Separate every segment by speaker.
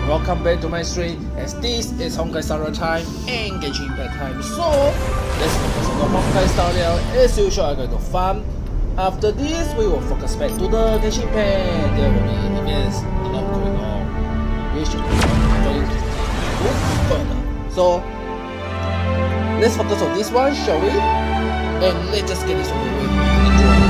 Speaker 1: Welcome back to my stream, as this is Honkai Star time and Genshin time. So let's focus on the Honkai Star as usual. I'm going to farm. After this, we will focus back to the Genshin pen. There will be events a lot going on. We should be going to move further. So let's focus on this one, shall we? And let's just get this over with. Enjoy.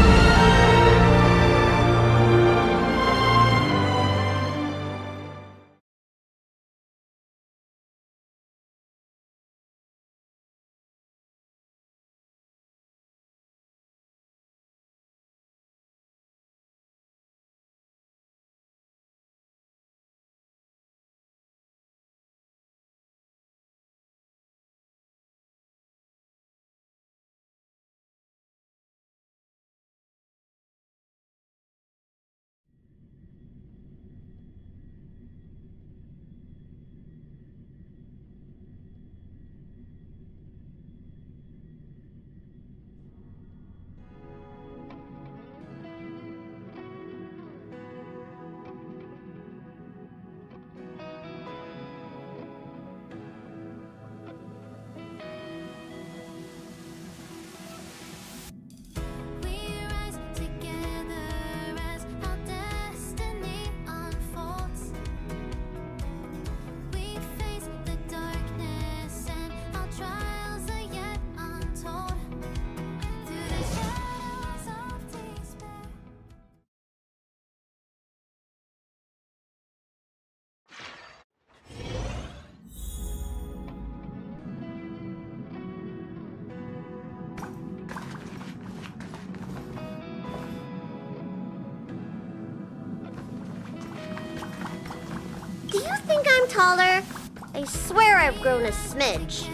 Speaker 2: Do you think I'm taller? I swear I've grown a smidge.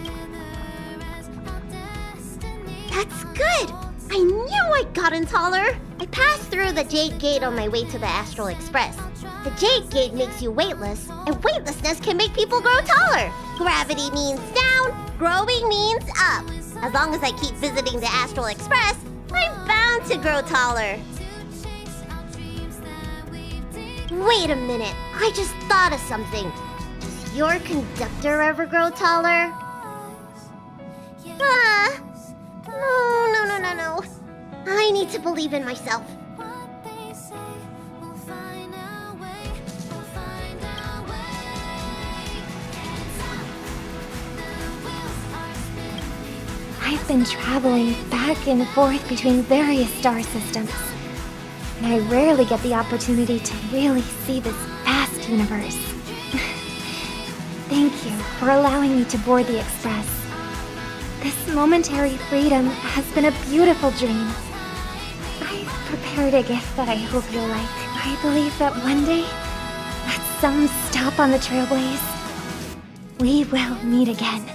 Speaker 2: That's good! I knew I'd gotten taller! I passed through the Jade Gate on my way to the Astral Express. The Jade Gate makes you weightless, and weightlessness can make people grow taller. Gravity means down, growing means up. As long as I keep visiting the Astral Express, I'm bound to grow taller. Wait a minute, I just thought of something. Does your conductor ever grow taller? No. I need to believe in myself.
Speaker 3: I've been traveling back and forth between various star systems, and I rarely get the opportunity to really see this vast universe. Thank you for allowing me to board the Express. This momentary freedom has been a beautiful dream. I've prepared a gift that I hope you'll like. I believe that one day, at some stop on the Trailblaze, we will meet again.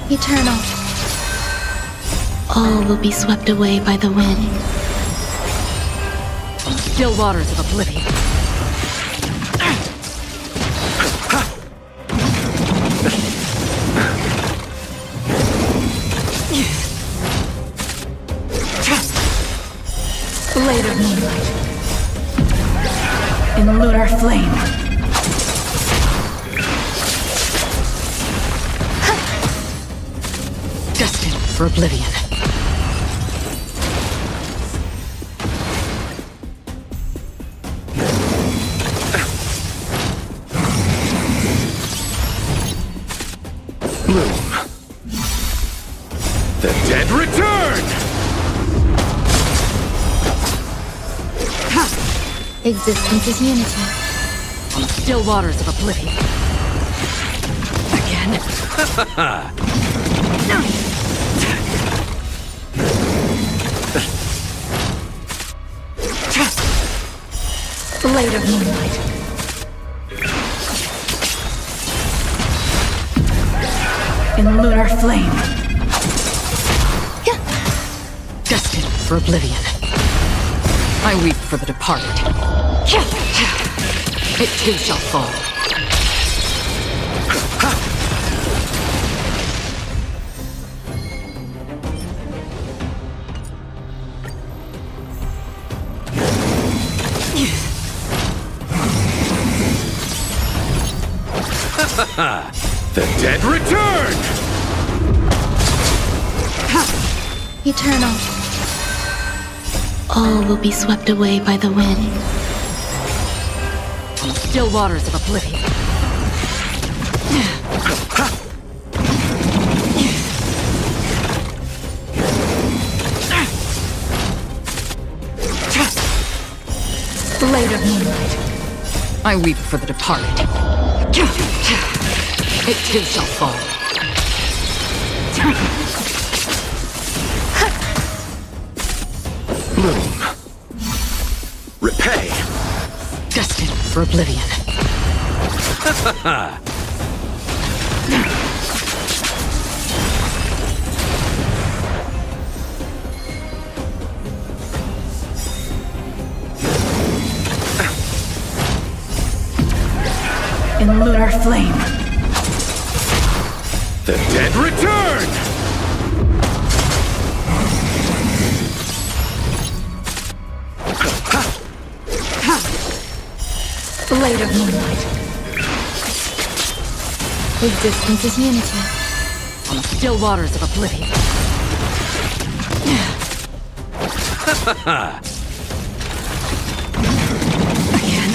Speaker 3: Eternal.
Speaker 4: All will be swept away by the wind.
Speaker 5: Still waters of oblivion. Blade of moonlight. In lunar flame. Destined for oblivion.
Speaker 6: Bloom. The dead return!
Speaker 3: Existence is unity.
Speaker 5: On still waters of oblivion. Again. Blade of moonlight. In lunar flame. Destined for oblivion. I weep for the departed. It too shall fall.
Speaker 6: The dead return!
Speaker 3: Eternal.
Speaker 4: All will be swept away by the wind.
Speaker 5: Still waters of oblivion. Blade of moonlight. I weep for the departed. It too shall fall.
Speaker 6: Bloom. Repay.
Speaker 5: Destined for oblivion. In lunar flame.
Speaker 6: The dead return!
Speaker 5: Blade of moonlight.
Speaker 3: Existence is unity.
Speaker 5: On still waters of oblivion. Again.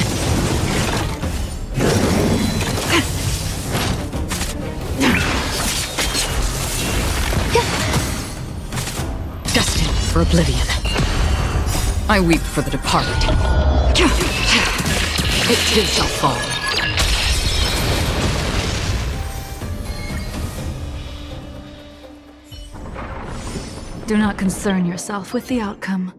Speaker 5: Destined for oblivion. I weep for the departed. It too shall fall. Do not concern yourself with the outcome.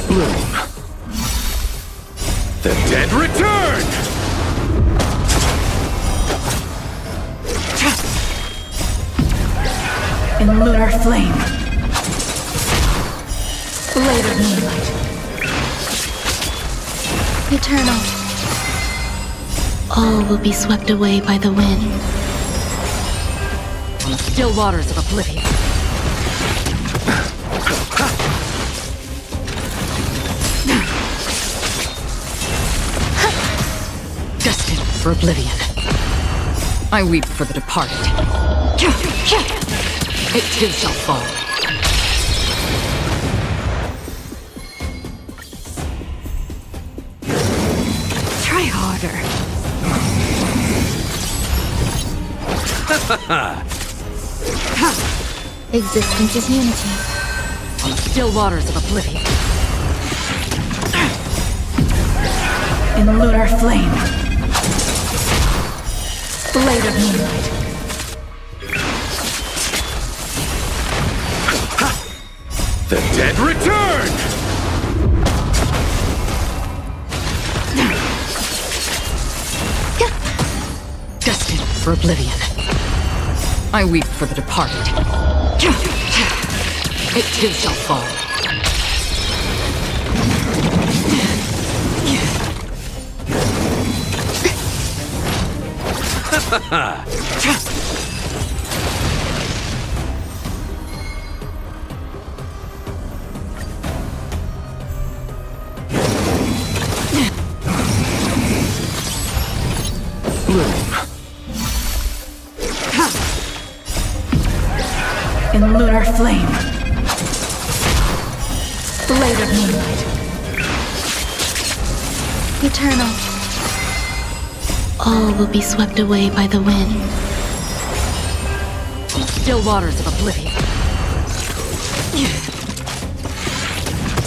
Speaker 6: Bloom. The dead return!
Speaker 5: In lunar flame. Blade of moonlight.
Speaker 3: Eternal.
Speaker 4: All will be swept away by the wind.
Speaker 5: On still waters of oblivion. Destined for oblivion. I weep for the departed. It too shall fall. Try harder.
Speaker 4: Existence is unity.
Speaker 5: On the still waters of oblivion. In lunar flame. Blade of moonlight.
Speaker 6: The dead return!
Speaker 5: Destined for oblivion. I weep for the departed. It too shall fall. In lunar flame. Blade of moonlight.
Speaker 4: Eternal. All will be swept away by the wind.
Speaker 5: Still waters of oblivion.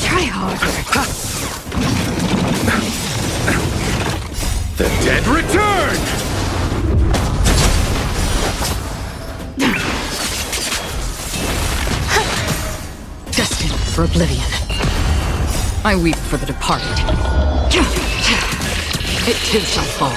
Speaker 5: Try harder.
Speaker 6: The dead return!
Speaker 5: Destined for oblivion. I weep for the departed. It too shall fall.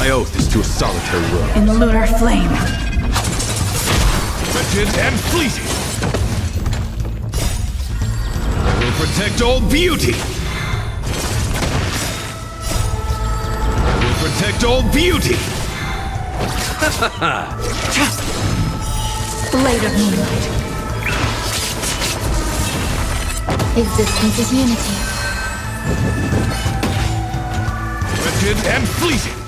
Speaker 6: My oath is to a solitary road.
Speaker 5: In the lunar flame.
Speaker 6: Wretched and fleeting. I will protect all beauty. I will protect all beauty.
Speaker 5: Blade of moonlight.
Speaker 4: Existence is unity.
Speaker 6: Wretched and fleeting.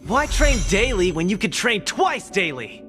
Speaker 7: Why train daily when you could train twice daily?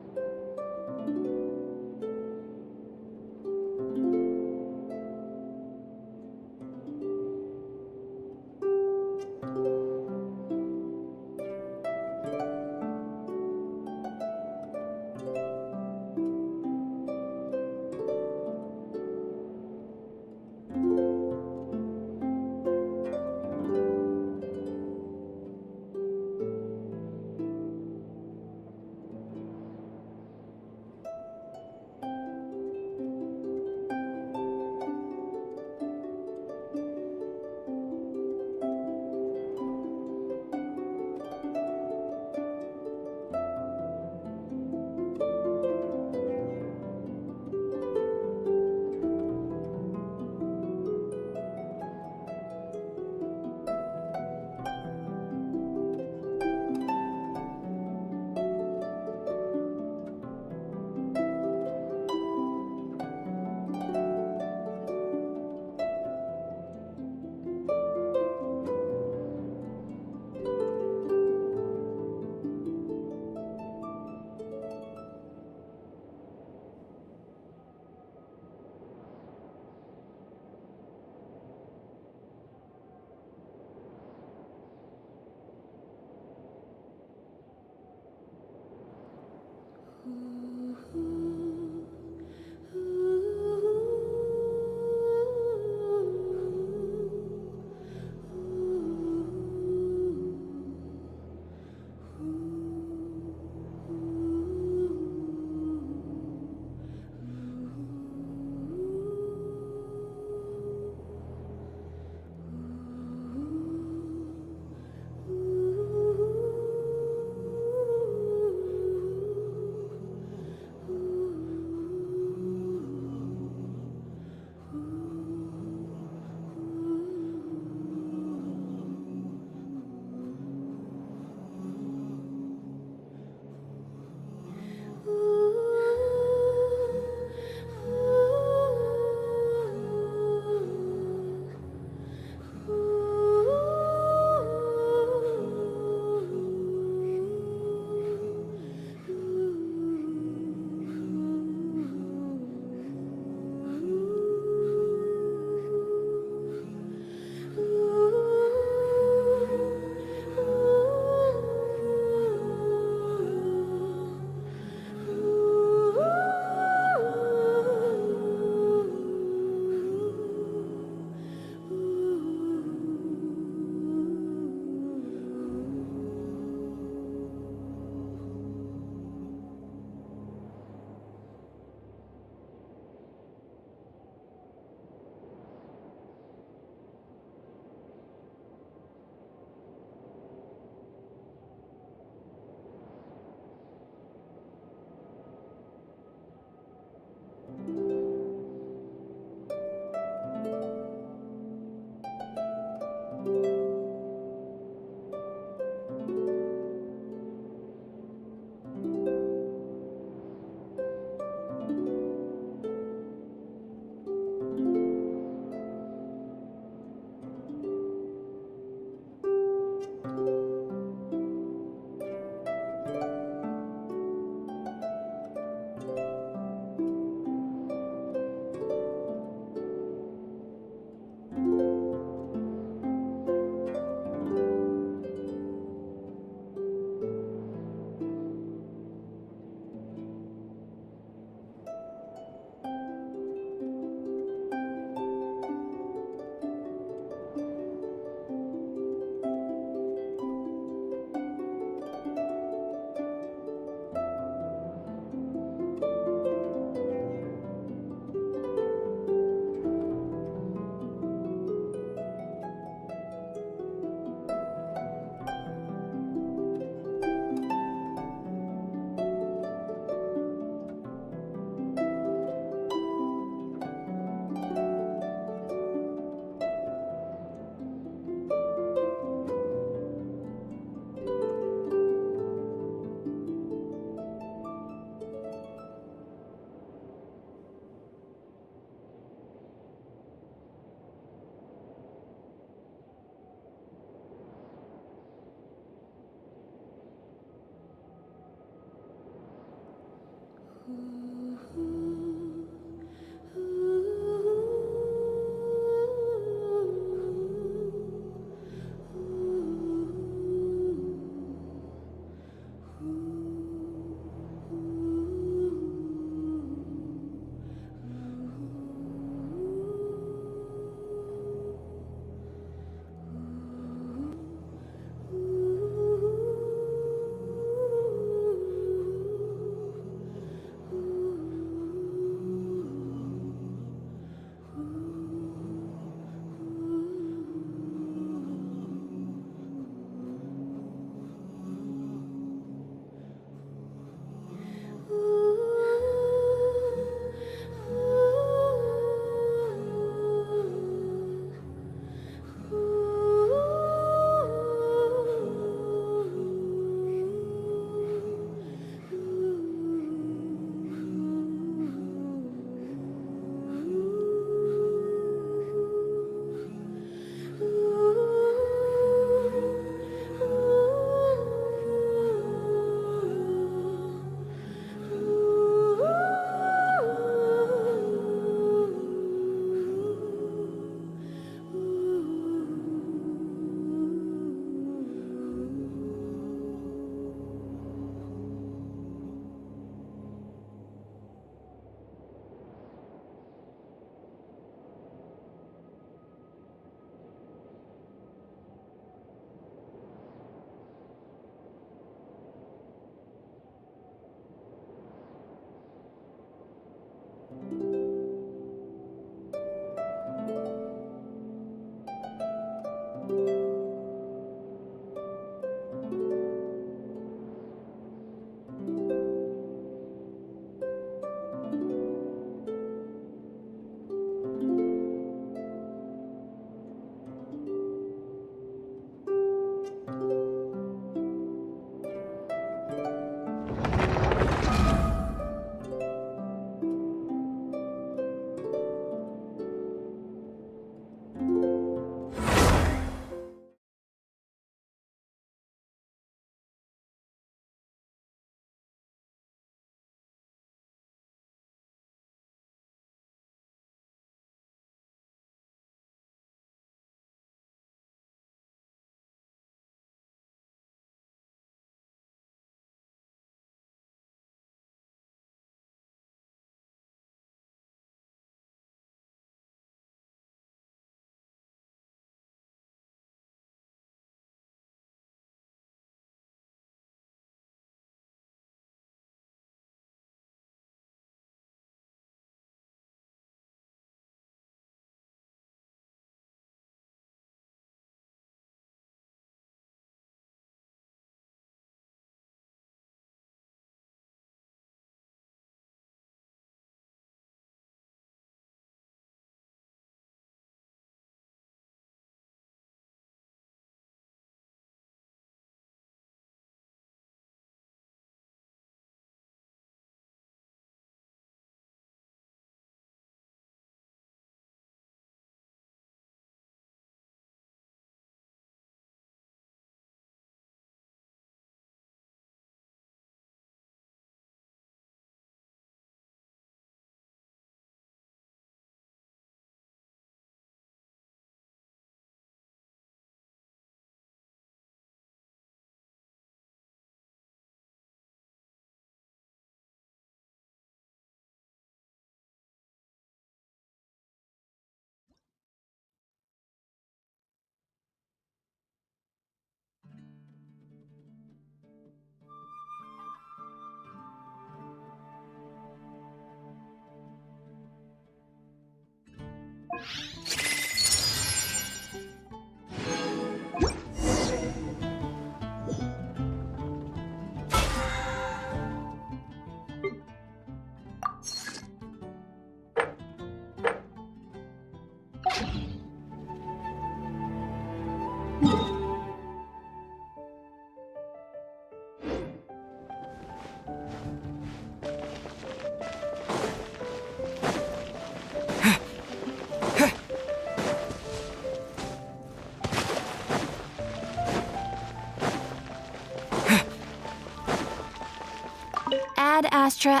Speaker 3: Ad Astra.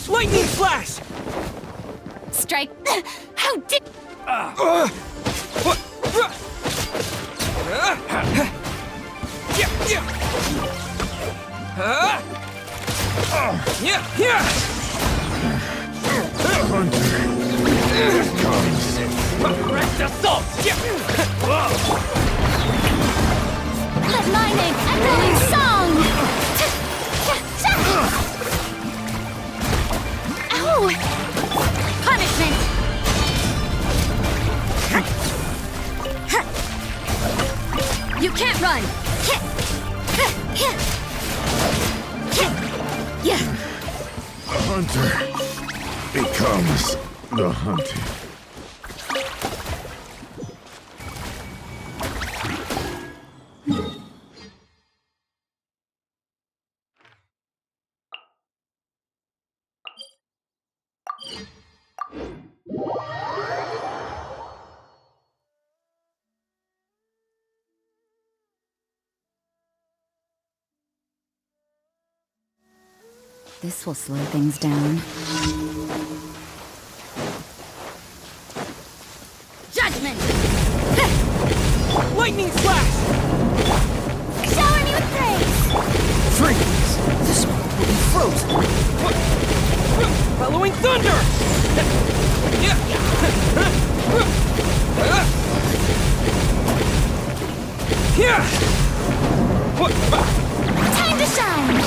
Speaker 7: Lightning flash!
Speaker 3: Strike. How did...
Speaker 7: Direct assault!
Speaker 3: Let my name echo in song! Ow! Punishment! You can't run!
Speaker 6: The hunter becomes the hunted.
Speaker 4: This will slow things down.
Speaker 3: Judgment!
Speaker 7: Lightning flash!
Speaker 3: Shower me with praise!
Speaker 7: Freeze! This one will be frozen! Following thunder!
Speaker 3: Time to shine!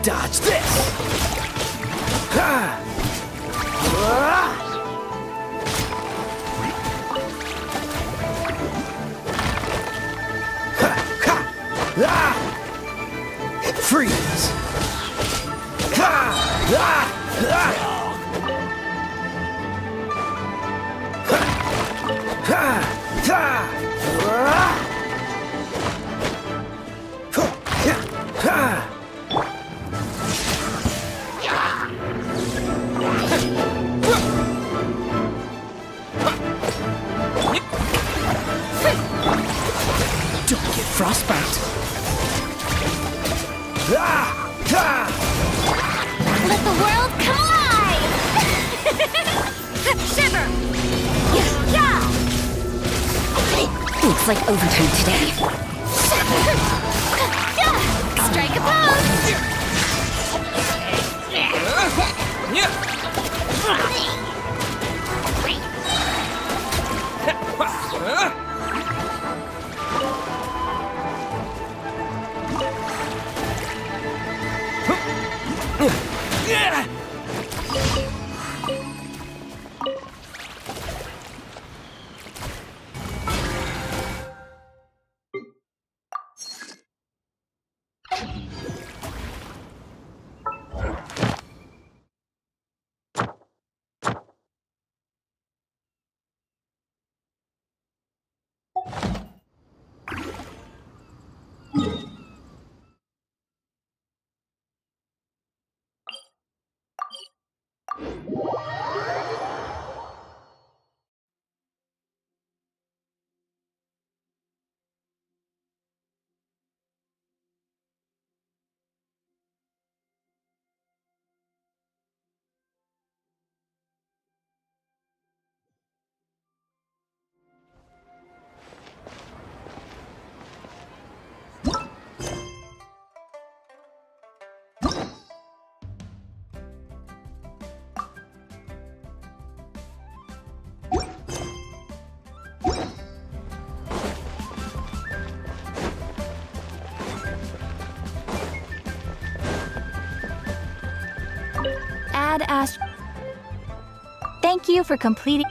Speaker 7: Dodge this! Freeze! Don't get frostbite!
Speaker 3: Let the world come alive! Shiver! Yeah!
Speaker 4: Looks like overtime today.
Speaker 3: Strike a pose! to ask... Thank you for completing...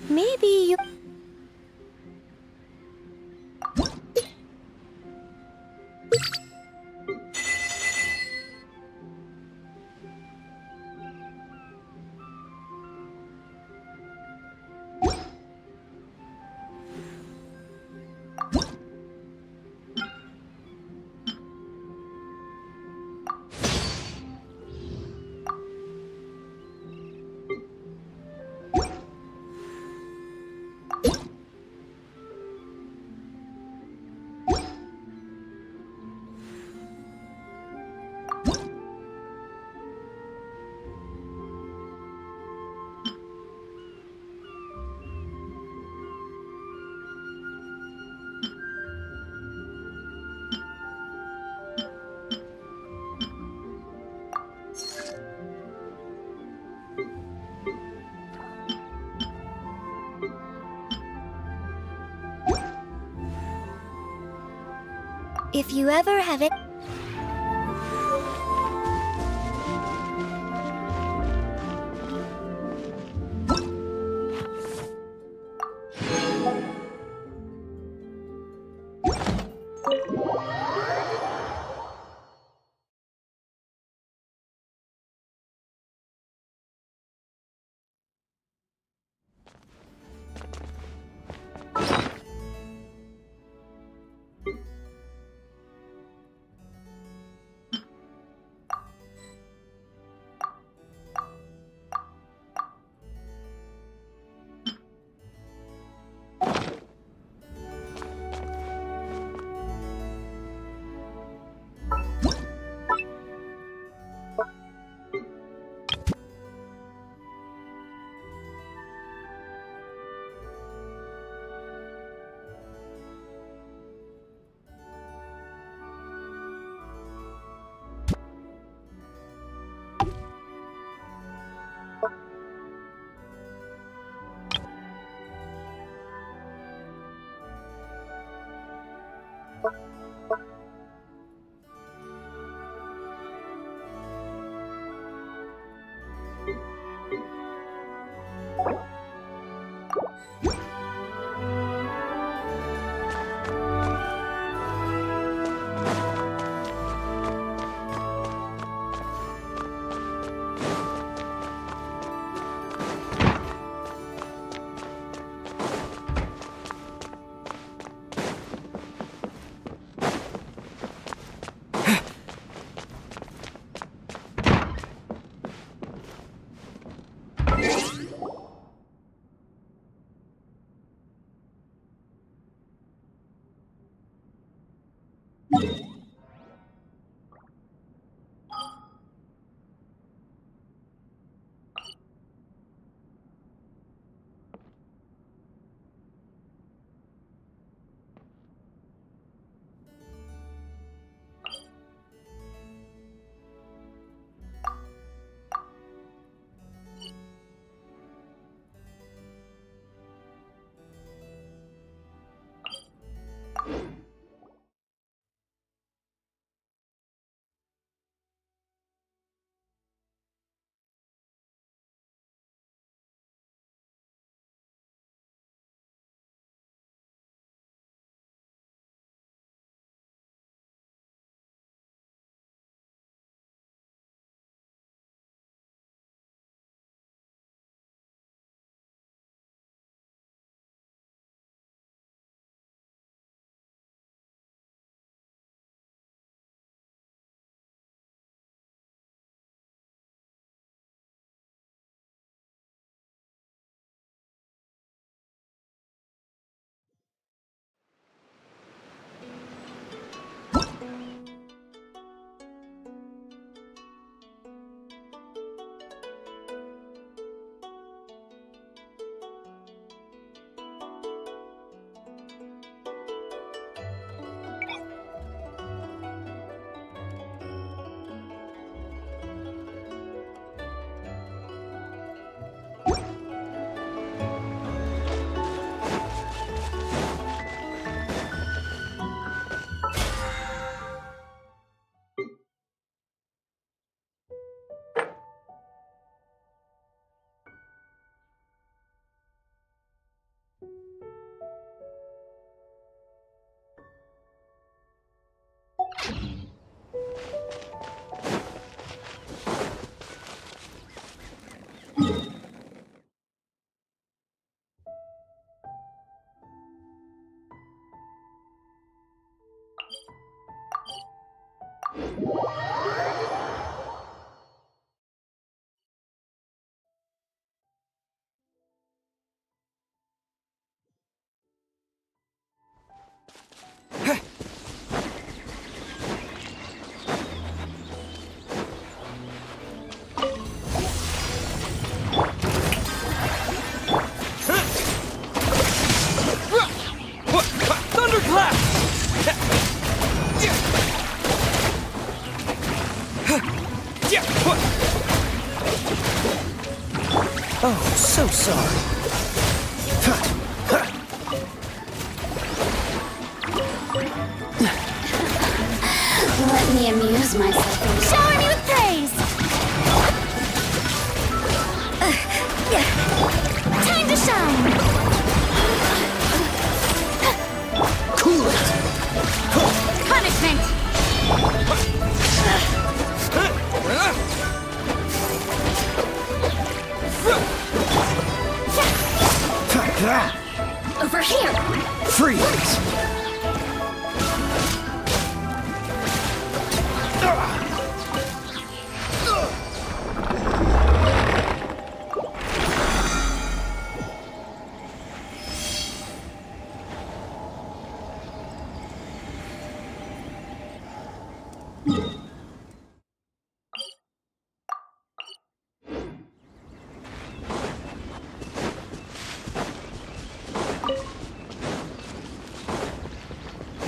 Speaker 3: Maybe you... If you ever have it...
Speaker 7: so sorry.
Speaker 3: Let me amuse myself. Shower me with praise! Time to shine!
Speaker 7: Cool it!
Speaker 3: Punishment! Over here!
Speaker 7: Freeze!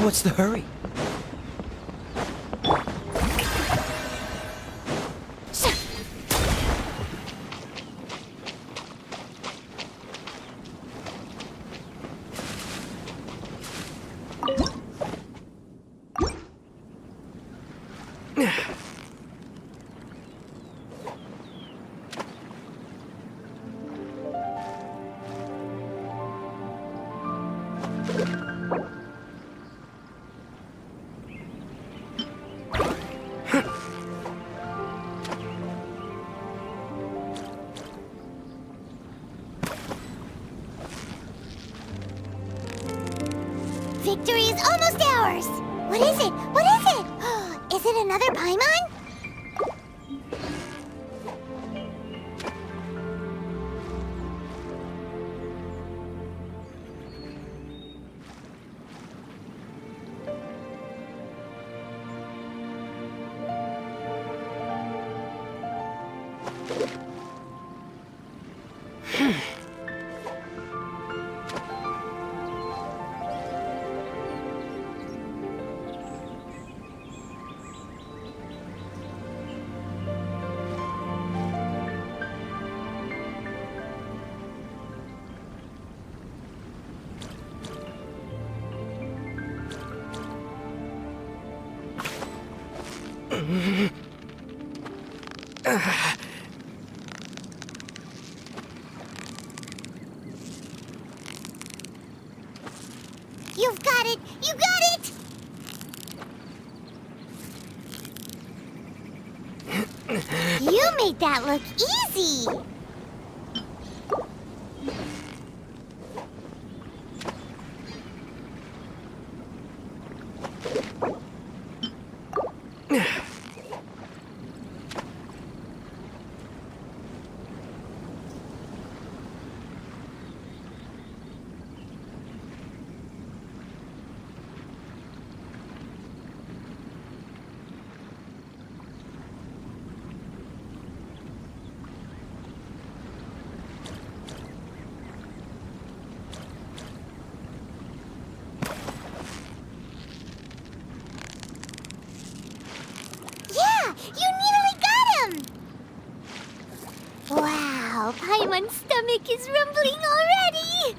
Speaker 7: What's the hurry?
Speaker 2: Victory is almost ours! What is it? What is it? Is it another Paimon? You've got it! You got it! You made that look easy! You nearly got him! Wow, Paimon's stomach is rumbling already!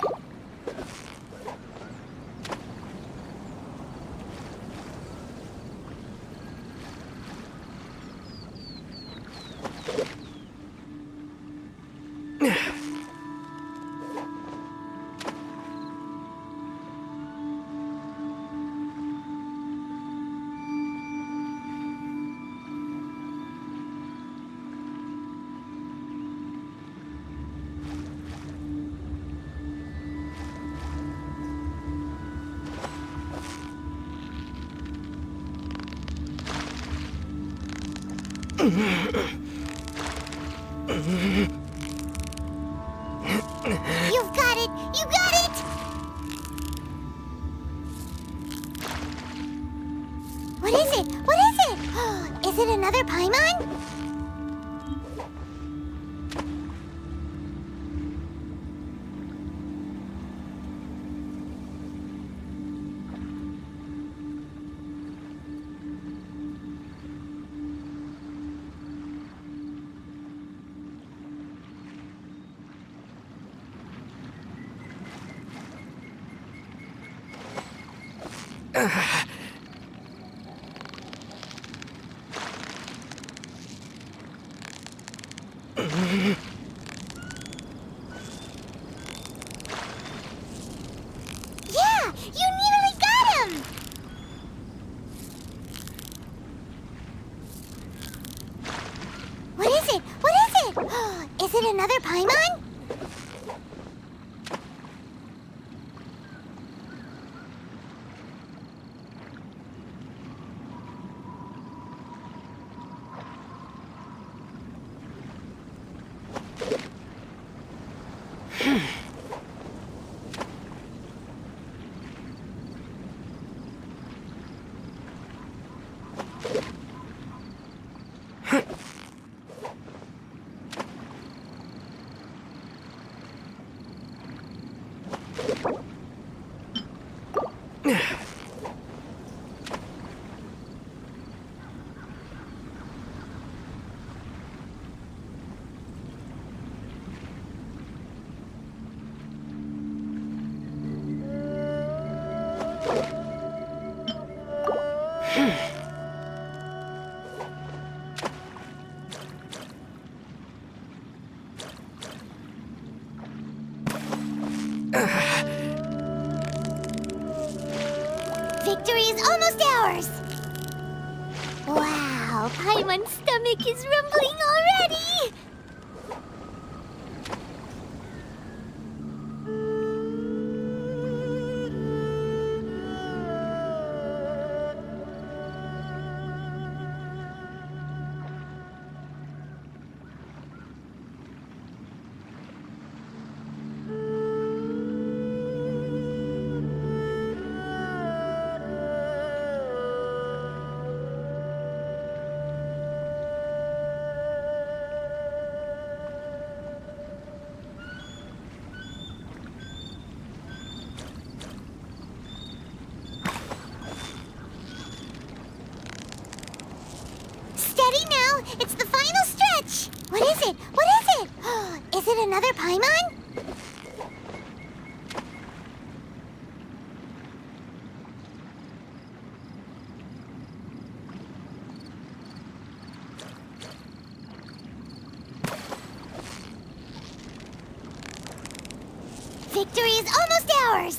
Speaker 2: You've got it! You got it! What is it? What is it? Is it another Paimon? Yeah, you nearly got him! What is it? What is it? Is it another Paimon? Victory is almost ours! Wow, Paimon's stomach is rumbling already! Steady now! It's the final stretch! What is it? What is it? Is it another Paimon? Victory is almost ours!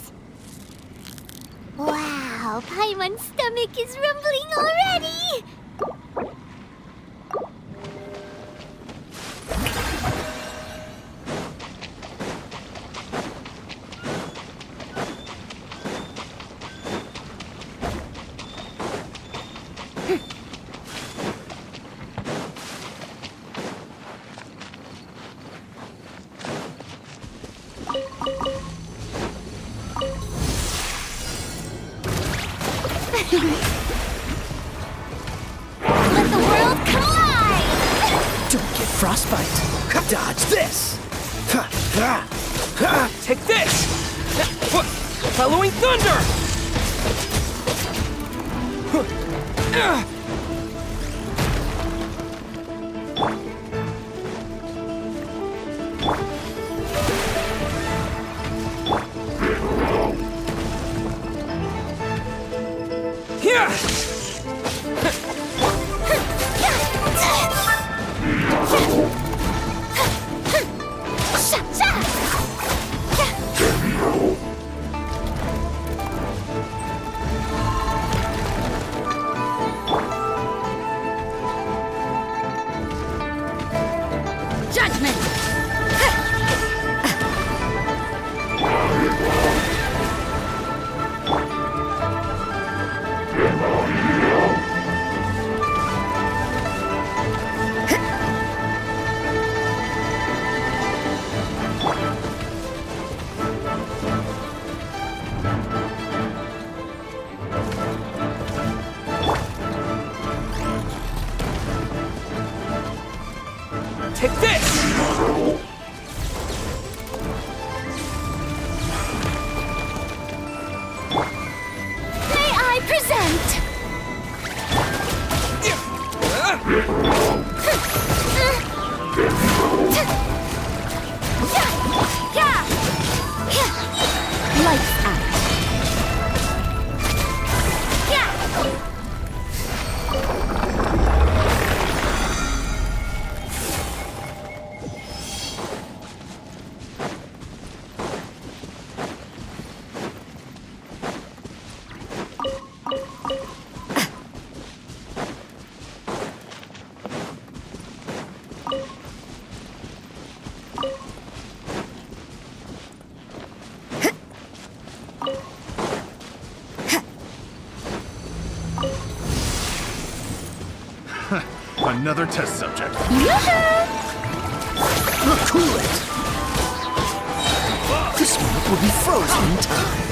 Speaker 2: Wow, Paimon's stomach is rumbling already! Let the world collide!
Speaker 7: Don't get frostbite. Dodge this. Take this. Following thunder.
Speaker 5: Judgment!
Speaker 6: another test subject.
Speaker 8: Cool it! This moment will be frozen in time.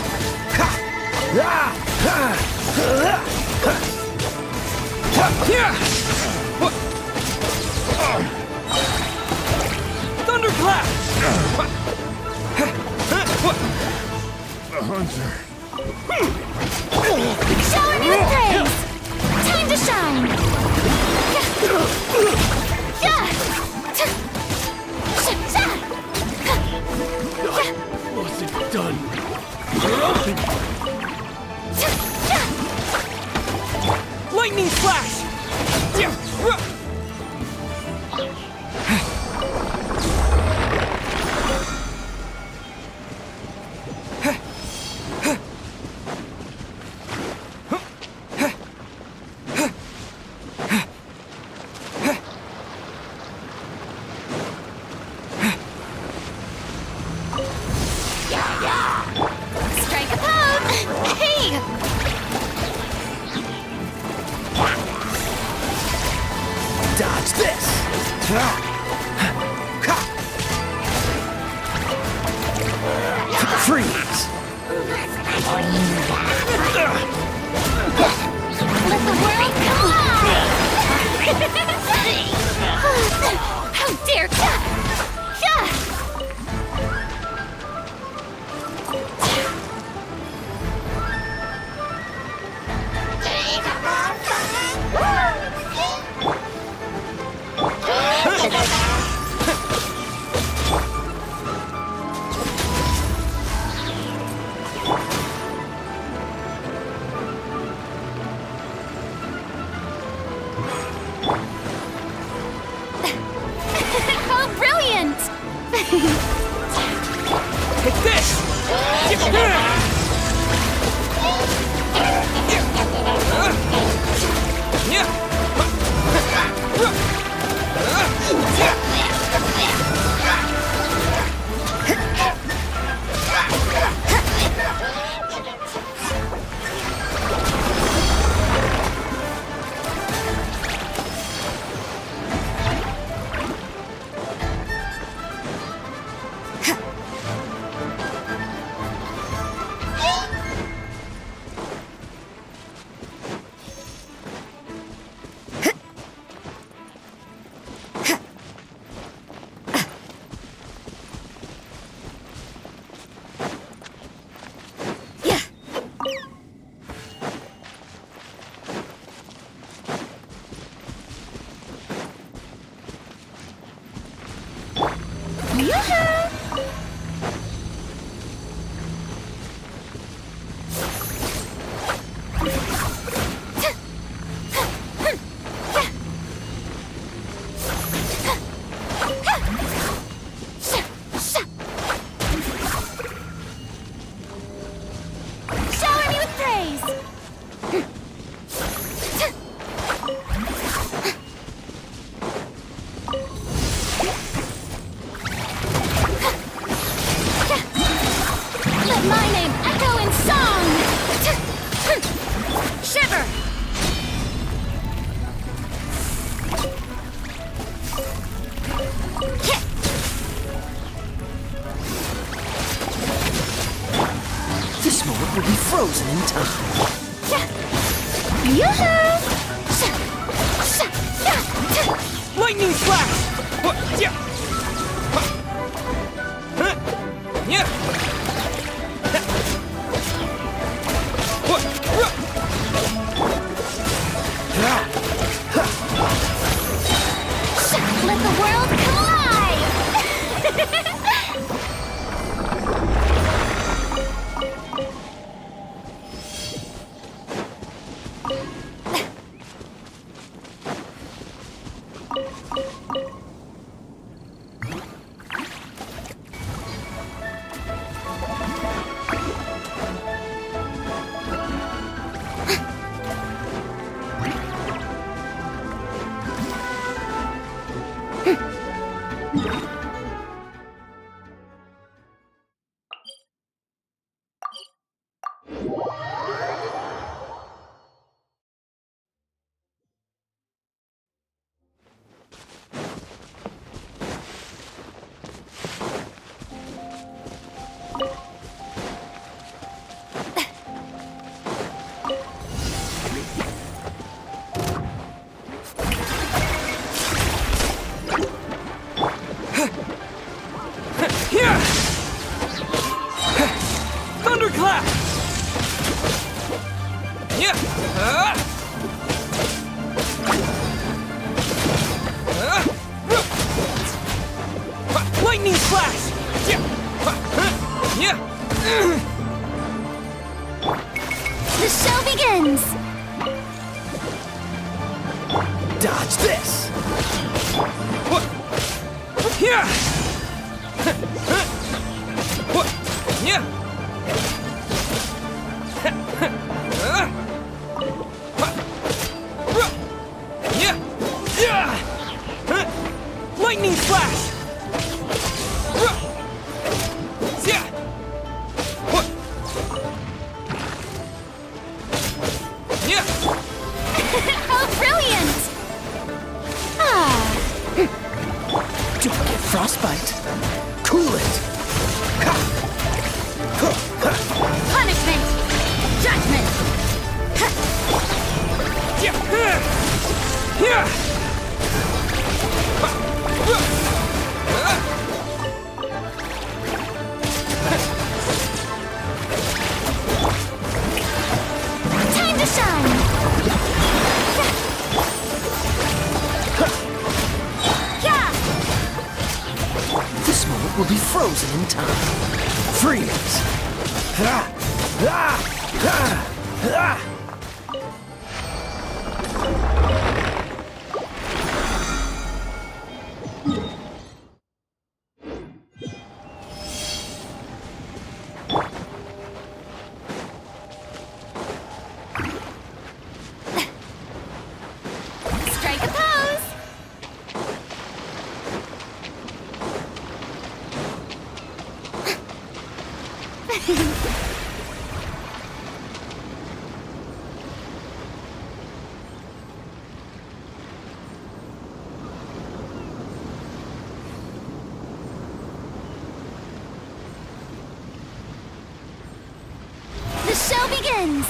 Speaker 7: Thunderclap!
Speaker 6: The hunter.
Speaker 3: Shower me with praise! Time to shine!
Speaker 6: What's it done?
Speaker 7: Lightning flash!
Speaker 3: Strike a pose! Hey!
Speaker 8: Dodge this! Freeze!
Speaker 3: Let the world collide! How dare How brilliant!
Speaker 7: Take this!
Speaker 3: Shower me with praise! Let my name echo in song! Shiver!
Speaker 8: This moment will be frozen in time.
Speaker 7: Lightning flash!
Speaker 3: Let the world collide!
Speaker 7: Lightning Slash!
Speaker 3: The show begins!
Speaker 8: Dodge this!
Speaker 7: Lightning Slash!
Speaker 3: How brilliant! Ah,
Speaker 8: Don't get frostbite. Cool it.
Speaker 3: punishment! Judgment! Time to shine! Yeah!
Speaker 8: This moment will be frozen in time. Freeze!
Speaker 3: Strike a pose! The show begins!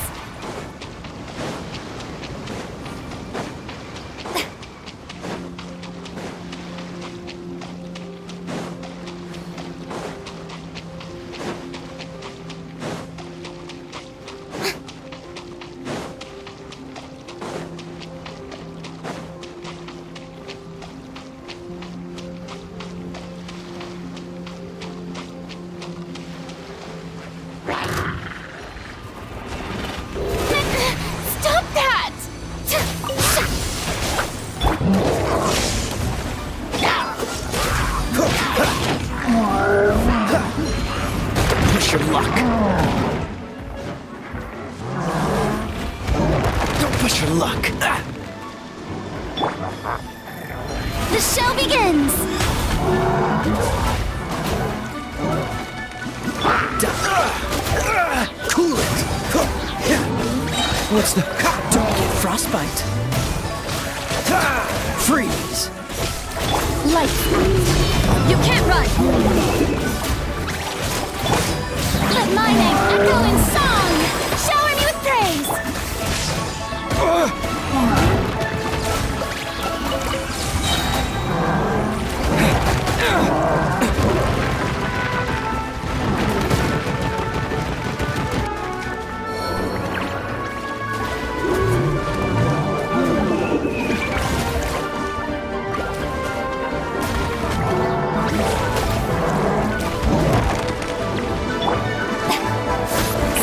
Speaker 3: Stop that!
Speaker 8: Push your luck. Don't push your luck.
Speaker 3: The show begins!
Speaker 8: Cool it. What's the... Don't get frostbite. Freeze.
Speaker 3: Light! You can't run! Let my name echo in song! Shower me with praise!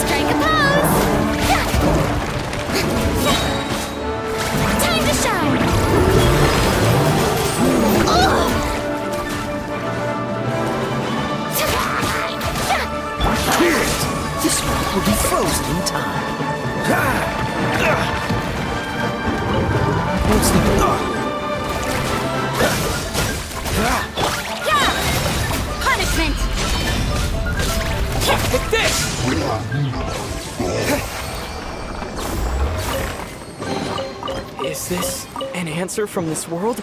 Speaker 3: Strike a pose! Time to shine!
Speaker 8: This one will be frozen in time. What's the...
Speaker 3: Yeah! Punishment!
Speaker 7: Like this! Is this an answer from this world?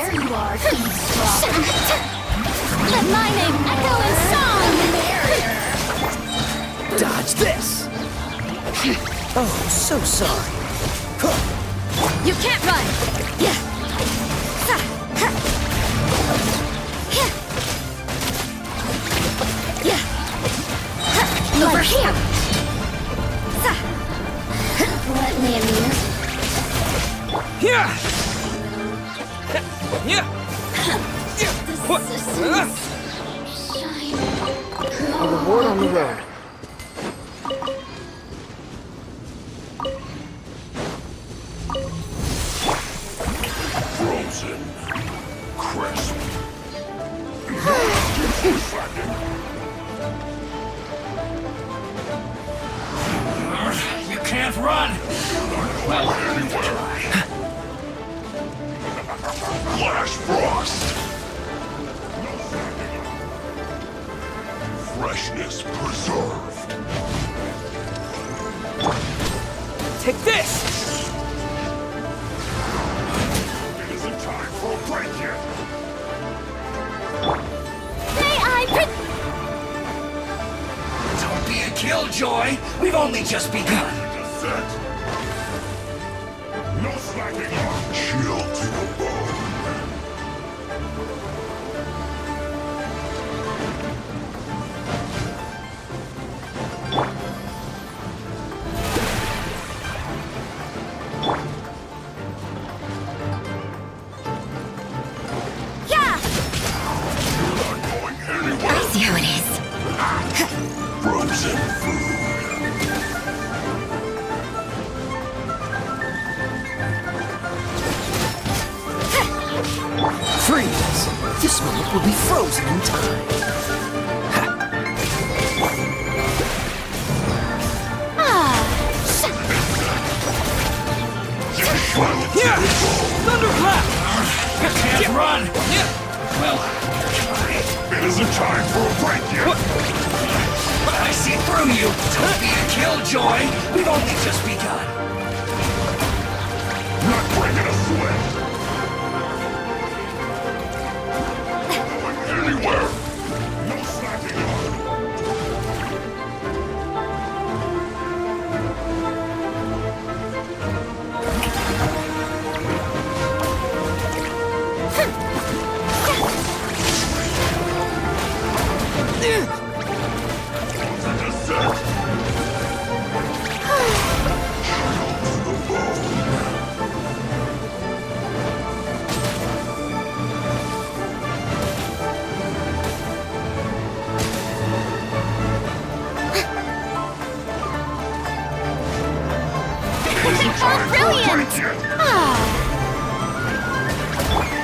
Speaker 3: There you are, eavesdropper. Let my name echo in song!
Speaker 8: Dodge this! Oh, so sorry.
Speaker 3: You can't run! Yeah! Over here! Let me in here.
Speaker 8: Yeah!
Speaker 1: A reward on the road.
Speaker 6: Frozen. Crisp.
Speaker 7: You can't run!
Speaker 6: Well, anywhere. Flash Frost. Freshness preserved.
Speaker 8: Take this!
Speaker 6: It isn't time for a break yet.
Speaker 3: May I
Speaker 7: Don't be a killjoy! We've only just begun!
Speaker 6: Descent. No slacking off. Chill to the bone.
Speaker 3: Yeah!
Speaker 6: Not going anywhere.
Speaker 3: I see how it is.
Speaker 6: Frozen food.
Speaker 8: Freeze! This moment will be frozen in time.
Speaker 6: Yeah!
Speaker 8: Thunderclap!
Speaker 7: You can't run! Well,
Speaker 6: It isn't time for a break yet.
Speaker 7: I see through you! Don't be a killjoy! We've only just begun!
Speaker 6: Not breaking a sweat. Going anywhere. No slacking off. Descent. Chill to the bone.
Speaker 3: Oh, brilliant!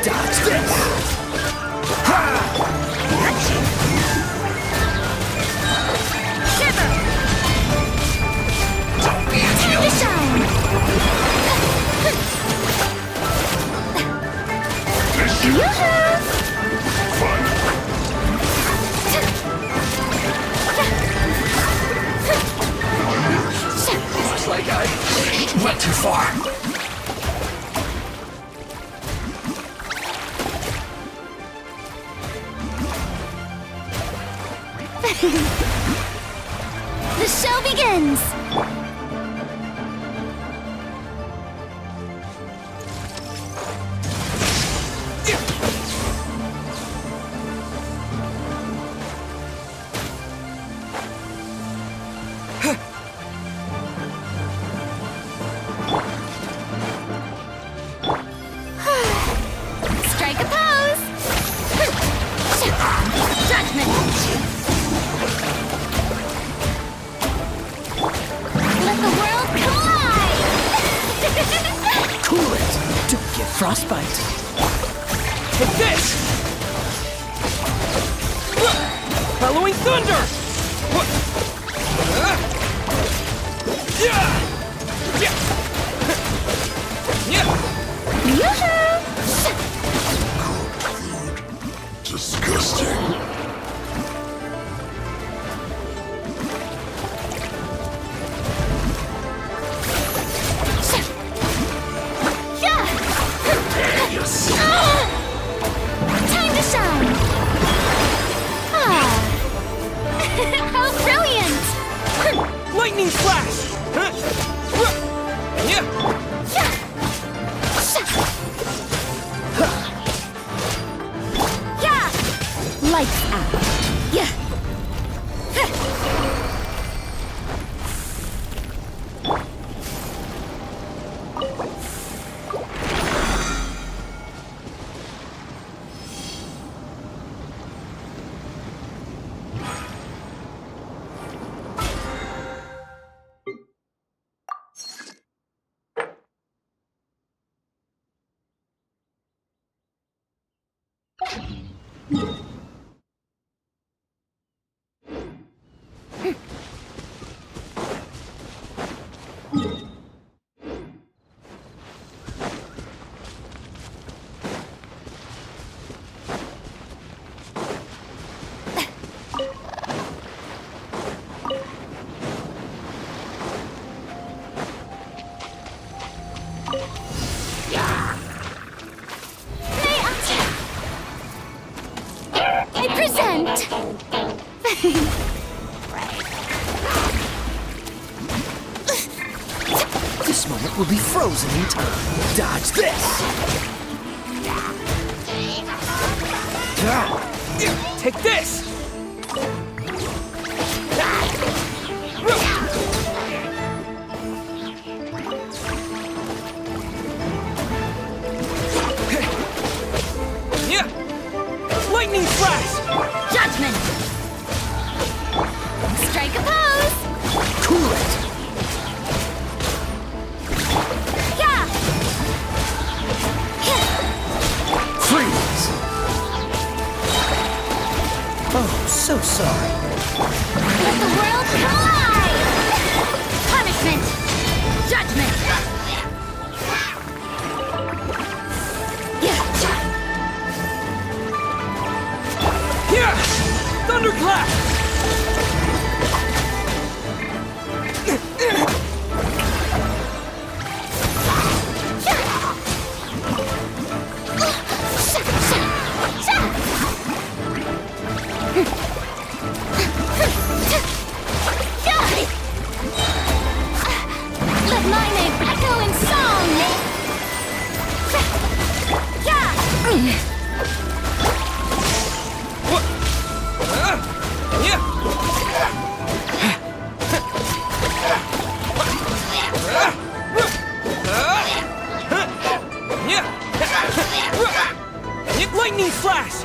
Speaker 8: Dodge this!
Speaker 3: Shiver!
Speaker 7: Don't be a
Speaker 3: Time to
Speaker 7: killjoy!
Speaker 3: shine!
Speaker 7: Looks like I went too far.
Speaker 3: The show begins! Strike a pose! Judgment! Let the world collide!
Speaker 8: Cool it! Don't get frostbite. Take this! Bellowing thunder!
Speaker 6: Disgusting.
Speaker 8: This moment will be frozen in time. Dodge this!
Speaker 9: Take this! Lightning flash!
Speaker 3: Judgment! Strike a pose!
Speaker 8: Cool it!
Speaker 3: Yeah!
Speaker 8: Freeze! Oh, so sorry.
Speaker 3: Let the world collide! Punishment! Judgment!
Speaker 9: Here! Thunderclap!
Speaker 3: Let my name echo in song! Yeah!
Speaker 9: Lightning flash!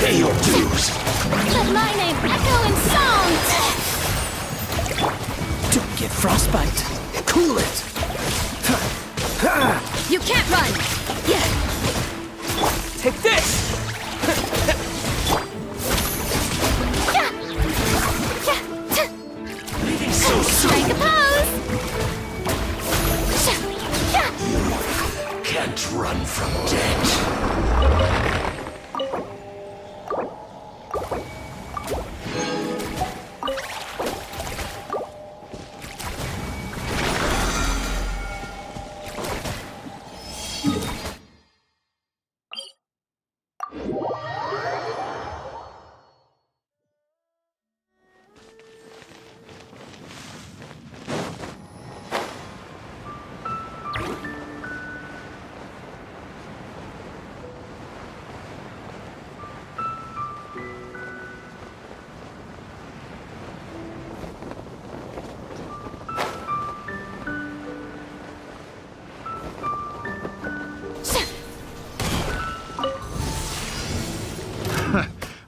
Speaker 7: Pay your dues.
Speaker 3: Let my name echo in song!
Speaker 8: Don't get frostbite. Cool it.
Speaker 5: You can't run! Yeah!
Speaker 9: Take this!
Speaker 7: So
Speaker 3: Strike a pose!
Speaker 7: can't run from death.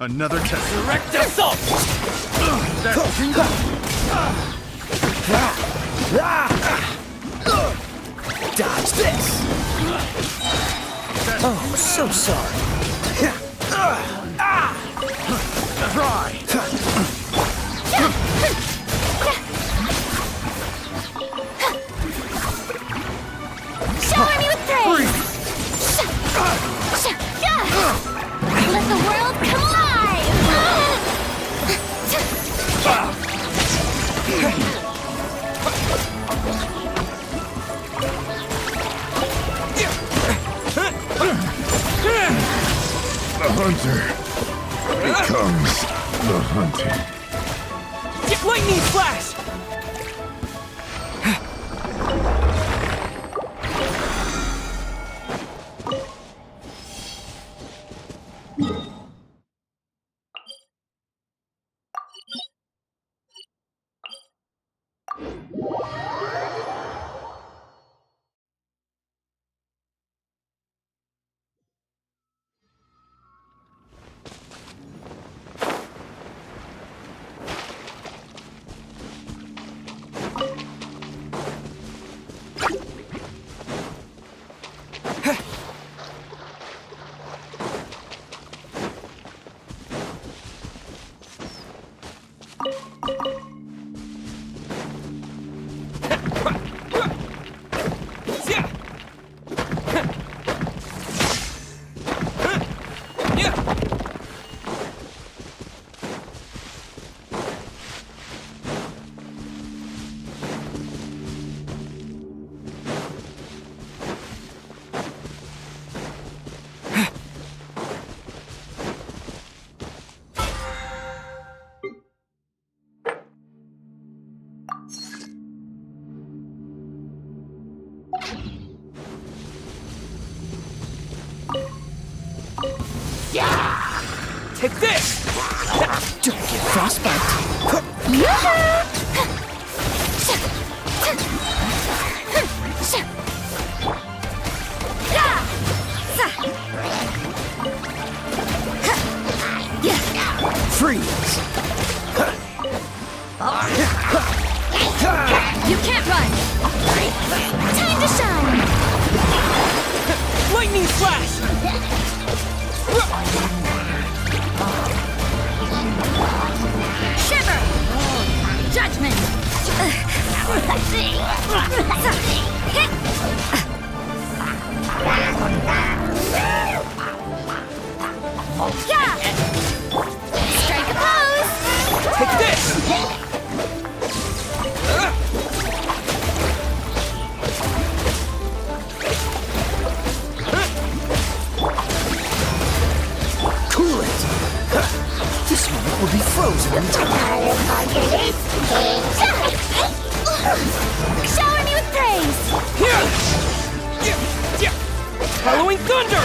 Speaker 6: Another test.
Speaker 9: Direct assault!
Speaker 8: Dodge this. Oh, so sorry.
Speaker 6: Try.
Speaker 3: Shower me with praise! Let the world come
Speaker 6: The hunter becomes the hunted.
Speaker 9: Get lightning flash! Take this!
Speaker 8: Don't get frostbite. Freeze.
Speaker 5: You can't run!
Speaker 3: Time to shine!
Speaker 9: Lightning flash!
Speaker 5: Shiver! Judgment! Yeah! Strike a pose!
Speaker 9: Take this!
Speaker 8: Cool it. This moment will be frozen in time.
Speaker 3: Shower me with praise!
Speaker 9: Halloween thunder!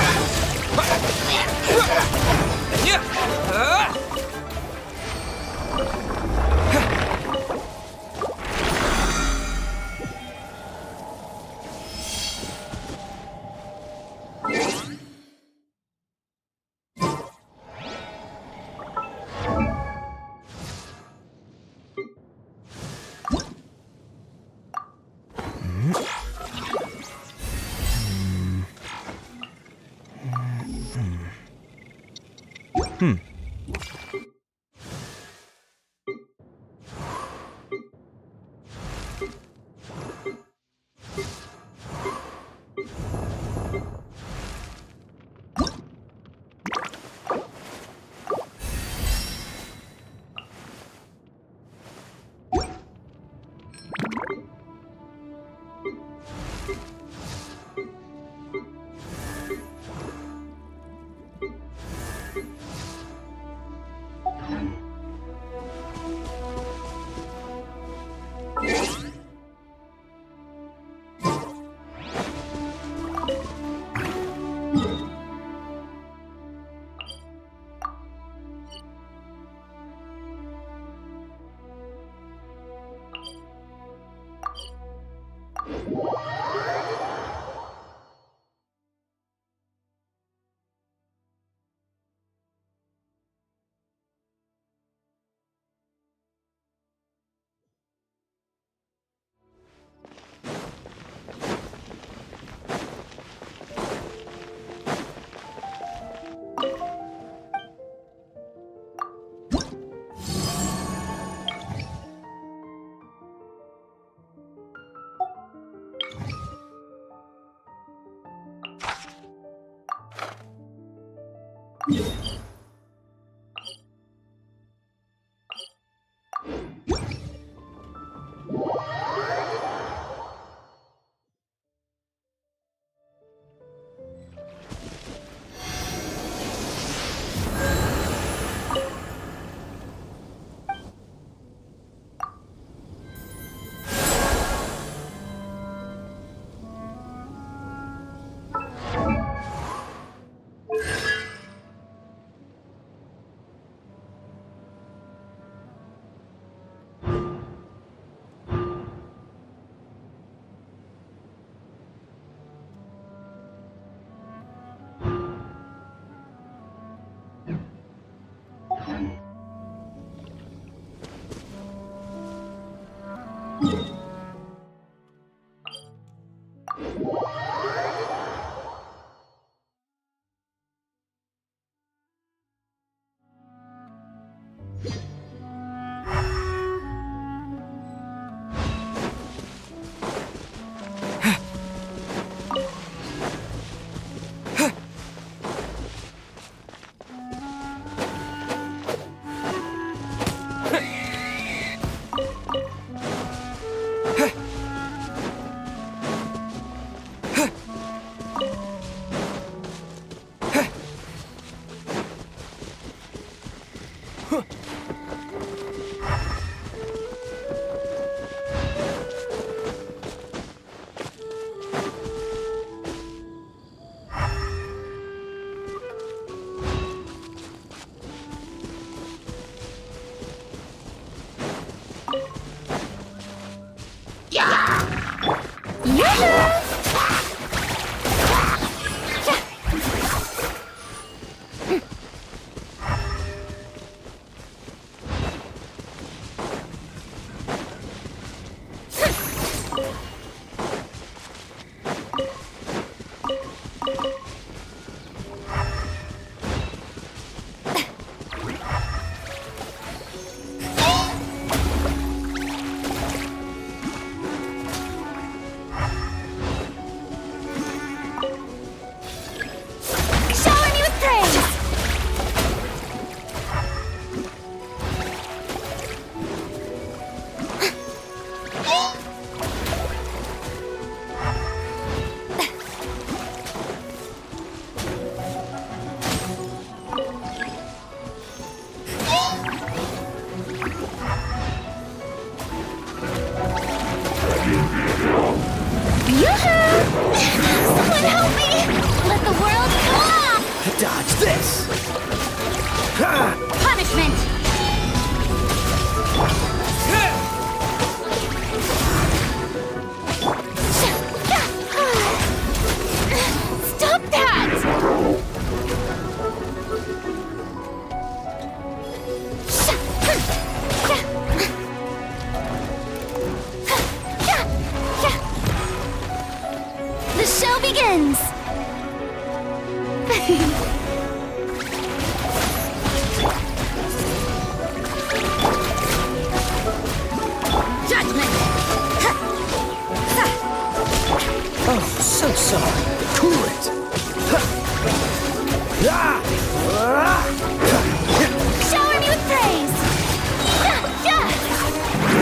Speaker 3: Shower me with praise!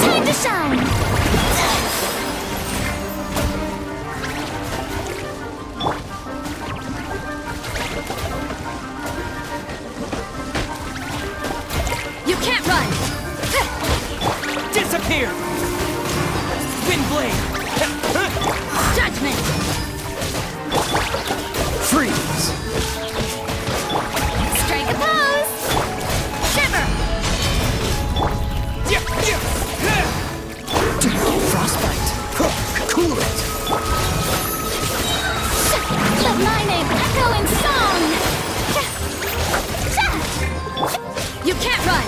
Speaker 3: Time to shine!
Speaker 5: You can't run!
Speaker 9: Disappear! Wind blade!
Speaker 5: Judgment!
Speaker 8: Freeze!
Speaker 3: Strike a pose!
Speaker 5: Shiver!
Speaker 8: Frostbite! Cool it!
Speaker 3: Let my name echo in song!
Speaker 5: You can't run!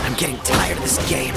Speaker 8: I'm getting tired of this game.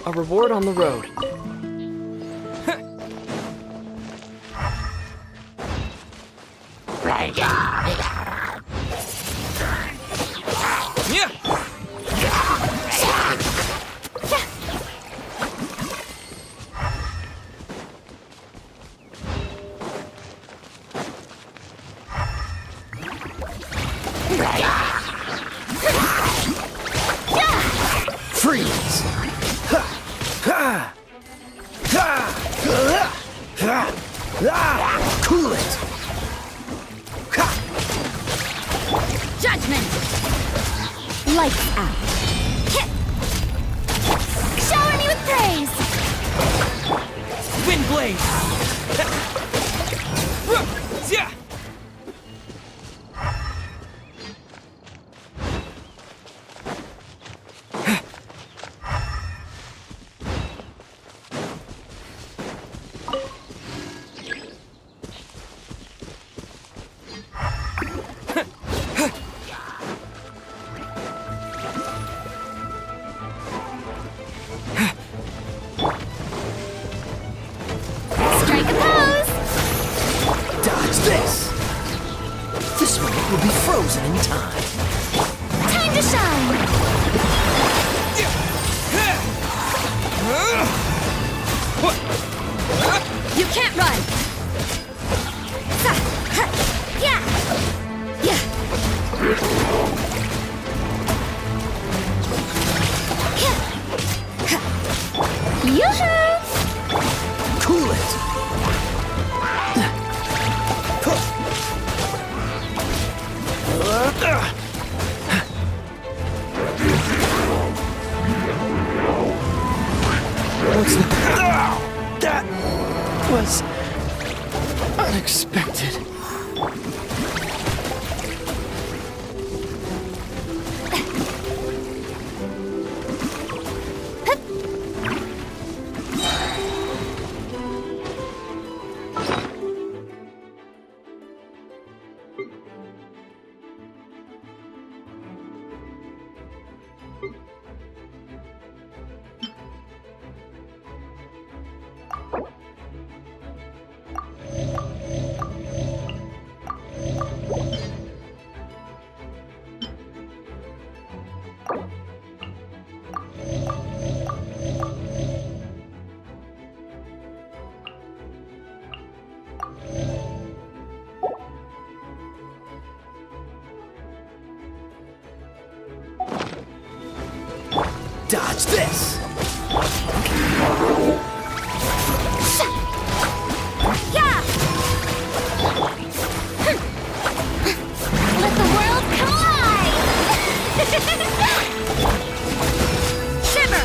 Speaker 9: A reward on the road. Yeah.
Speaker 8: Freeze! Cool it!
Speaker 5: Judgment! Lights out!
Speaker 3: Shower me with praise!
Speaker 9: Wind blade! Yeah.
Speaker 3: Strike a pose!
Speaker 8: Dodge this! What's the... That was unexpected. Dodge this!
Speaker 2: Yeah! Let the world collide! Shiver!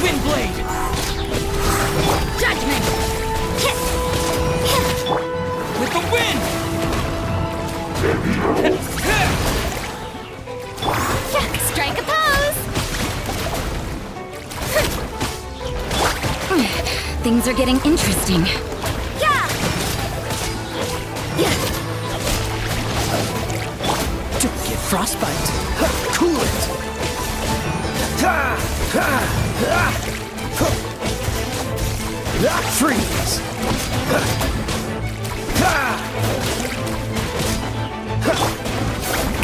Speaker 9: Wind blade!
Speaker 2: Judgment!
Speaker 9: With the wind!
Speaker 2: Strike a pose!
Speaker 4: Things are getting interesting.
Speaker 2: Yeah!
Speaker 8: Don't get frostbite. Cool it. Freeze.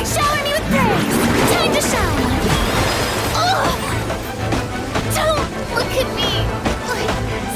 Speaker 2: Shower me with praise! Time to shine! Ugh! Don't look at me like this!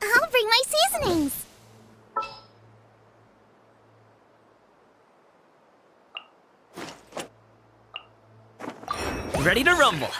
Speaker 2: I'll bring my seasonings!
Speaker 9: Ready to rumble.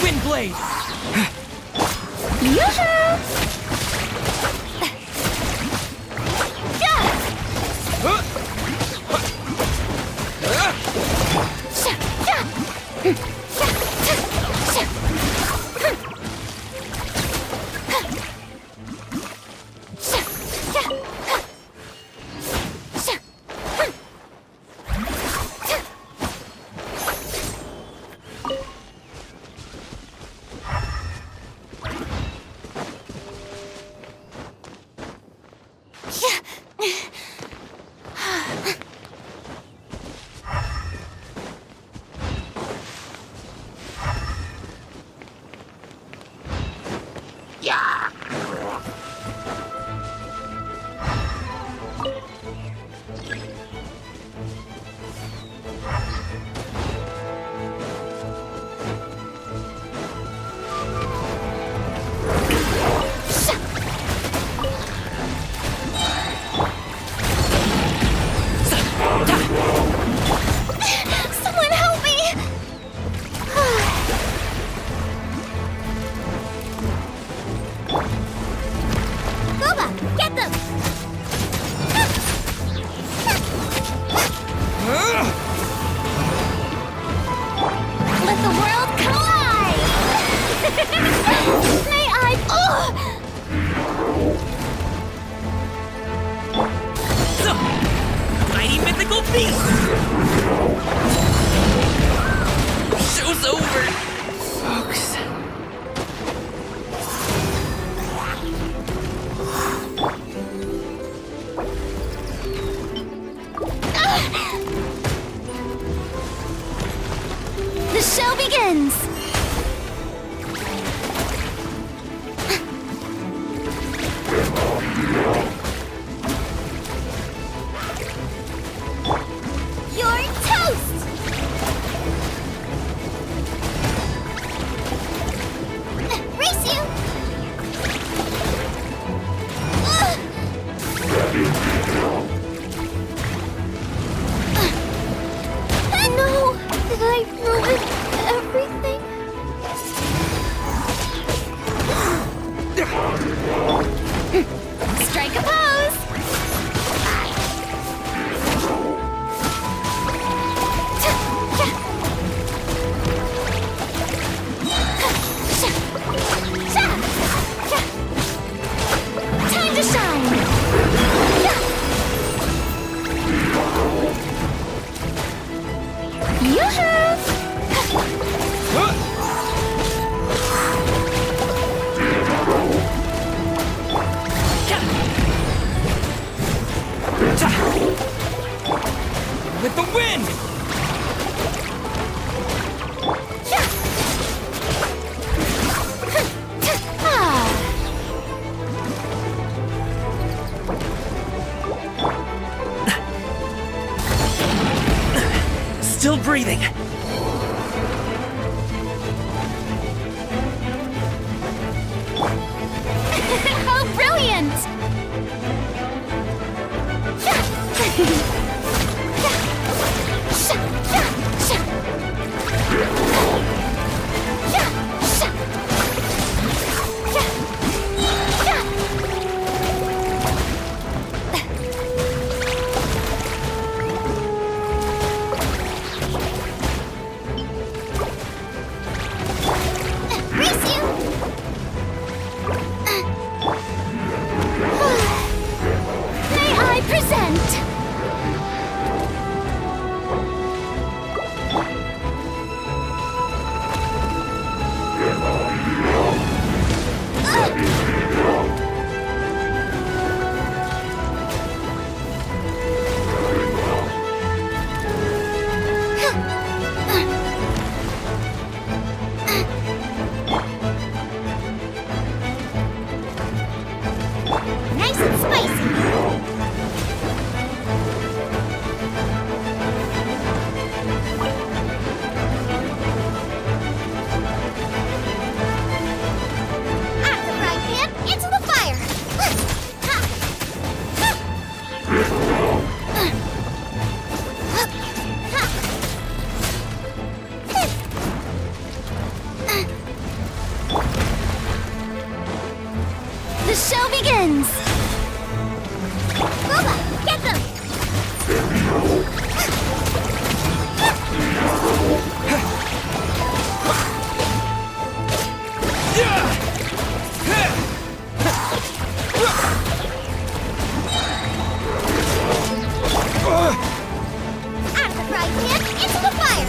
Speaker 9: Wind blade! Mighty mythical beast! Show's over! Folks.
Speaker 2: The show begins! You're toast! Race you! No! Did I ruin everything? Strike a pose! Time to shine! Yoo-hoo!
Speaker 9: breathing.
Speaker 3: How brilliant!
Speaker 2: Nice and spicy. Out of the frying pan, into the fire.
Speaker 3: The show begins!
Speaker 2: Boba, get them! Out of the frying pan, into the fire.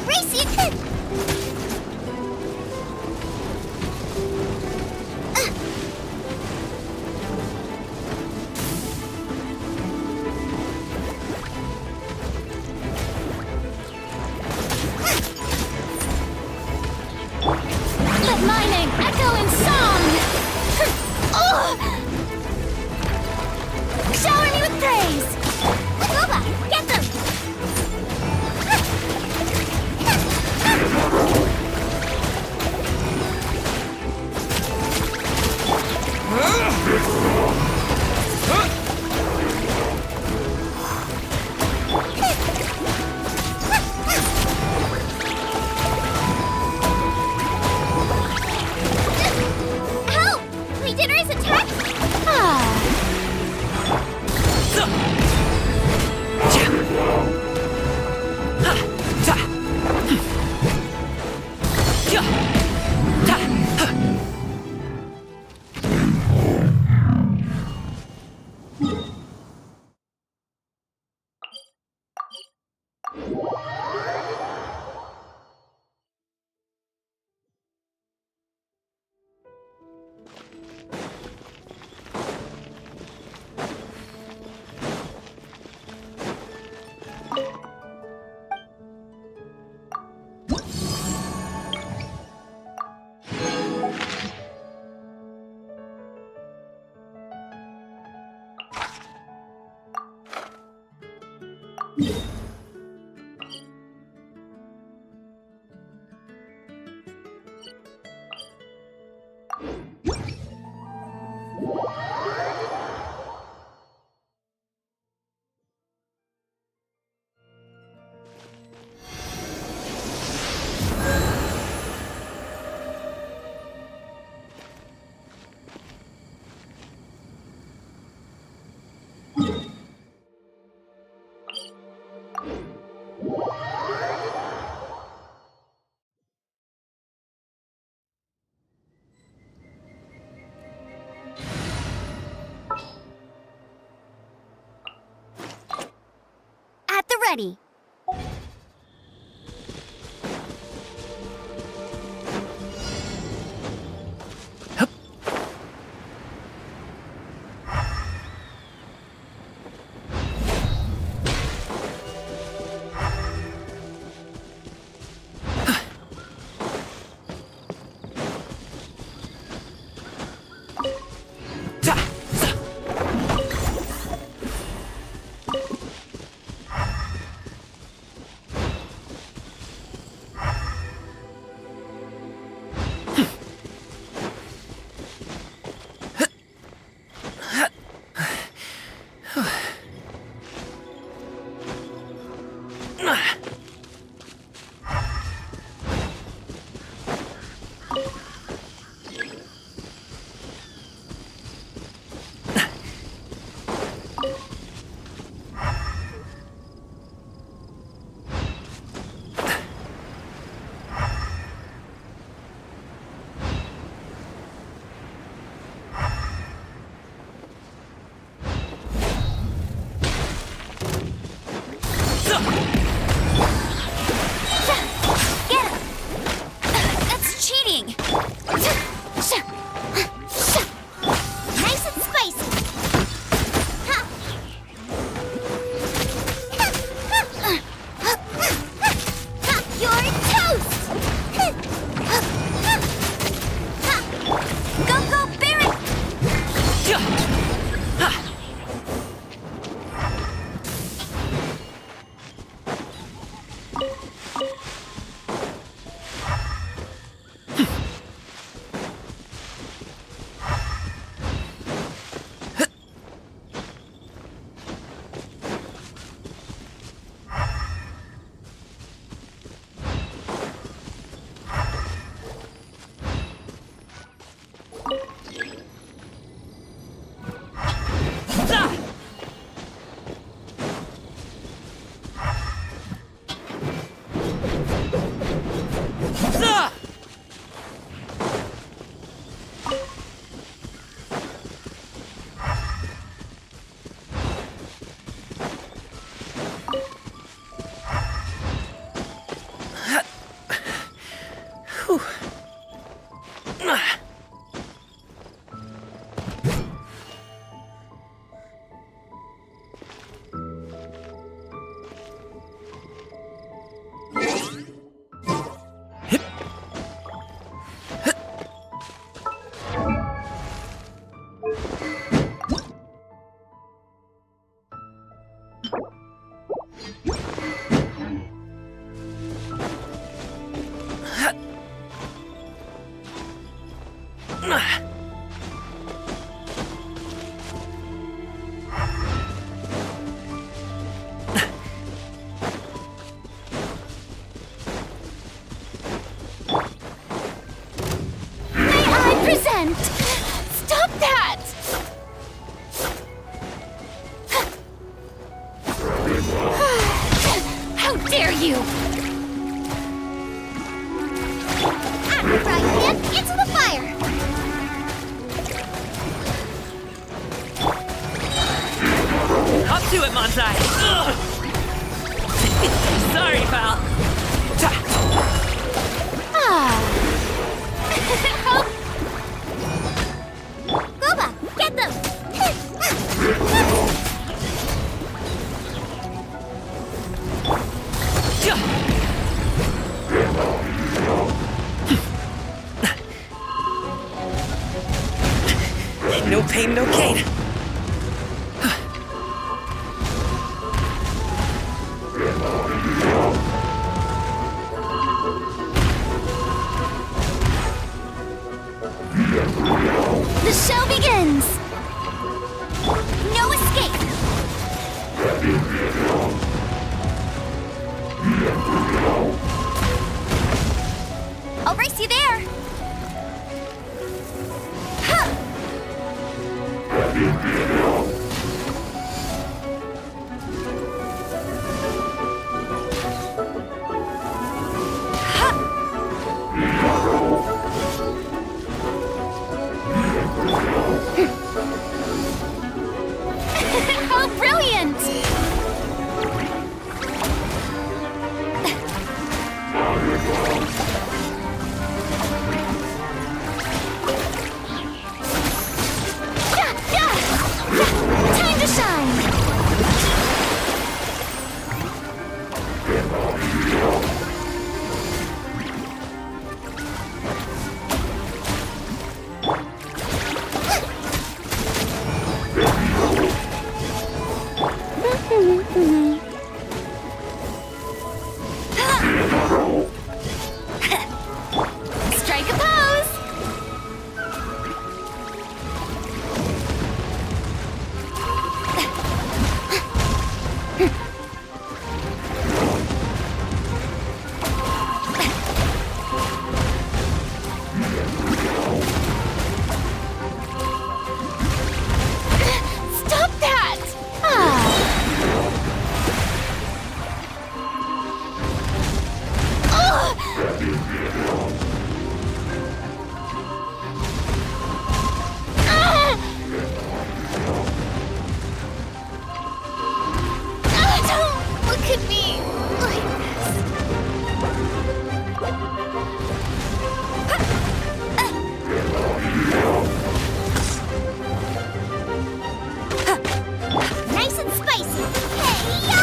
Speaker 2: Race you could.
Speaker 3: Let my name echo in song! Shower me with praise!
Speaker 2: Boba, get them! Help! Legendary's attack!
Speaker 3: At the ready!
Speaker 9: do it, Manzai! Ugh. Sorry, pal.
Speaker 2: Booba, get them!
Speaker 9: No pain, no gain.
Speaker 2: The show begins! No escape! I'll race you there! Huh. How brilliant! Time to shine! Strike a pose! Stop that! Don't look at me like this. Nice and spicy. Hey-ya!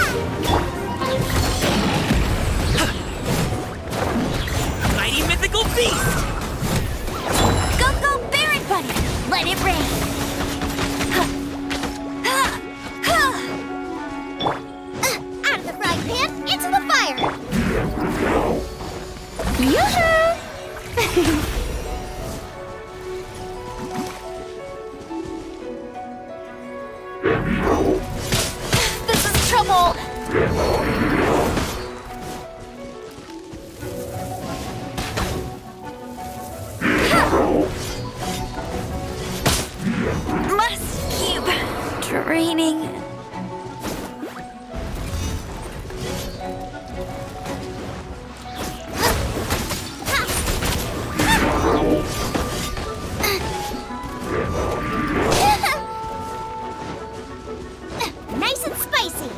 Speaker 9: Mighty mythical beast!
Speaker 2: Go, bear it, buddy! Let it rain! Out of the frying pan, into the fire! Yoo-hoo! This is trouble! Must keep training. Nice and spicy.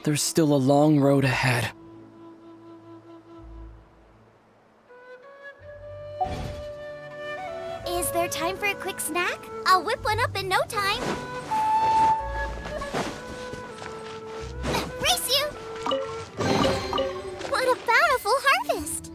Speaker 8: there's still a long road ahead.
Speaker 2: Is there time for a quick snack? I'll whip one up in no time. Race you! What a bountiful harvest!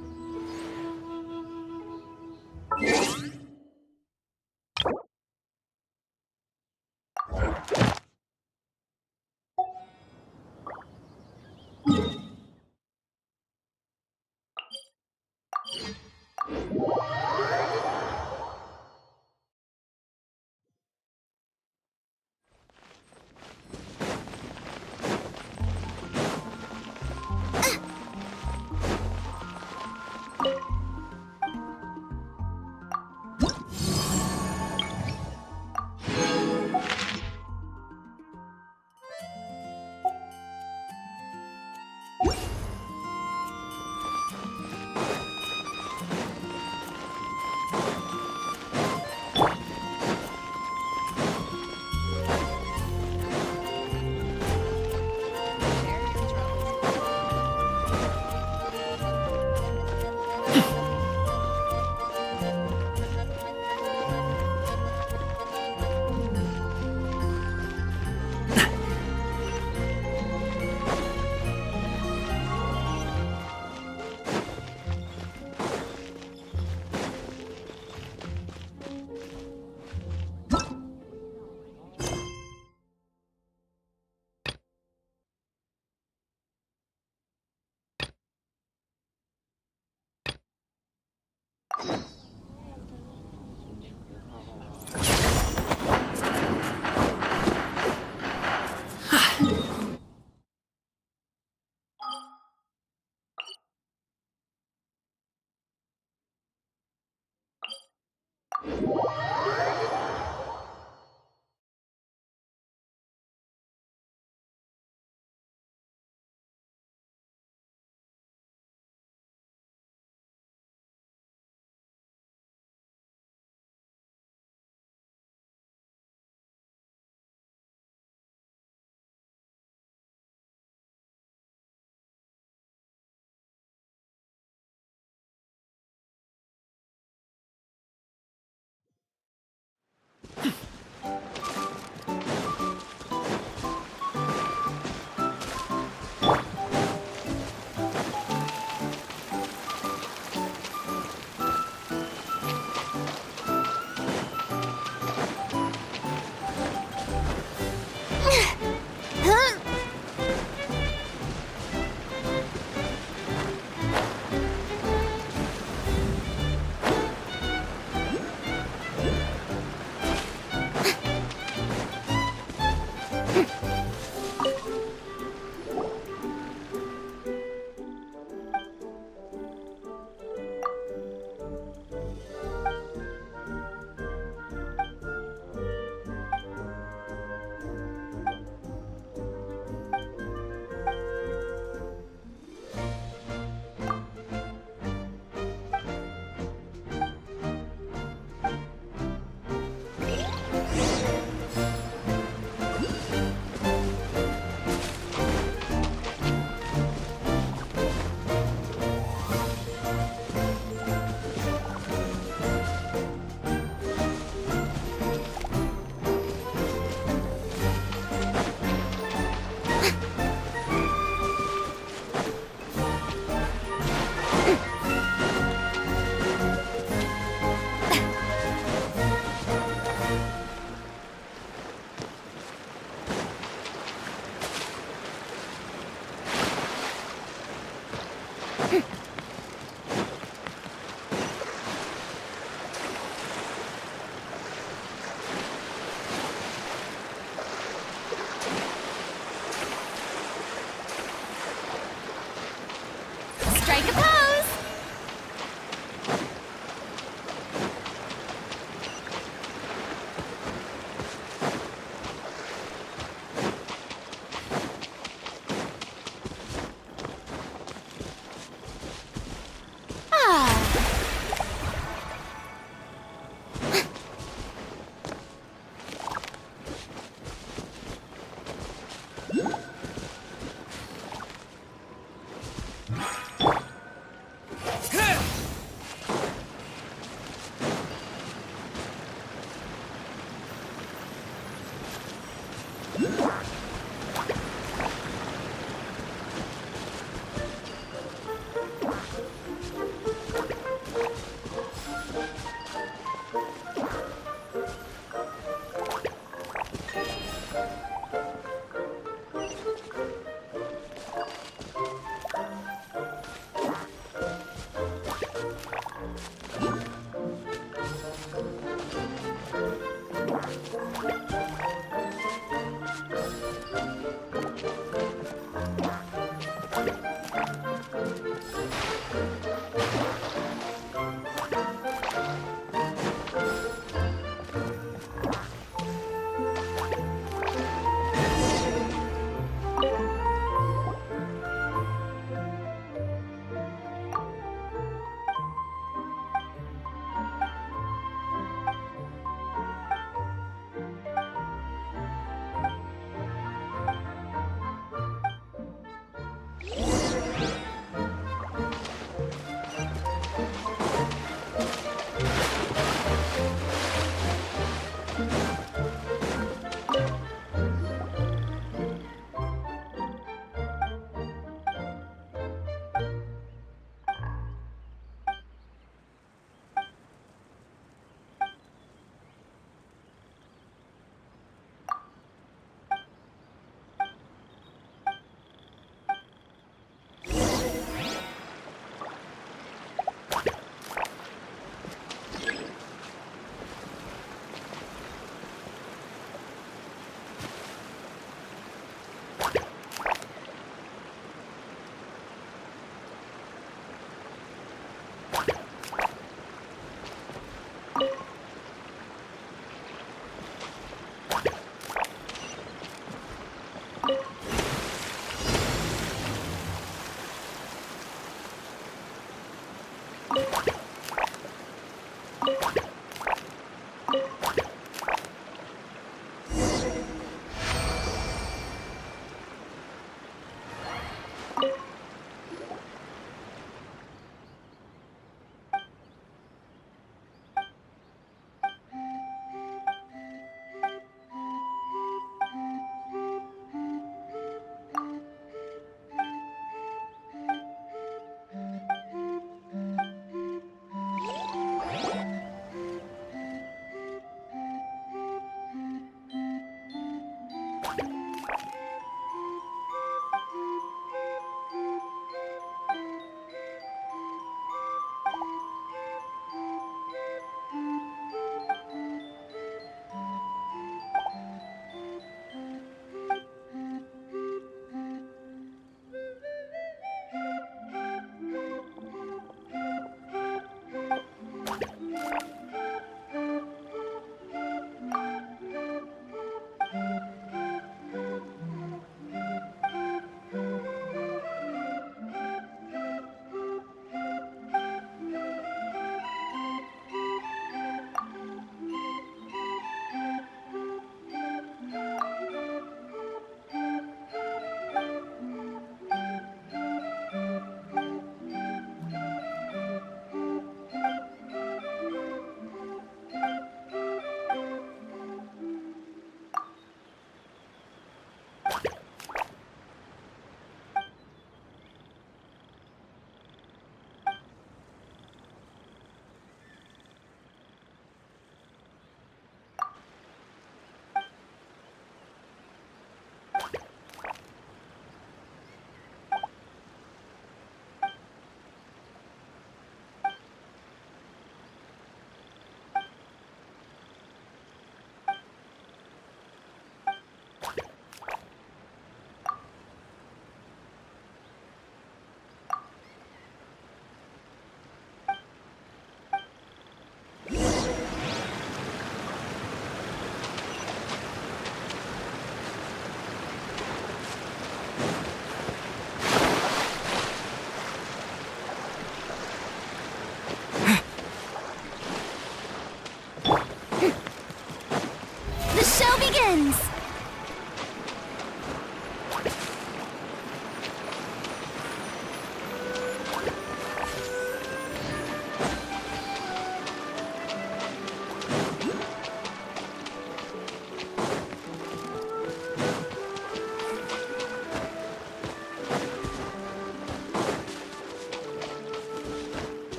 Speaker 3: begins!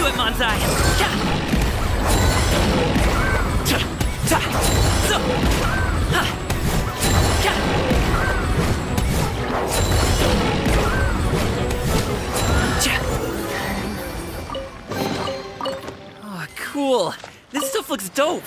Speaker 9: it, Manzai! Ja! Ta! Ta! So! Ha! Ja! Ja! Oh, cool! This stuff looks dope!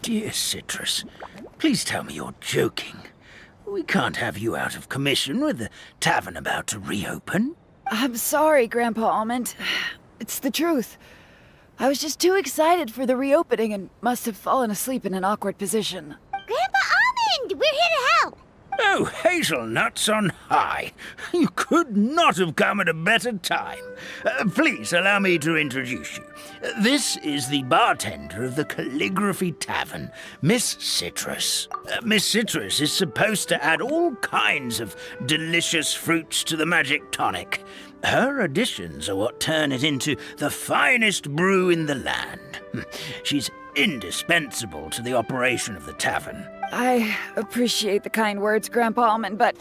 Speaker 8: dear Citrus, please tell me you're joking. We can't have you out of commission with the tavern about to reopen.
Speaker 10: I'm sorry, Grandpa Almond. It's the truth. I was just too excited for the reopening and must have fallen asleep in an awkward position.
Speaker 2: Grandpa Almond, we're here to help.
Speaker 8: Oh, hazelnuts on high. You could not have come at a better time. Please allow me to introduce you. This is the bartender of the Calligraphy Tavern, Miss Citrus. Miss Citrus is supposed to add all kinds of delicious fruits to the magic tonic. Her additions are what turn it into the finest brew in the land. She's indispensable to the operation of the tavern.
Speaker 10: I appreciate the kind words, Grandpa Almond, but...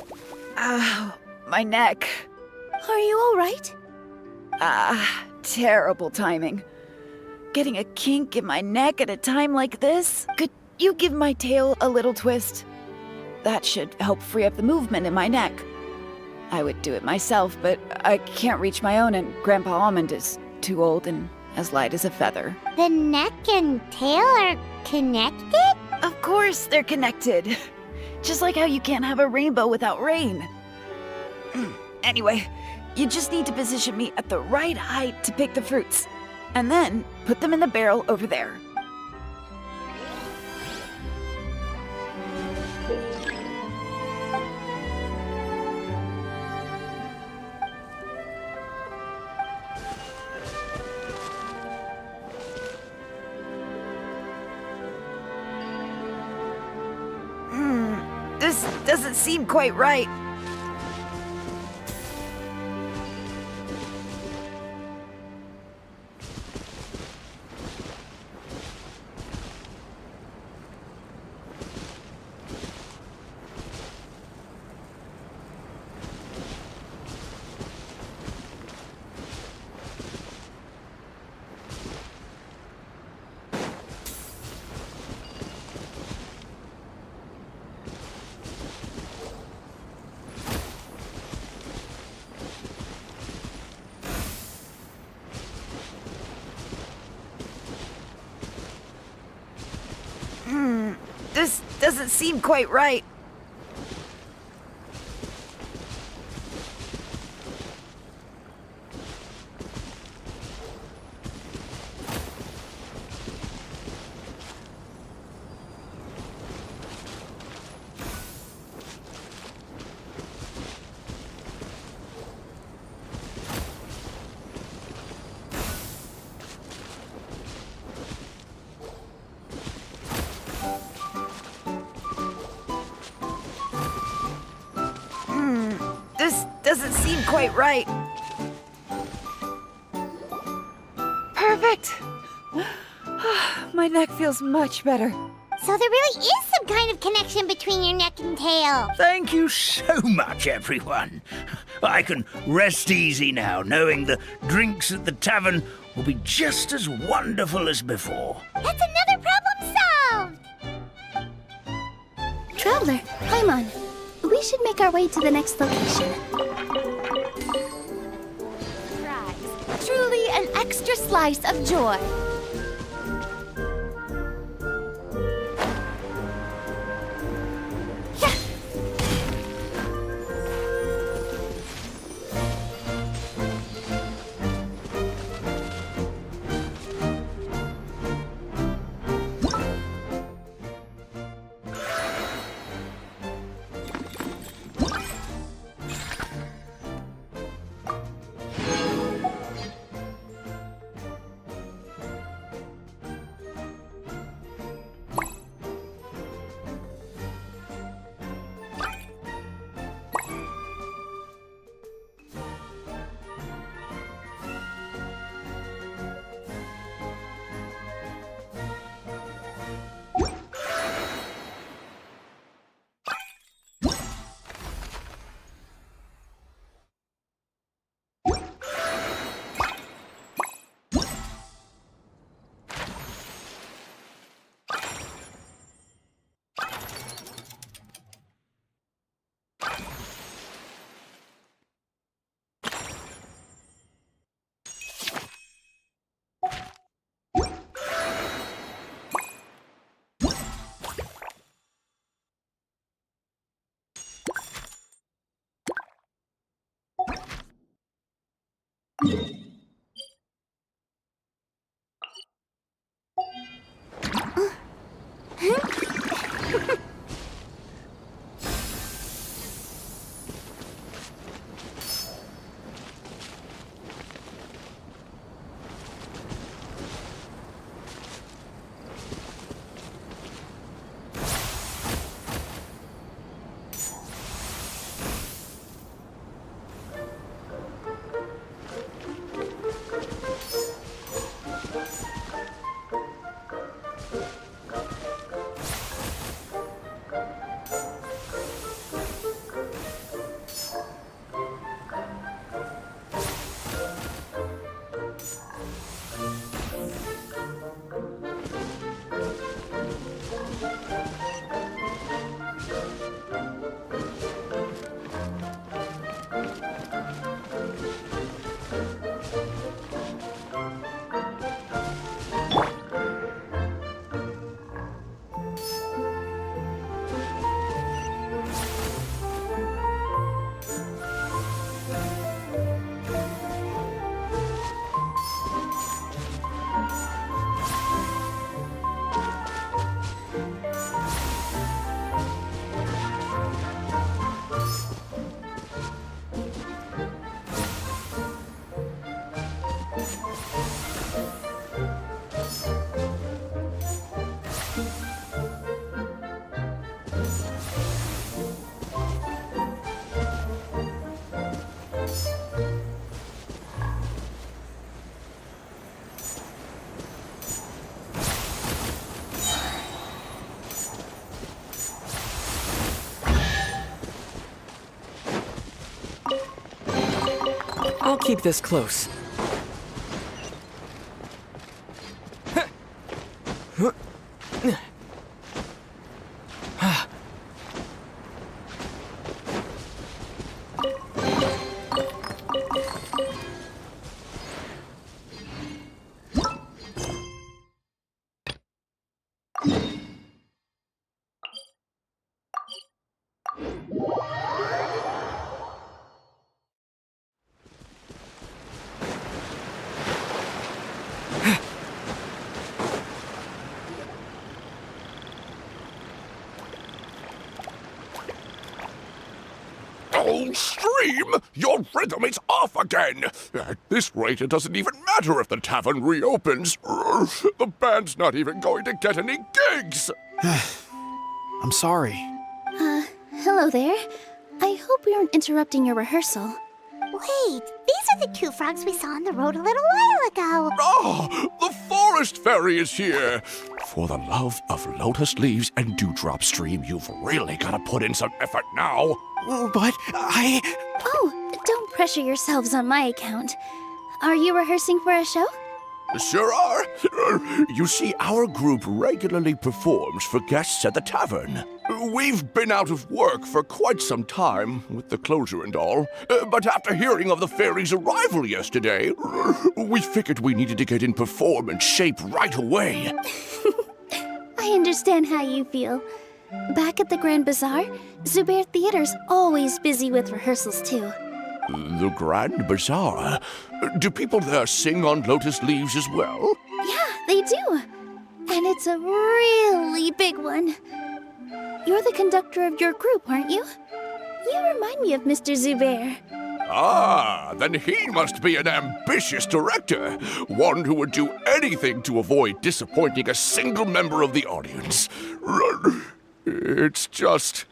Speaker 10: my neck.
Speaker 2: Are you all right?
Speaker 10: Terrible timing. Getting a kink in my neck at a time like this? Could you give my tail a little twist? That should help free up the movement in my neck. I would do it myself, but I can't reach my own, and Grandpa Almond is too old and as light as a feather.
Speaker 2: The neck and tail are connected?
Speaker 10: Of course they're connected. Just like how you can't have a rainbow without rain. Anyway, you just need to position me at the right height to pick the fruits, and then put them in the barrel over there. This doesn't seem quite right. This doesn't seem quite right. This doesn't seem quite right. Perfect! My neck feels much better.
Speaker 2: So there really is some kind of connection between your neck and tail.
Speaker 8: Thank you so much, everyone. I can rest easy now, knowing the drinks at the tavern will be just as wonderful as before.
Speaker 2: That's another problem solved!
Speaker 3: Traveler, Paimon, we should make our way to the next location.
Speaker 2: Surprise. Truly an extra slice of joy.
Speaker 9: I'll keep this close.
Speaker 6: Oh, Stream! Your rhythm is off again! At this rate, it doesn't even matter if the tavern reopens. The band's not even going to get any gigs!
Speaker 11: I'm sorry.
Speaker 2: Hello there. I hope we aren't interrupting your rehearsal. Wait, these are the two frogs we saw on the road a little while ago.
Speaker 6: Ah, the forest fairy is here! For the love of lotus leaves and dewdrop, Stream, you've really got to put in some effort now.
Speaker 11: But
Speaker 2: Oh, don't pressure yourselves on my account. Are you rehearsing for a show?
Speaker 6: Sure are. You see, our group regularly performs for guests at the tavern. We've been out of work for quite some time, with the closure and all. But after hearing of the fairy's arrival yesterday, we figured we needed to get in performance shape right away.
Speaker 2: I understand how you feel. Back at the Grand Bazaar, Zubair Theater's always busy with rehearsals too.
Speaker 6: The Grand Bazaar? Do people there sing on lotus leaves as well?
Speaker 2: Yeah, they do. And it's a really big one. You're the conductor of your group, aren't you? You remind me of Mr. Zubair.
Speaker 6: Ah, then he must be an ambitious director. One who would do anything to avoid disappointing a single member of the audience. It's just...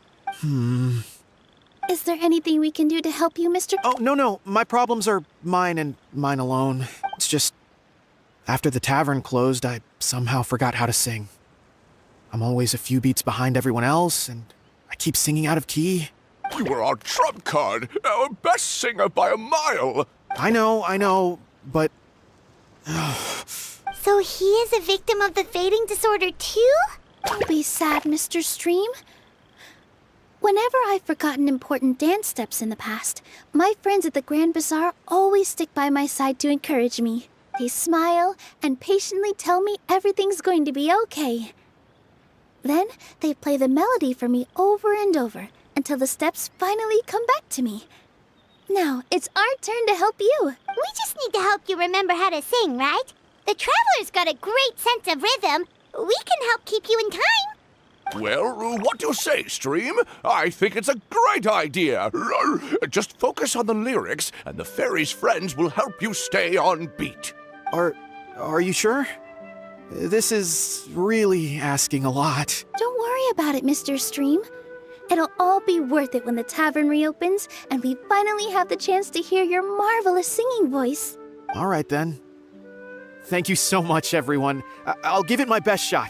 Speaker 2: Is there anything we can do to help you, Mr.
Speaker 11: Oh, no. My problems are mine and mine alone. It's just... after the tavern closed, I somehow forgot how to sing. I'm always a few beats behind everyone else, and I keep singing out of key.
Speaker 6: You were our trump card, our best singer by a mile.
Speaker 11: I know, but...
Speaker 2: So he is a victim of the fading disorder too? Don't be sad, Mr. Stream. Whenever I've forgotten important dance steps in the past, my friends at the Grand Bazaar always stick by my side to encourage me. They smile and patiently tell me everything's going to be okay. Then they play the melody for me over and over until the steps finally come back to me.
Speaker 3: Now, it's our turn to help you.
Speaker 2: We just need to help you remember how to sing, right? The Traveler's got a great sense of rhythm. We can help keep you in time.
Speaker 6: Well, what do you say, Stream? I think it's a great idea. Just focus on the lyrics, and the fairy's friends will help you stay on beat.
Speaker 11: Are you sure? This is really asking a lot.
Speaker 3: Don't worry about it, Mr. Stream. It'll all be worth it when the tavern reopens and we finally have the chance to hear your marvelous singing voice.
Speaker 11: All right, then. Thank you so much, everyone. I'll give it my best shot.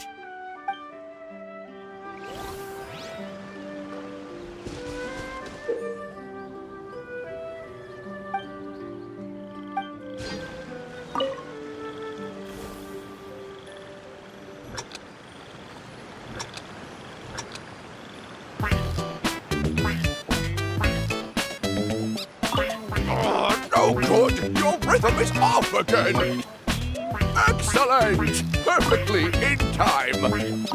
Speaker 6: No good! Your rhythm is off again! Excellent! Perfectly in time!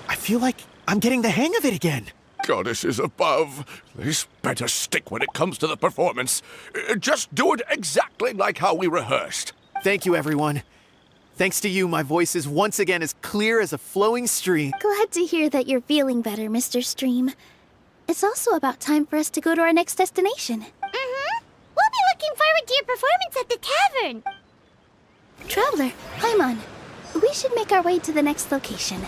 Speaker 11: I feel like I'm getting the hang of it again.
Speaker 6: Goddesses above, this better stick when it comes to the performance. Just do it exactly like how we rehearsed.
Speaker 11: Thank you, everyone. Thanks to you, my voice is once again as clear as a flowing stream.
Speaker 3: Glad to hear that you're feeling better, Mr. Stream. It's also about time for us to go to our next destination.
Speaker 2: Mm-hmm. We'll be looking forward to your performance at the tavern.
Speaker 3: Traveler, Paimon, we should make our way to the next location.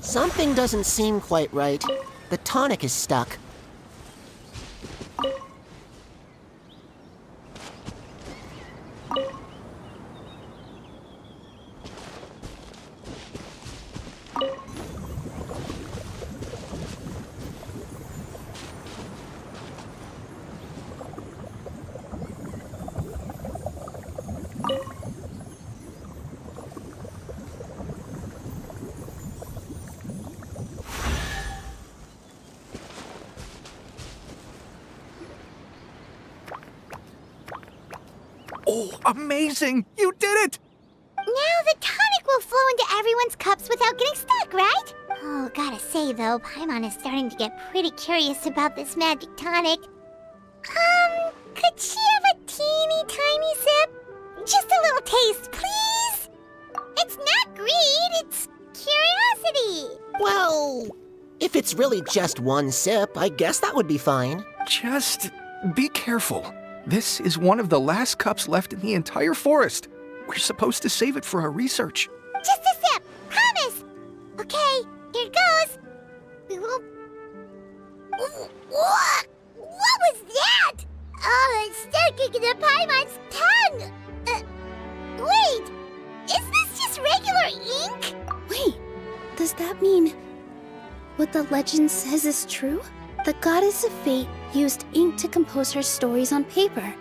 Speaker 12: Something doesn't seem quite right. The tonic is stuck.
Speaker 7: Oh, amazing! You did it!
Speaker 2: Now the tonic will flow into everyone's cups without getting stuck, right? Oh, gotta say though, Paimon is starting to get pretty curious about this magic tonic. Could she have a teeny tiny sip? Just a little taste, please? It's not greed, it's curiosity.
Speaker 12: Well, if it's really just one sip, I guess that would be fine.
Speaker 7: Just be careful. This is one of the last cups left in the entire forest. We're supposed to save it for our research.
Speaker 2: Just a sip, promise. Okay, here it goes. We will... What? What was that? Oh, it's sticking to Paimon's tongue. Wait, is this just regular ink?
Speaker 3: Wait, does that mean what the legend says is true? The goddess of fate used ink to compose her stories on paper,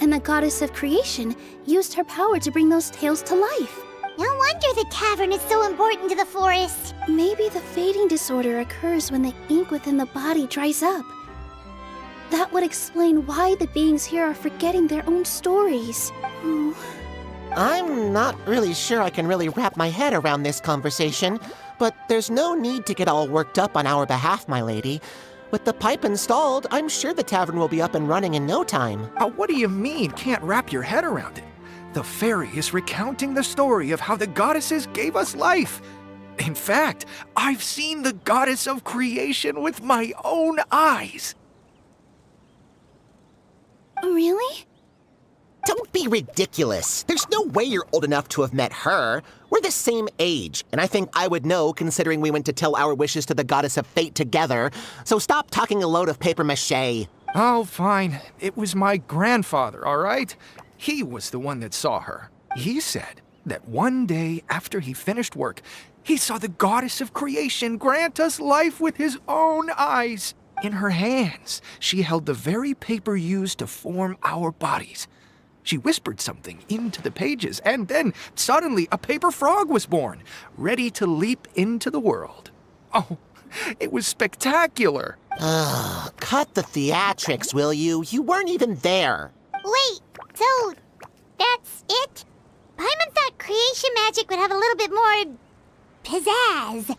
Speaker 3: and the goddess of creation used her power to bring those tales to life.
Speaker 2: No wonder the tavern is so important to the forest.
Speaker 3: Maybe the fading disorder occurs when the ink within the body dries up. That would explain why the beings here are forgetting their own stories. Oh.
Speaker 12: I'm not really sure I can really wrap my head around this conversation, but there's no need to get all worked up on our behalf, my lady. With the pipe installed, I'm sure the tavern will be up and running in no time.
Speaker 7: What do you mean, can't wrap your head around it? The fairy is recounting the story of how the goddesses gave us life. In fact, I've seen the goddess of creation with my own eyes.
Speaker 2: Really?
Speaker 12: Don't be ridiculous. There's no way you're old enough to have met her. We're the same age, and I think I would know considering we went to tell our wishes to the goddess of fate together. So stop talking a load of papier-mâché.
Speaker 7: Oh, fine. It was my grandfather, all right? He was the one that saw her. He said that one day after he finished work, he saw the goddess of creation grant us life with his own eyes. In her hands, she held the very paper used to form our bodies. She whispered something into the pages, and then suddenly a paper frog was born, ready to leap into the world. Oh, it was spectacular.
Speaker 12: Cut the theatrics, will you? You weren't even there.
Speaker 2: Wait, so that's it? Paimon thought creation magic would have a little bit more pizzazz.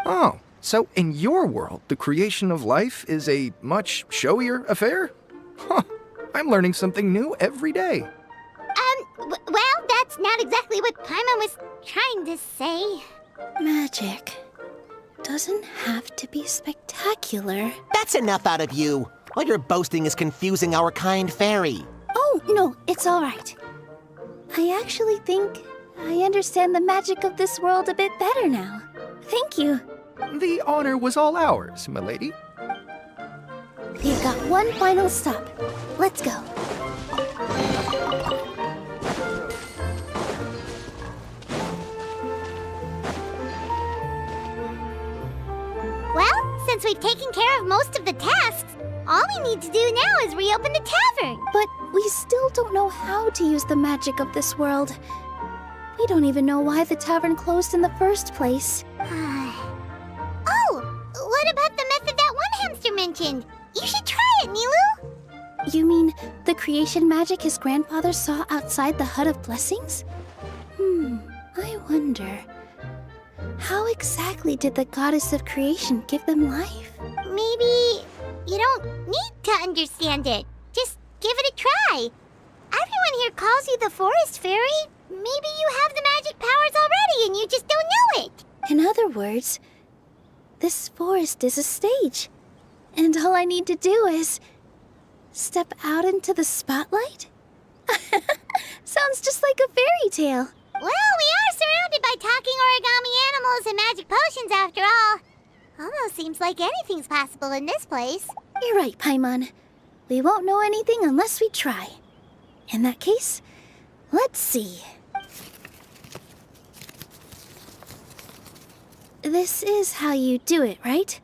Speaker 7: Oh, so in your world, the creation of life is a much showier affair? Huh, I'm learning something new every day.
Speaker 2: Well, that's not exactly what Paimon was trying to say.
Speaker 13: Magic doesn't have to be spectacular.
Speaker 12: That's enough out of you. All your boasting is confusing our kind fairy.
Speaker 13: Oh, no, it's all right. I actually think I understand the magic of this world a bit better now. Thank you.
Speaker 7: The honor was all ours, milady.
Speaker 13: We've got one final stop. Let's go.
Speaker 2: Well, since we've taken care of most of the tasks, all we need to do now is reopen the tavern.
Speaker 13: But we still don't know how to use the magic of this world. We don't even know why the tavern closed in the first place.
Speaker 2: Oh, what about the method that one hamster mentioned? You should try it, Nilu.
Speaker 13: You mean the creation magic his grandfather saw outside the Hut of Blessings? I wonder. How exactly did the goddess of creation give them life?
Speaker 2: Maybe you don't need to understand it. Just give it a try. Everyone here calls you the Forest Fairy. Maybe you have the magic powers already and you just don't know it.
Speaker 13: In other words, this forest is a stage. And all I need to do is step out into the spotlight? Sounds just like a fairy tale.
Speaker 2: Well, we are surrounded by talking origami animals and magic potions after all. Almost seems like anything's possible in this place.
Speaker 13: You're right, Paimon. We won't know anything unless we try. In that case, let's see. This is how you do it, right?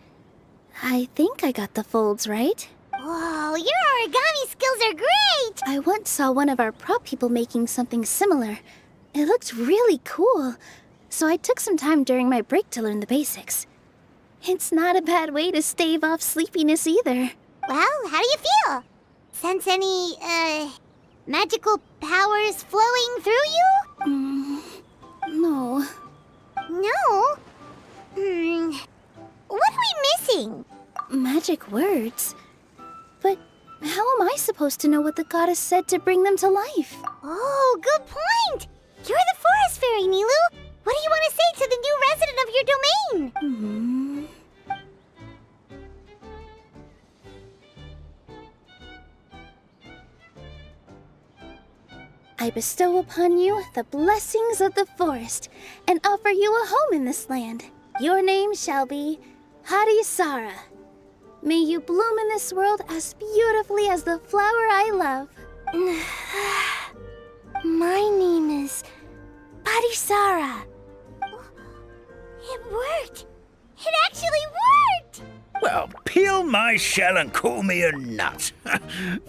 Speaker 13: I think I got the folds right.
Speaker 2: Whoa, your origami skills are great!
Speaker 13: I once saw one of our prop people making something similar. It looked really cool, so I took some time during my break to learn the basics. It's not a bad way to stave off sleepiness either.
Speaker 2: Well, how do you feel? Sense any, magical powers flowing through you?
Speaker 13: No.
Speaker 2: No? What are we missing?
Speaker 13: Magic words. But how am I supposed to know what the goddess said to bring them to life?
Speaker 2: Oh, good point! You're the Forest Fairy, Nilu! What do you want to say to the new resident of your domain?
Speaker 13: I bestow upon you the blessings of the forest and offer you a home in this land. Your name shall be Harisara. May you bloom in this world as beautifully as the flower I love.
Speaker 2: My name is Harisara. It worked! It actually worked!
Speaker 8: Well, peel my shell and call me a nut.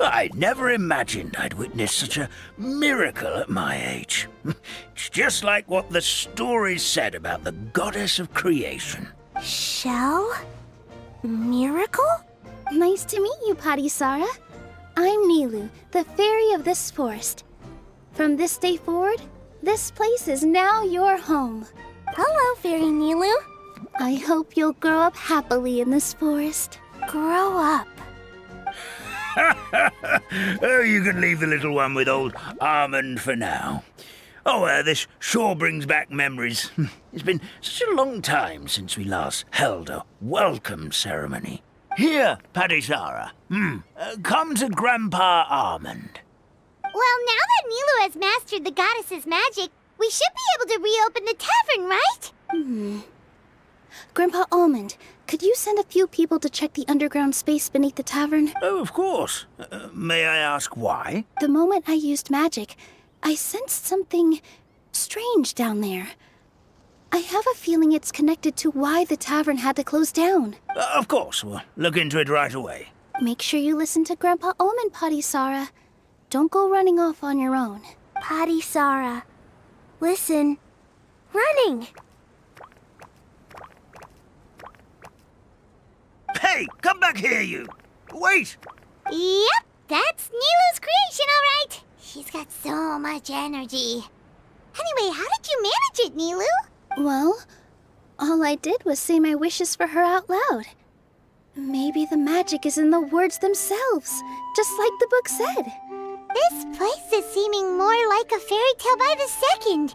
Speaker 8: I never imagined I'd witness such a miracle at my age. It's just like what the stories said about the goddess of creation.
Speaker 2: Shell? Miracle?
Speaker 13: Nice to meet you, Harisara. I'm Nilu, the fairy of this forest. From this day forward, this place is now your home.
Speaker 2: Hello, Fairy Nilu.
Speaker 13: I hope you'll grow up happily in this forest.
Speaker 2: Grow up.
Speaker 8: Oh, you can leave the little one with old Armand for now. Oh, this sure brings back memories. It's been such a long time since we last held a welcome ceremony. Here, Padisara. Come to Grandpa Armand.
Speaker 2: Well, now that Nilu has mastered the goddess's magic, we should be able to reopen the tavern, right?
Speaker 13: Grandpa Almond, could you send a few people to check the underground space beneath the tavern?
Speaker 8: Oh, of course. May I ask why?
Speaker 13: The moment I used magic, I sensed something strange down there. I have a feeling it's connected to why the tavern had to close down.
Speaker 8: Of course. We'll look into it right away.
Speaker 13: Make sure you listen to Grandpa Almond, Padisara. Don't go running off on your own.
Speaker 2: Padisara, listen. Running!
Speaker 8: Hey, come back here, you! Wait!
Speaker 2: Yep, that's Nilu's creation, all right. She's got so much energy. Anyway, how did you manage it, Nilu?
Speaker 13: Well, all I did was say my wishes for her out loud. Maybe the magic is in the words themselves, just like the book said.
Speaker 2: This place is seeming more like a fairy tale by the second.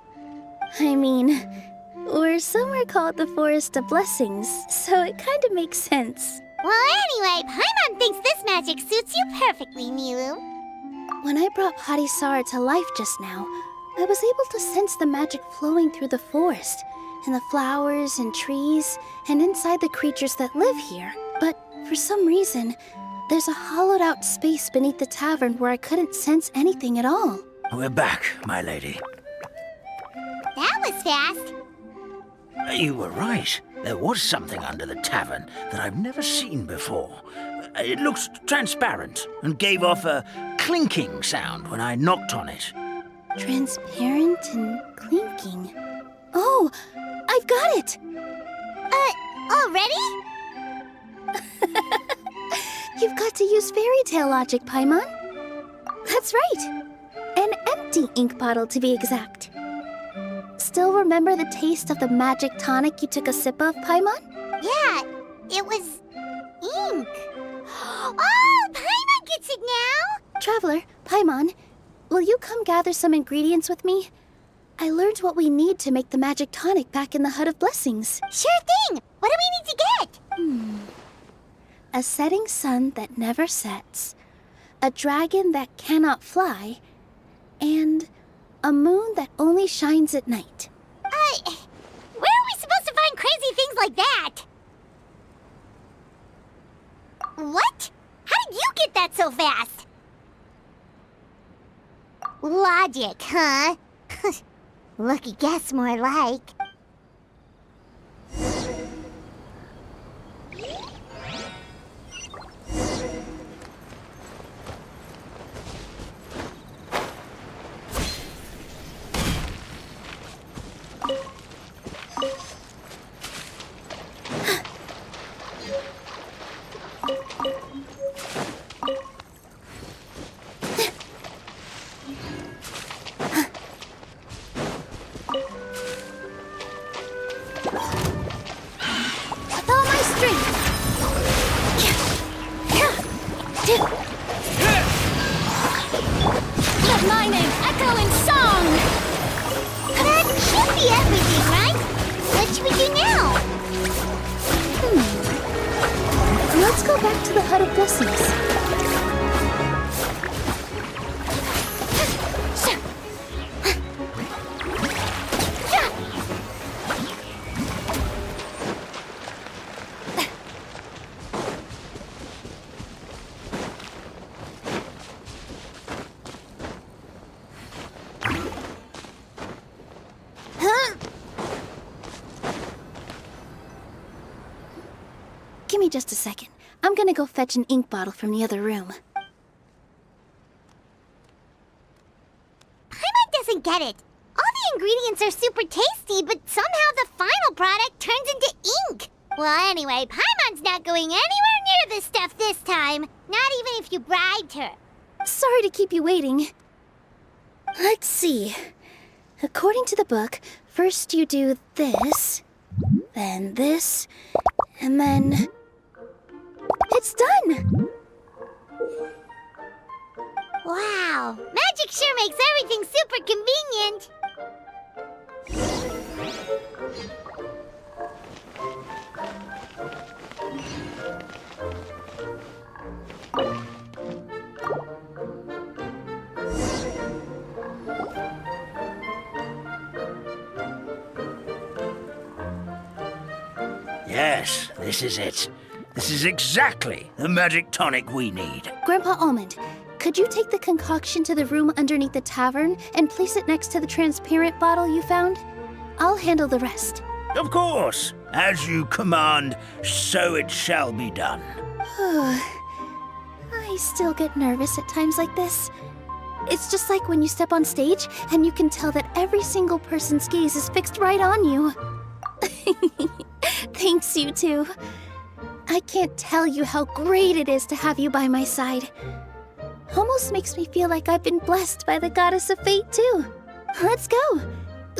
Speaker 13: I mean, we're somewhere called the Forest of Blessings, so it kind of makes sense.
Speaker 2: Well, anyway, Paimon thinks this magic suits you perfectly, Nilu.
Speaker 13: When I brought Padisara to life just now, I was able to sense the magic flowing through the forest, and the flowers and trees, and inside the creatures that live here. But for some reason, there's a hollowed-out space beneath the tavern where I couldn't sense anything at all.
Speaker 8: We're back, my lady.
Speaker 2: That was fast.
Speaker 8: You were right. There was something under the tavern that I've never seen before. It looked transparent and gave off a clinking sound when I knocked on it.
Speaker 13: Transparent and clinking. Oh, I've got it!
Speaker 2: Already?
Speaker 13: You've got to use fairy tale logic, Paimon. That's right. An empty ink bottle, to be exact. Still remember the taste of the magic tonic you took a sip of, Paimon?
Speaker 2: Yeah, it was ink. Oh, Paimon gets it now!
Speaker 13: Traveler, Paimon, will you come gather some ingredients with me? I learned what we need to make the magic tonic back in the Hut of Blessings.
Speaker 2: Sure thing! What do we need to get?
Speaker 13: A setting sun that never sets, a dragon that cannot fly, and a moon that only shines at night.
Speaker 2: Where are we supposed to find crazy things like that? What? How did you get that so fast? Logic, huh? Lucky guess, more like.
Speaker 13: With all my strength! Let my name echo in song!
Speaker 2: That should be everything, right? What should we do now?
Speaker 13: Let's go back to the Hut of Blessings. Give me just a second. I'm gonna go fetch an ink bottle from the other room.
Speaker 2: Paimon doesn't get it. All the ingredients are super tasty, but somehow the final product turns into ink. Well, anyway, Paimon's not going anywhere near this stuff this time. Not even if you bribed her.
Speaker 13: Sorry to keep you waiting. Let's see. According to the book, first you do this, then this, and then... It's done!
Speaker 2: Wow, magic sure makes everything super convenient.
Speaker 8: Yes, this is it. This is exactly the magic tonic we need.
Speaker 13: Grandpa Almond, could you take the concoction to the room underneath the tavern and place it next to the transparent bottle you found? I'll handle the rest.
Speaker 8: Of course. As you command, so it shall be done.
Speaker 13: I still get nervous at times like this. It's just like when you step on stage and you can tell that every single person's gaze is fixed right on you. Thanks, you two. I can't tell you how great it is to have you by my side. Almost makes me feel like I've been blessed by the goddess of fate, too. Let's go.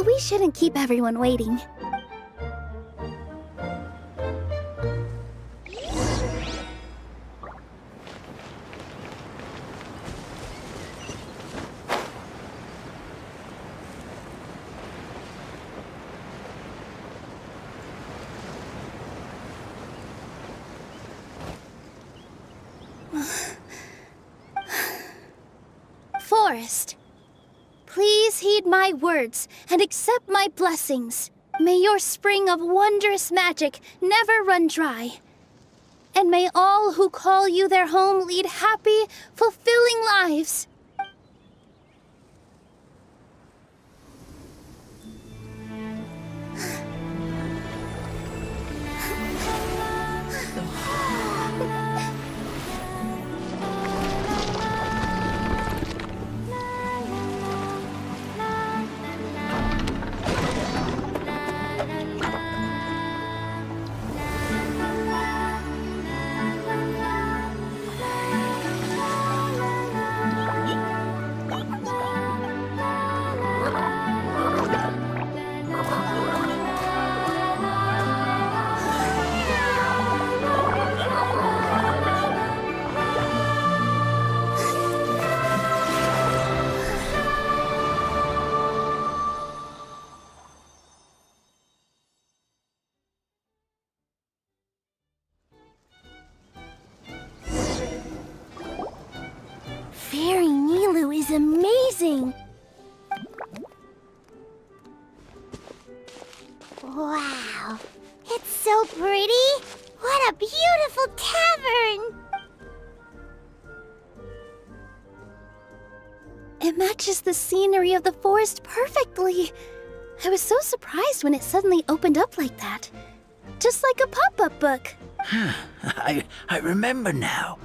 Speaker 13: We shouldn't keep everyone waiting. Forest, please heed my words and accept my blessings. May your spring of wondrous magic never run dry. And may all who call you their home lead happy, fulfilling lives. Fairy Nilu is amazing!
Speaker 2: Wow, it's so pretty! What a beautiful tavern!
Speaker 13: It matches the scenery of the forest perfectly. I was so surprised when it suddenly opened up like that. Just like a pop-up book.
Speaker 8: I remember now.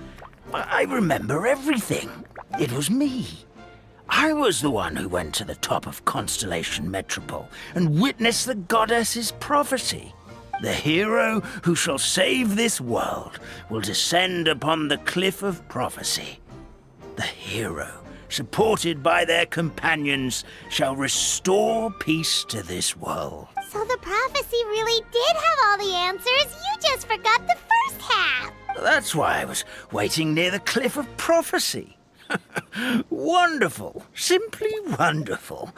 Speaker 8: I remember everything. It was me. I was the one who went to the top of Constellation Metropole and witnessed the goddess's prophecy. The hero who shall save this world will descend upon the cliff of prophecy. The hero, supported by their companions, shall restore peace to this world.
Speaker 2: So the prophecy really did have all the answers. You just forgot the first half.
Speaker 8: That's why I was waiting near the cliff of prophecy. Wonderful. Simply wonderful.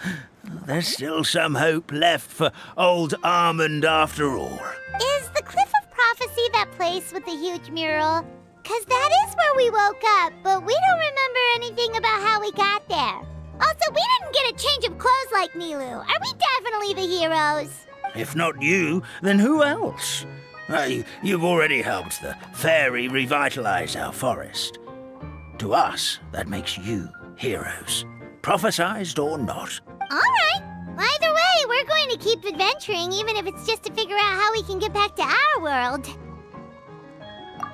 Speaker 8: There's still some hope left for old Almond after all.
Speaker 2: Is the Cliff of Prophecy that place with the huge mural? 'Cause that is where we woke up, but we don't remember anything about how we got there. Also, we didn't get a change of clothes like Nilu. Are we definitely the heroes?
Speaker 8: If not you, then who else? You've already helped the fairy revitalize our forest. To us, that makes you heroes, prophesized or not.
Speaker 2: All right. Either way, we're going to keep adventuring, even if it's just to figure out how we can get back to our world.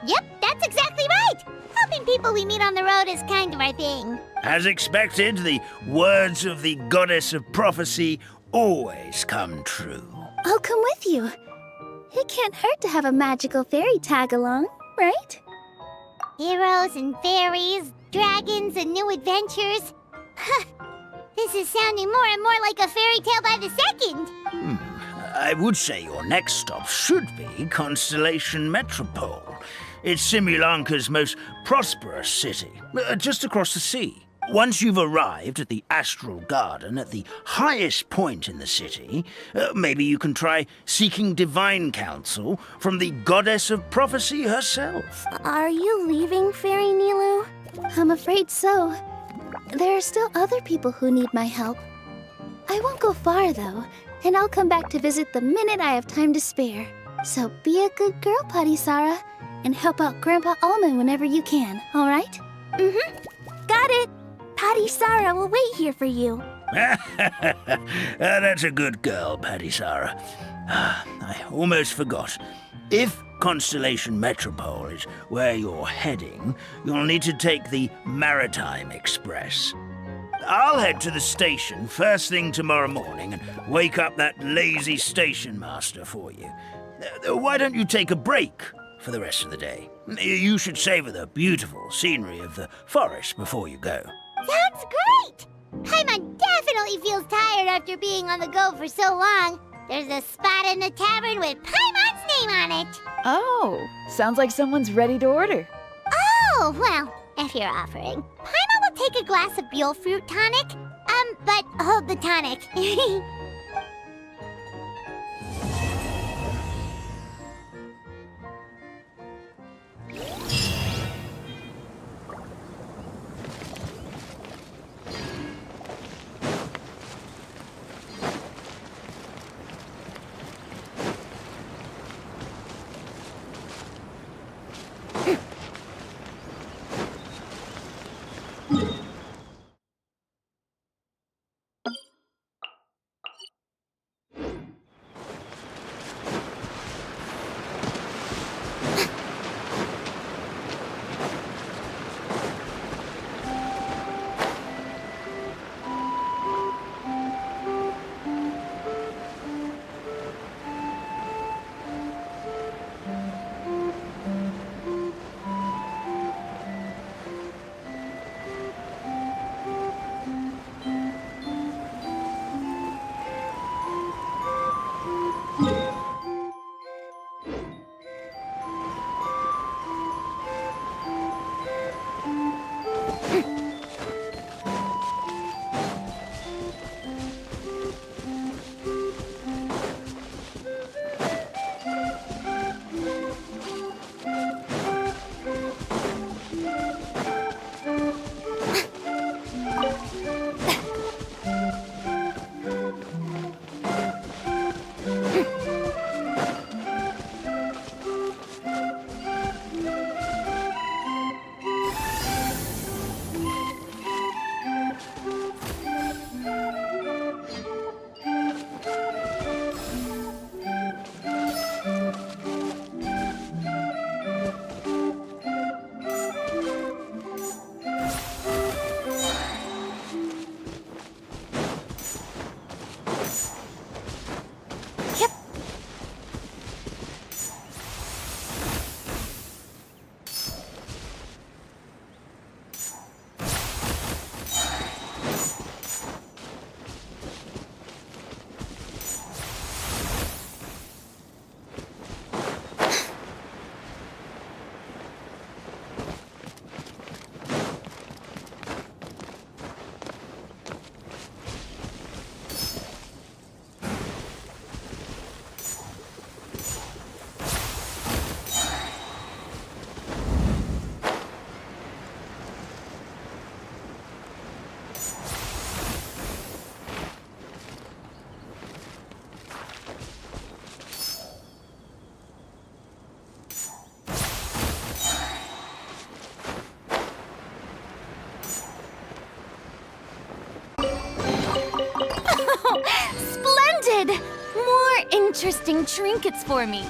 Speaker 2: Yep, that's exactly right. Helping people we meet on the road is kind of our thing.
Speaker 8: As expected, the words of the goddess of prophecy always come true.
Speaker 13: I'll come with you. It can't hurt to have a magical fairy tag along, right?
Speaker 2: Heroes and fairies, dragons and new adventures. This is sounding more and more like a fairy tale by the second.
Speaker 8: I would say your next stop should be Constellation Metropole. It's Simulanka's most prosperous city, just across the sea. Once you've arrived at the Astral Garden at the highest point in the city, maybe you can try seeking divine counsel from the goddess of prophecy herself.
Speaker 13: Are you leaving, Fairy Nilu? I'm afraid so. There are still other people who need my help. I won't go far, though, and I'll come back to visit the minute I have time to spare. So be a good girl, Padisara, and help out Grandpa Almond whenever you can, all right? Mm-hmm. Got it. Padisara will wait here for you.
Speaker 8: That's a good girl, Padisara. I almost forgot. If Constellation Metropole is where you're heading, you'll need to take the Maritime Express. I'll head to the station first thing tomorrow morning and wake up that lazy station master for you. Why don't you take a break for the rest of the day? You should savor the beautiful scenery of the forest before you go.
Speaker 2: Sounds great! Paimon definitely feels tired after being on the go for so long. There's a spot in the tavern with Paimon's name on it.
Speaker 10: Oh, sounds like someone's ready to order.
Speaker 2: Oh, well, if you're offering. Paimon will take a glass of Buell fruit tonic. But hold the tonic.
Speaker 13: Splendid! More interesting trinkets for me.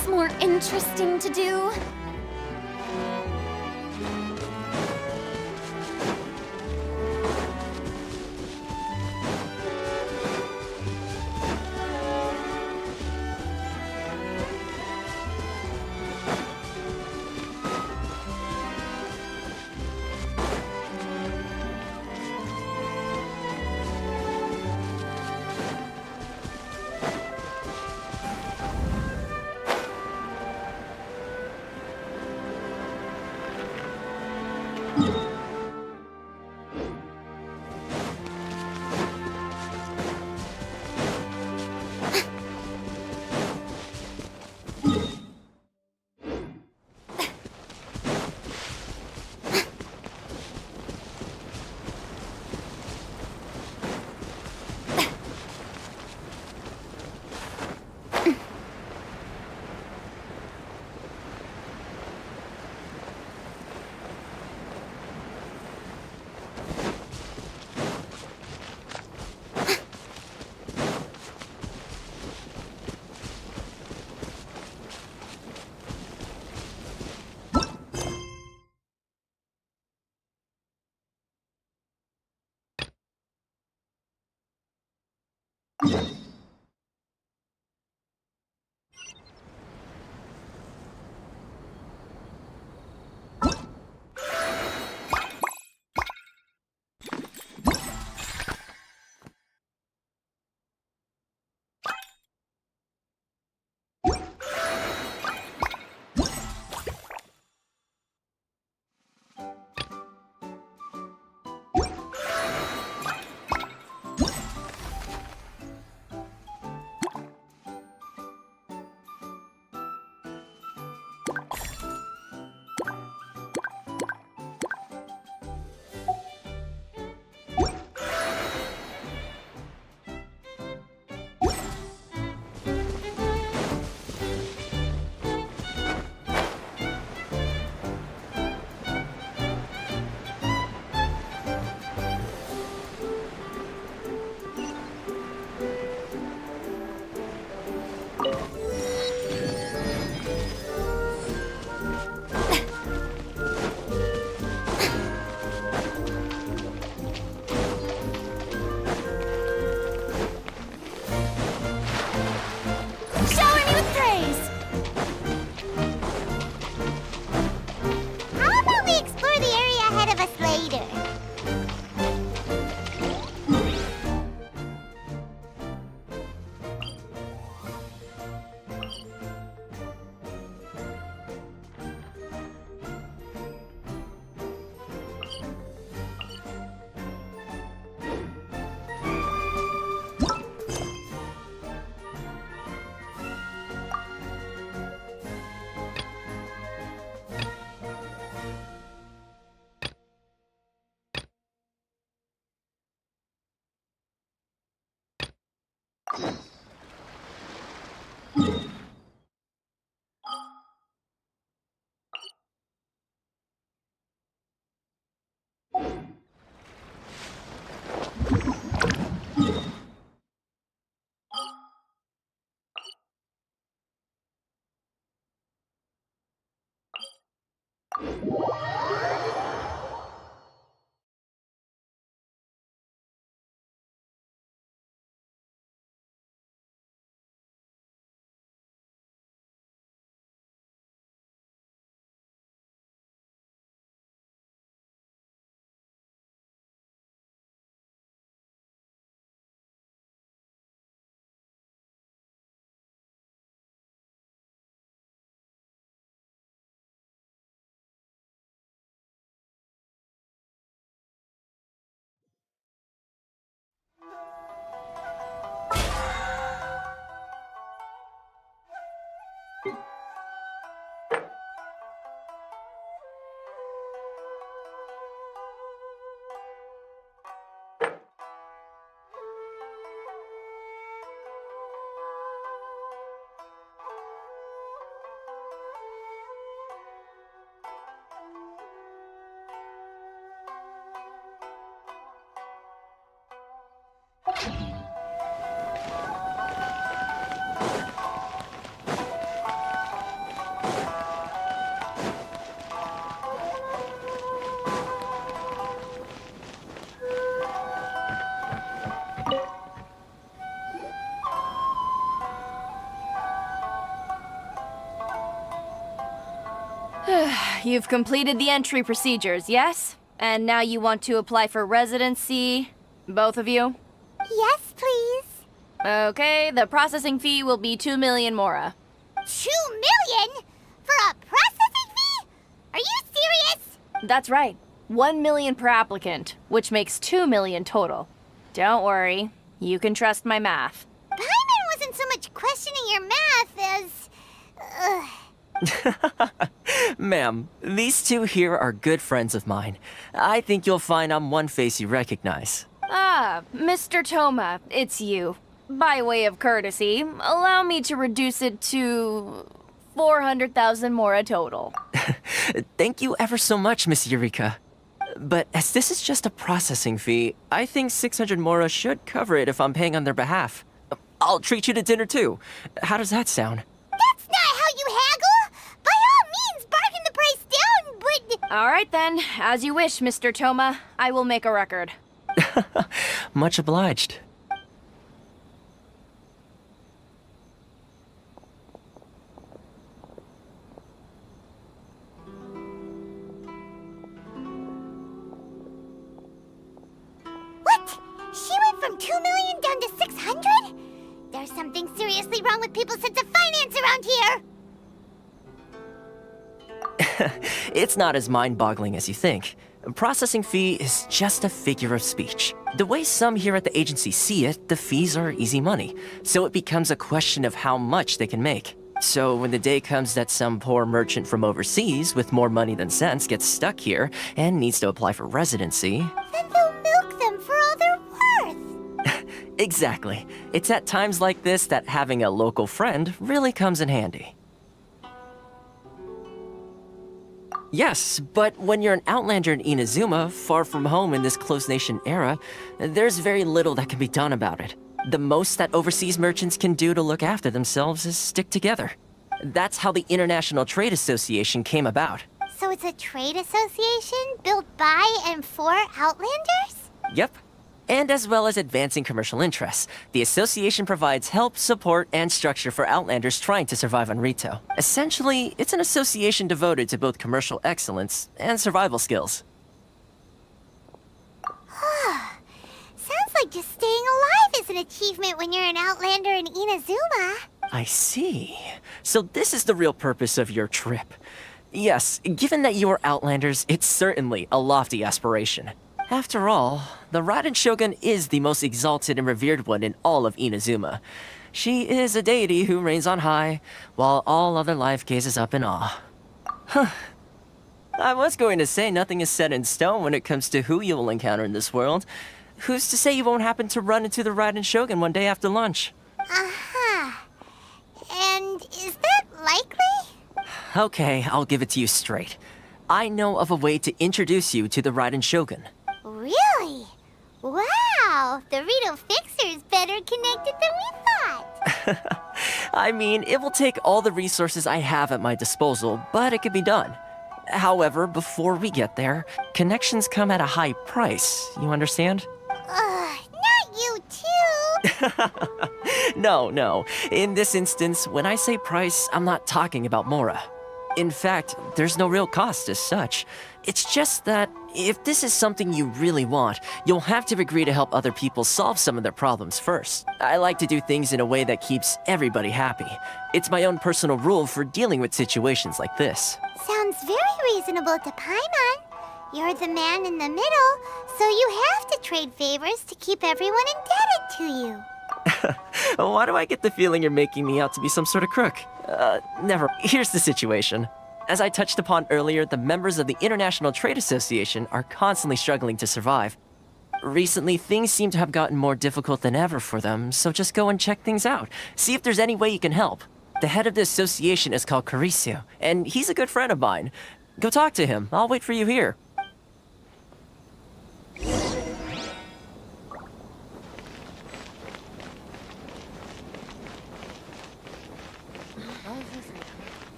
Speaker 3: else more interesting to do?
Speaker 14: you've completed the entry procedures, yes? And now you want to apply for residency? Both of you?
Speaker 2: Yes, please.
Speaker 14: Okay, the processing fee will be 2 million mora.
Speaker 2: 2 million? For a processing fee? Are you serious?
Speaker 14: That's right. 1 million per applicant, which makes 2 million total. Don't worry, you can trust my math.
Speaker 2: Paimon wasn't so much questioning your math as...
Speaker 9: Ma'am, these two here are good friends of mine. I think you'll find I'm one face you recognize.
Speaker 14: Ah, Mr. Toma, it's you. By way of courtesy, allow me to reduce it to 400,000 mora total.
Speaker 9: Thank you ever so much, Miss Eureka. But as this is just a processing fee, I think 600 mora should cover it if I'm paying on their behalf. I'll treat you to dinner too. How does that sound?
Speaker 2: That's not how you haggle! By all means, bargain the price down, but...
Speaker 14: All right then, as you wish, Mr. Toma. I will make a record.
Speaker 9: Much obliged.
Speaker 2: What? She went from 2 million down to 600? There's something seriously wrong with people's sense of finance around here!
Speaker 9: It's not as mind-boggling as you think. A processing fee is just a figure of speech. The way some here at the agency see it, the fees are easy money, so it becomes a question of how much they can make. So when the day comes that some poor merchant from overseas with more money than sense gets stuck here and needs to apply for residency...
Speaker 2: Then they'll milk them for all they're worth!
Speaker 9: Exactly. It's at times like this that having a local friend really comes in handy. Yes, but when you're an outlander in Inazuma, far from home in this close nation era, there's very little that can be done about it. The most that overseas merchants can do to look after themselves is stick together. That's how the International Trade Association came about.
Speaker 2: So it's a trade association built by and for Outlanders?
Speaker 9: Yep. And as well as advancing commercial interests, the association provides help, support, and structure for Outlanders trying to survive on Rito. Essentially, it's an association devoted to both commercial excellence and survival skills.
Speaker 2: Sounds like just staying alive is an achievement when you're an Outlander in Inazuma.
Speaker 9: I see. So this is the real purpose of your trip. Yes, given that you are Outlanders, it's certainly a lofty aspiration. After all, the Raiden Shogun is the most exalted and revered one in all of Inazuma. She is a deity who reigns on high, while all other life gazes up in awe. Huh. I was going to say nothing is set in stone when it comes to who you will encounter in this world. Who's to say you won't happen to run into the Raiden Shogun one day after lunch?
Speaker 2: Uh-huh. And is that likely?
Speaker 9: Okay, I'll give it to you straight. I know of a way to introduce you to the Raiden Shogun.
Speaker 2: Really? Wow! The Rito Fixer is better connected than we thought!
Speaker 9: I mean, it will take all the resources I have at my disposal, but it can be done. However, before we get there, connections come at a high price, you understand?
Speaker 2: Not you too!
Speaker 9: No. In this instance, when I say price, I'm not talking about Mora. In fact, there's no real cost as such. It's just that if this is something you really want, you'll have to agree to help other people solve some of their problems first. I like to do things in a way that keeps everybody happy. It's my own personal rule for dealing with situations like this.
Speaker 2: Sounds very reasonable to Paimon. You're the man in the middle, so you have to trade favors to keep everyone indebted to you.
Speaker 9: Why do I get the feeling you're making me out to be some sort of crook? Here's the situation. As I touched upon earlier, the members of the International Trade Association are constantly struggling to survive. Recently, things seem to have gotten more difficult than ever for them, so just go and check things out. See if there's any way you can help. The head of the association is called Carisio, and he's a good friend of mine. Go talk to him. I'll wait for you here.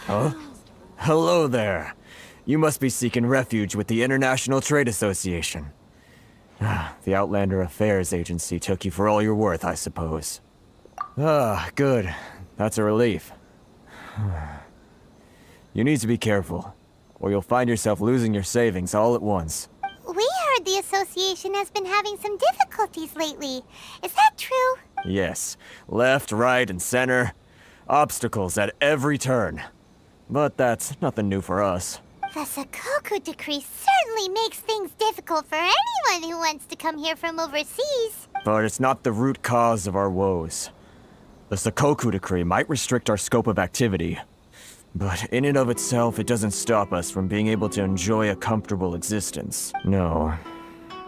Speaker 15: Huh? Hello there. You must be seeking refuge with the International Trade Association. The Outlander Affairs Agency took you for all you're worth, I suppose. Good. That's a relief. You need to be careful, or you'll find yourself losing your savings all at once.
Speaker 2: We heard the association has been having some difficulties lately. Is that true?
Speaker 15: Yes, left, right, and center. Obstacles at every turn. But that's nothing new for us.
Speaker 2: The Sakoku decree certainly makes things difficult for anyone who wants to come here from overseas.
Speaker 15: But it's not the root cause of our woes. The Sakoku decree might restrict our scope of activity, but in and of itself, it doesn't stop us from being able to enjoy a comfortable existence. No.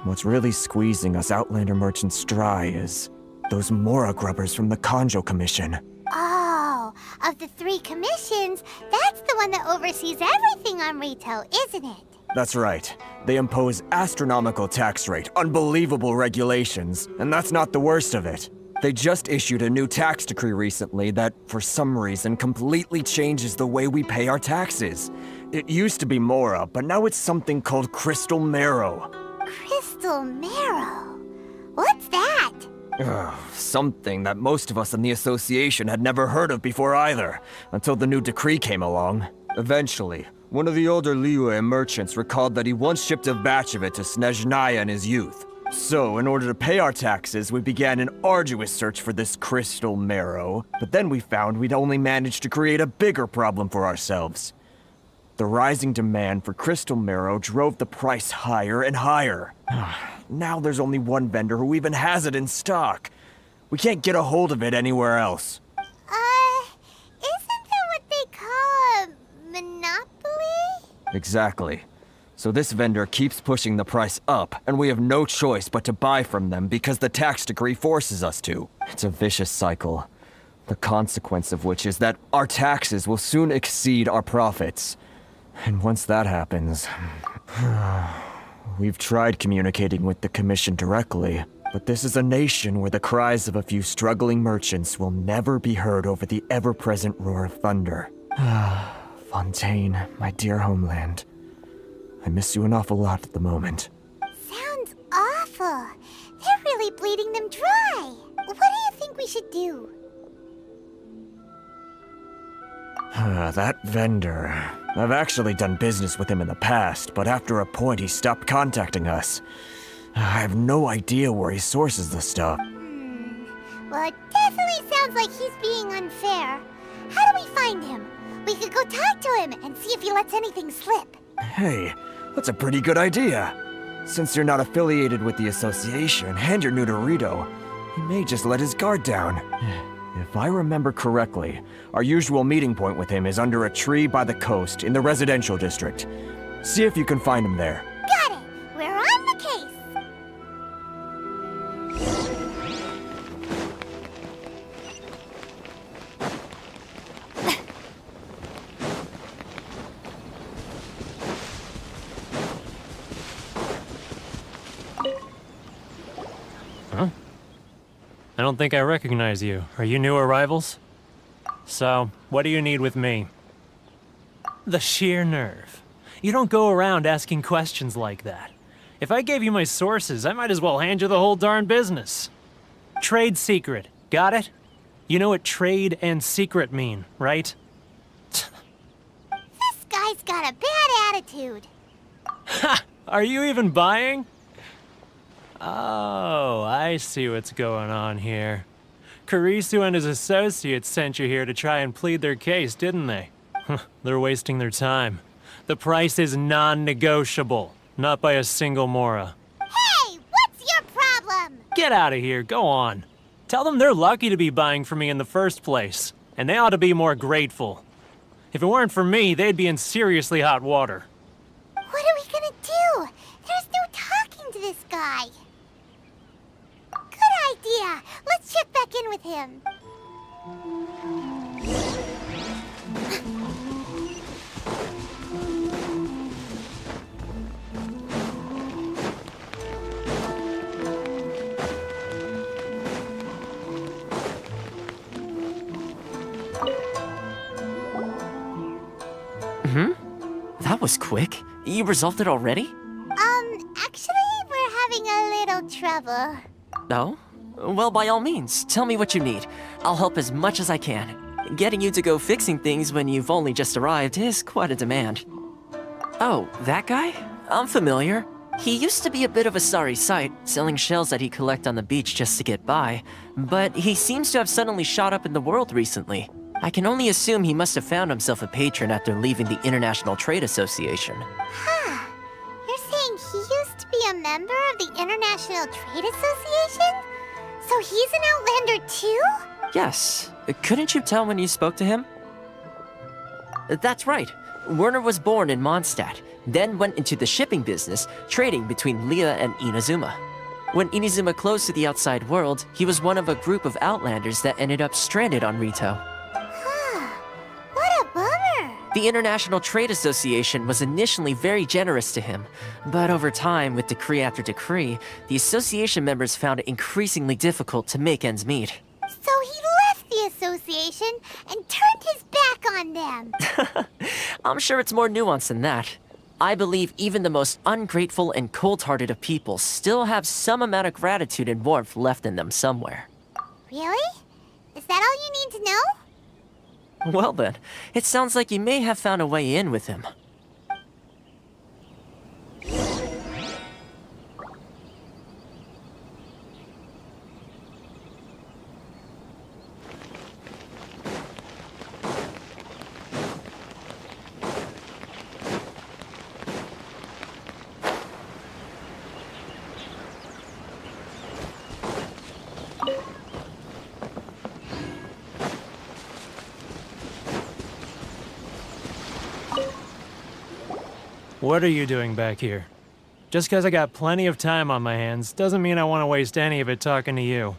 Speaker 15: What's really squeezing us Outlander merchants dry is those Mora grubbers from the Kanjo Commission.
Speaker 2: Oh, of the 3 commissions, that's the one that oversees everything on retail, isn't it?
Speaker 15: That's right. They impose astronomical tax rate, unbelievable regulations, and that's not the worst of it. They just issued a new tax decree recently that, for some reason, completely changes the way we pay our taxes. It used to be Mora, but now it's something called Crystal Marrow.
Speaker 2: Crystal Marrow? What's that?
Speaker 15: Something that most of us in the association had never heard of before either, until the new decree came along. Eventually, one of the older Liyue merchants recalled that he once shipped a batch of it to Snezhnaya in his youth. So, in order to pay our taxes, we began an arduous search for this crystal marrow, but then we found we'd only managed to create a bigger problem for ourselves. The rising demand for crystal marrow drove the price higher and higher. Now there's only one vendor who even has it in stock. We can't get a hold of it anywhere else.
Speaker 2: Isn't that what they call a monopoly?
Speaker 15: Exactly. So this vendor keeps pushing the price up, and we have no choice but to buy from them because the tax decree forces us to. It's a vicious cycle. The consequence of which is that our taxes will soon exceed our profits. And once that happens... We've tried communicating with the Commission directly, but this is a nation where the cries of a few struggling merchants will never be heard over the ever-present roar of thunder. Fontaine, my dear homeland. I miss you an awful lot at the moment.
Speaker 2: Sounds awful. They're really bleeding them dry. What do you think we should do?
Speaker 15: That vendor... I've actually done business with him in the past, but after a point he stopped contacting us. I have no idea where he sources the stuff.
Speaker 2: Well, it definitely sounds like he's being unfair. How do we find him? We could go talk to him and see if he lets anything slip.
Speaker 15: Hey, that's a pretty good idea. Since you're not affiliated with the association and you're new to Rito, he may just let his guard down. If I remember correctly, our usual meeting point with him is under a tree by the coast in the residential district. See if you can find him there.
Speaker 2: Got it! We're on the case!
Speaker 16: Huh? I don't think I recognize you. Are you new arrivals? So, what do you need with me? The sheer nerve. You don't go around asking questions like that. If I gave you my sources, I might as well hand you the whole darn business. Trade secret. Got it? You know what trade and secret mean, right?
Speaker 2: This guy's got a bad attitude.
Speaker 16: Ha! Are you even buying? Oh, I see what's going on here. Kurisu and his associates sent you here to try and plead their case, didn't they? They're wasting their time. The price is non-negotiable, not by a single Mora.
Speaker 2: Hey, what's your problem?
Speaker 16: Get out of here, go on. Tell them they're lucky to be buying from me in the first place, and they ought to be more grateful. If it weren't for me, they'd be in seriously hot water.
Speaker 2: What are we gonna do? There's no talking to this guy. Good idea. Let's check back in with him.
Speaker 9: That was quick. You resolved it already?
Speaker 2: Actually, we're having a little trouble.
Speaker 9: No? Well, by all means, tell me what you need. I'll help as much as I can. Getting you to go fixing things when you've only just arrived is quite a demand. Oh, that guy? I'm familiar. He used to be a bit of a sorry sight, selling shells that he'd collect on the beach just to get by, but he seems to have suddenly shot up in the world recently. I can only assume he must have found himself a patron after leaving the International Trade Association.
Speaker 2: Huh. You're saying he used to be a member of the International Trade Association? So he's an Outlander too?
Speaker 9: Yes. Couldn't you tell when you spoke to him? That's right. Werner was born in Mondstadt, then went into the shipping business, trading between Leah and Inazuma. When Inazuma closed to the outside world, he was one of a group of Outlanders that ended up stranded on Rito.
Speaker 2: What a bummer!
Speaker 9: The International Trade Association was initially very generous to him, but over time, with decree after decree, the association members found it increasingly difficult to make ends meet.
Speaker 2: So he left the association and turned his back on them.
Speaker 9: I'm sure it's more nuanced than that. I believe even the most ungrateful and cold-hearted of people still have some amount of gratitude and warmth left in them somewhere.
Speaker 2: Really? Is that all you need to know?
Speaker 9: Well then, it sounds like you may have found a way in with him.
Speaker 16: What are you doing back here? Just because I got plenty of time on my hands doesn't mean I want to waste any of it talking to you.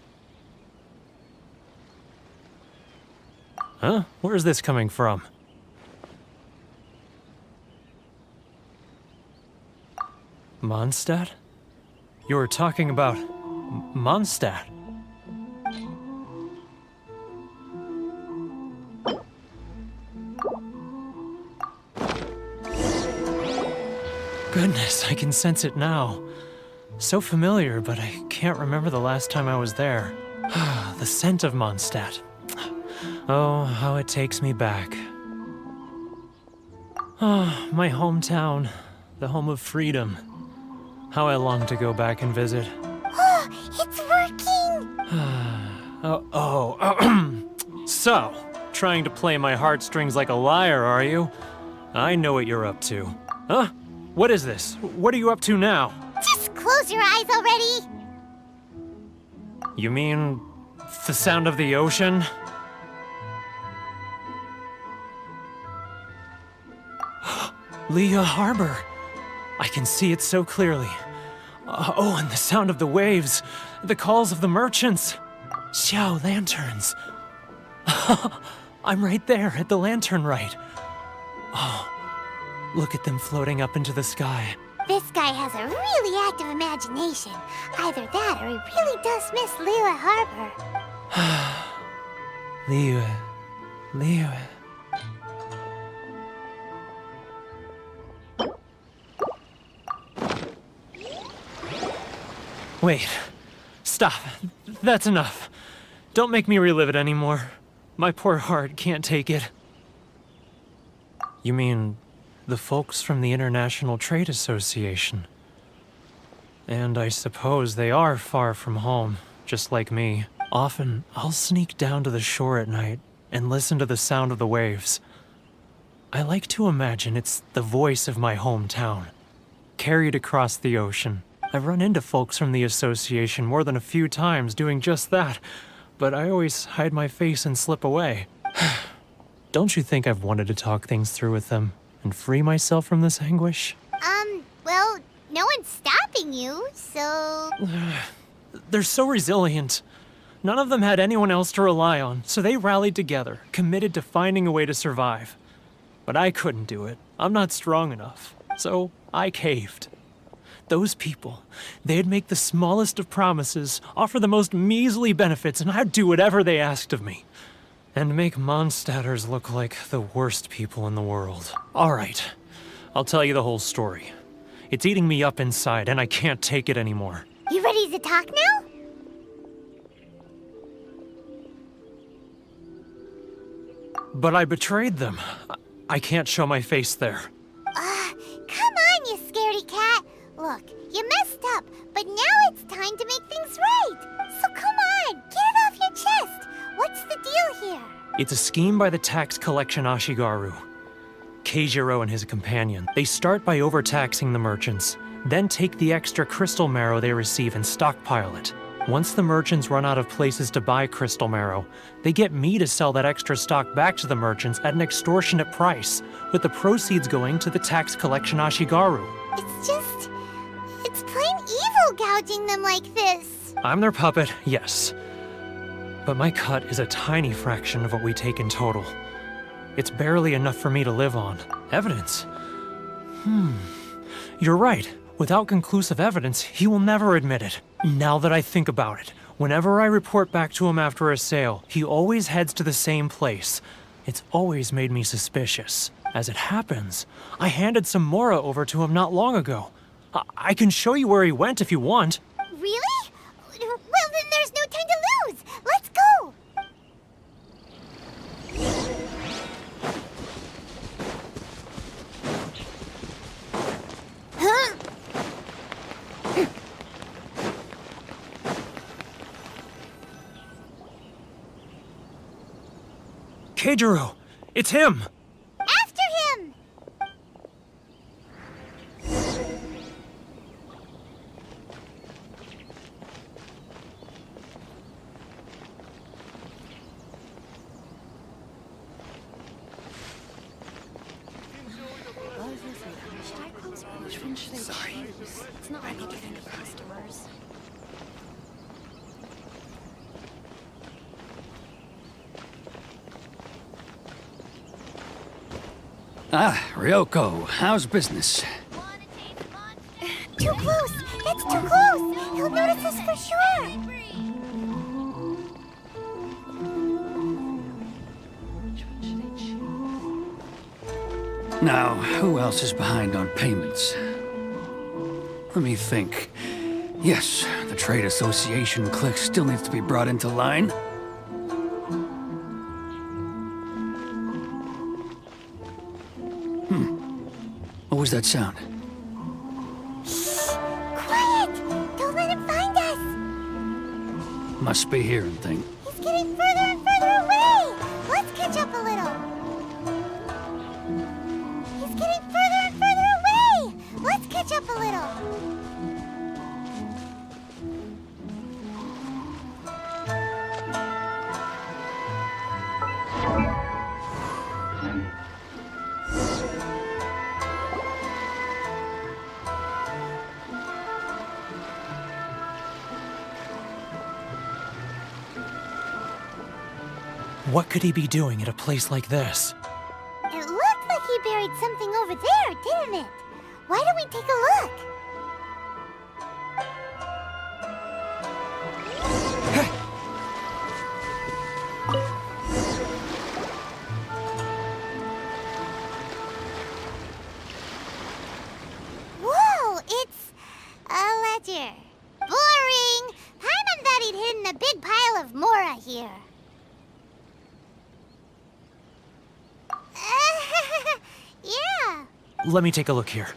Speaker 16: Huh? Where's this coming from? Mondstadt? You were talking about Mondstadt. Goodness, I can sense it now. So familiar, but I can't remember the last time I was there. The scent of Mondstadt. Oh, how it takes me back. Oh, my hometown, the home of freedom. How I long to go back and visit.
Speaker 2: Oh, it's working!
Speaker 16: So, trying to play my heartstrings like a liar, are you? I know what you're up to. Huh? What is this? What are you up to now?
Speaker 2: Just close your eyes already!
Speaker 16: You mean the sound of the ocean? Leah Harbor. I can see it so clearly. Oh, and the sound of the waves. The calls of the merchants. Xiao lanterns. I'm right there at the lantern right. Oh, look at them floating up into the sky.
Speaker 2: This guy has a really active imagination. Either that or he really does miss Liyue Harbor.
Speaker 16: Liyue. Wait. Stop. That's enough. Don't make me relive it anymore. My poor heart can't take it. You mean the folks from the International Trade Association? And I suppose they are far from home, just like me. Often, I'll sneak down to the shore at night and listen to the sound of the waves. I like to imagine it's the voice of my hometown, carried across the ocean. I've run into folks from the association more than a few times doing just that, but I always hide my face and slip away. Don't you think I've wanted to talk things through with them and free myself from this anguish?
Speaker 2: Well, no one's stopping you, so...
Speaker 16: They're so resilient. None of them had anyone else to rely on, so they rallied together, committed to finding a way to survive. But I couldn't do it. I'm not strong enough. So I caved. Those people, they'd make the smallest of promises, offer the most measly benefits, and I'd do whatever they asked of me. And make Mondstadters look like the worst people in the world. All right, I'll tell you the whole story. It's eating me up inside, and I can't take it anymore.
Speaker 2: You ready to talk now?
Speaker 16: But I betrayed them. I can't show my face there.
Speaker 2: Come on, you scaredy cat. Look, you messed up, but now it's time to make things right. So come on, get it off your chest. What's the deal here?
Speaker 16: It's a scheme by the tax collection Ashigaru. Keijiro and his companion. They start by overtaxing the merchants, then take the extra crystal marrow they receive and stockpile it. Once the merchants run out of places to buy crystal marrow, they get me to sell that extra stock back to the merchants at an extortionate price, with the proceeds going to the tax collection Ashigaru.
Speaker 2: It's plain evil gouging them like this.
Speaker 16: I'm their puppet, yes. But my cut is a tiny fraction of what we take in total. It's barely enough for me to live on. Evidence? You're right. Without conclusive evidence, he will never admit it. Now that I think about it, whenever I report back to him after a sale, he always heads to the same place. It's always made me suspicious. As it happens, I handed some Mora over to him not long ago. I can show you where he went if you want.
Speaker 2: Really? Well, then there's no time to lose. Let's go. Huh?
Speaker 16: Keijiro! It's him!
Speaker 2: After him!
Speaker 3: Sorry. It's not like I can think of customers.
Speaker 17: Ah, Ryoko, how's business?
Speaker 2: Too close! It's too close! He'll notice us for sure!
Speaker 17: Now, who else is behind on payments? Let me think. Yes, the Trade Association clique still needs to be brought into line. What was that sound?
Speaker 2: Quiet! Don't let him find us!
Speaker 17: Must be hearing thing.
Speaker 2: He's getting further and further away! Let's catch up a little! He's getting further and further away! Let's catch up a little!
Speaker 16: What could he be doing at a place like this?
Speaker 2: It looked like he buried something over there, didn't it? Why don't we take a look? Whoa, it's a ledger. Boring! Paimon thought he'd hidden a big pile of Mora here. Yeah.
Speaker 16: Let me take a look here.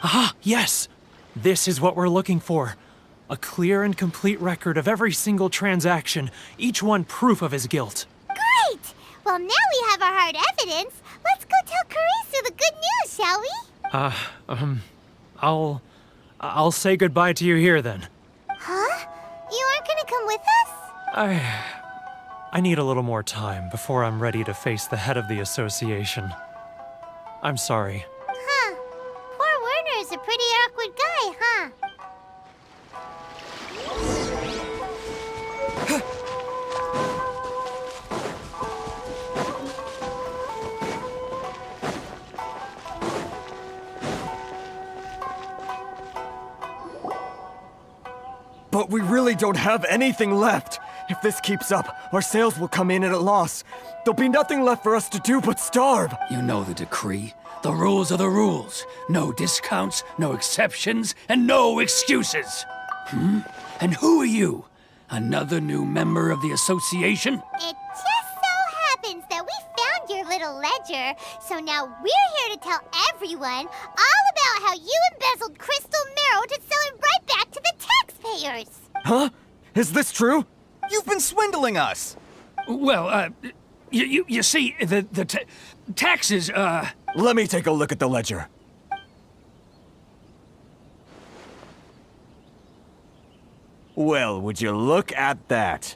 Speaker 16: Aha, yes! This is what we're looking for. A clear and complete record of every single transaction, each one proof of his guilt.
Speaker 2: Great! Well, now we have our hard evidence. Let's go tell Karisu the good news, shall we?
Speaker 16: I'll say goodbye to you here then.
Speaker 2: Huh? You aren't gonna come with us?
Speaker 16: I need a little more time before I'm ready to face the head of the association. I'm sorry.
Speaker 2: Huh. Poor Werner's a pretty awkward guy, huh?
Speaker 15: But we really don't have anything left. If this keeps up, our sales will come in at a loss. There'll be nothing left for us to do but starve.
Speaker 17: You know the decree. The rules are the rules. No discounts, no exceptions, and no excuses. And who are you? Another new member of the association?
Speaker 2: It just so happens that we found ledger, so now we're here to tell everyone all about how you embezzled crystal marrow to sell it right back to the taxpayers.
Speaker 15: Huh? Is this true?
Speaker 18: You've been swindling us!
Speaker 17: Well, you see, the taxes,
Speaker 15: Let me take a look at the ledger. Well, would you look at that?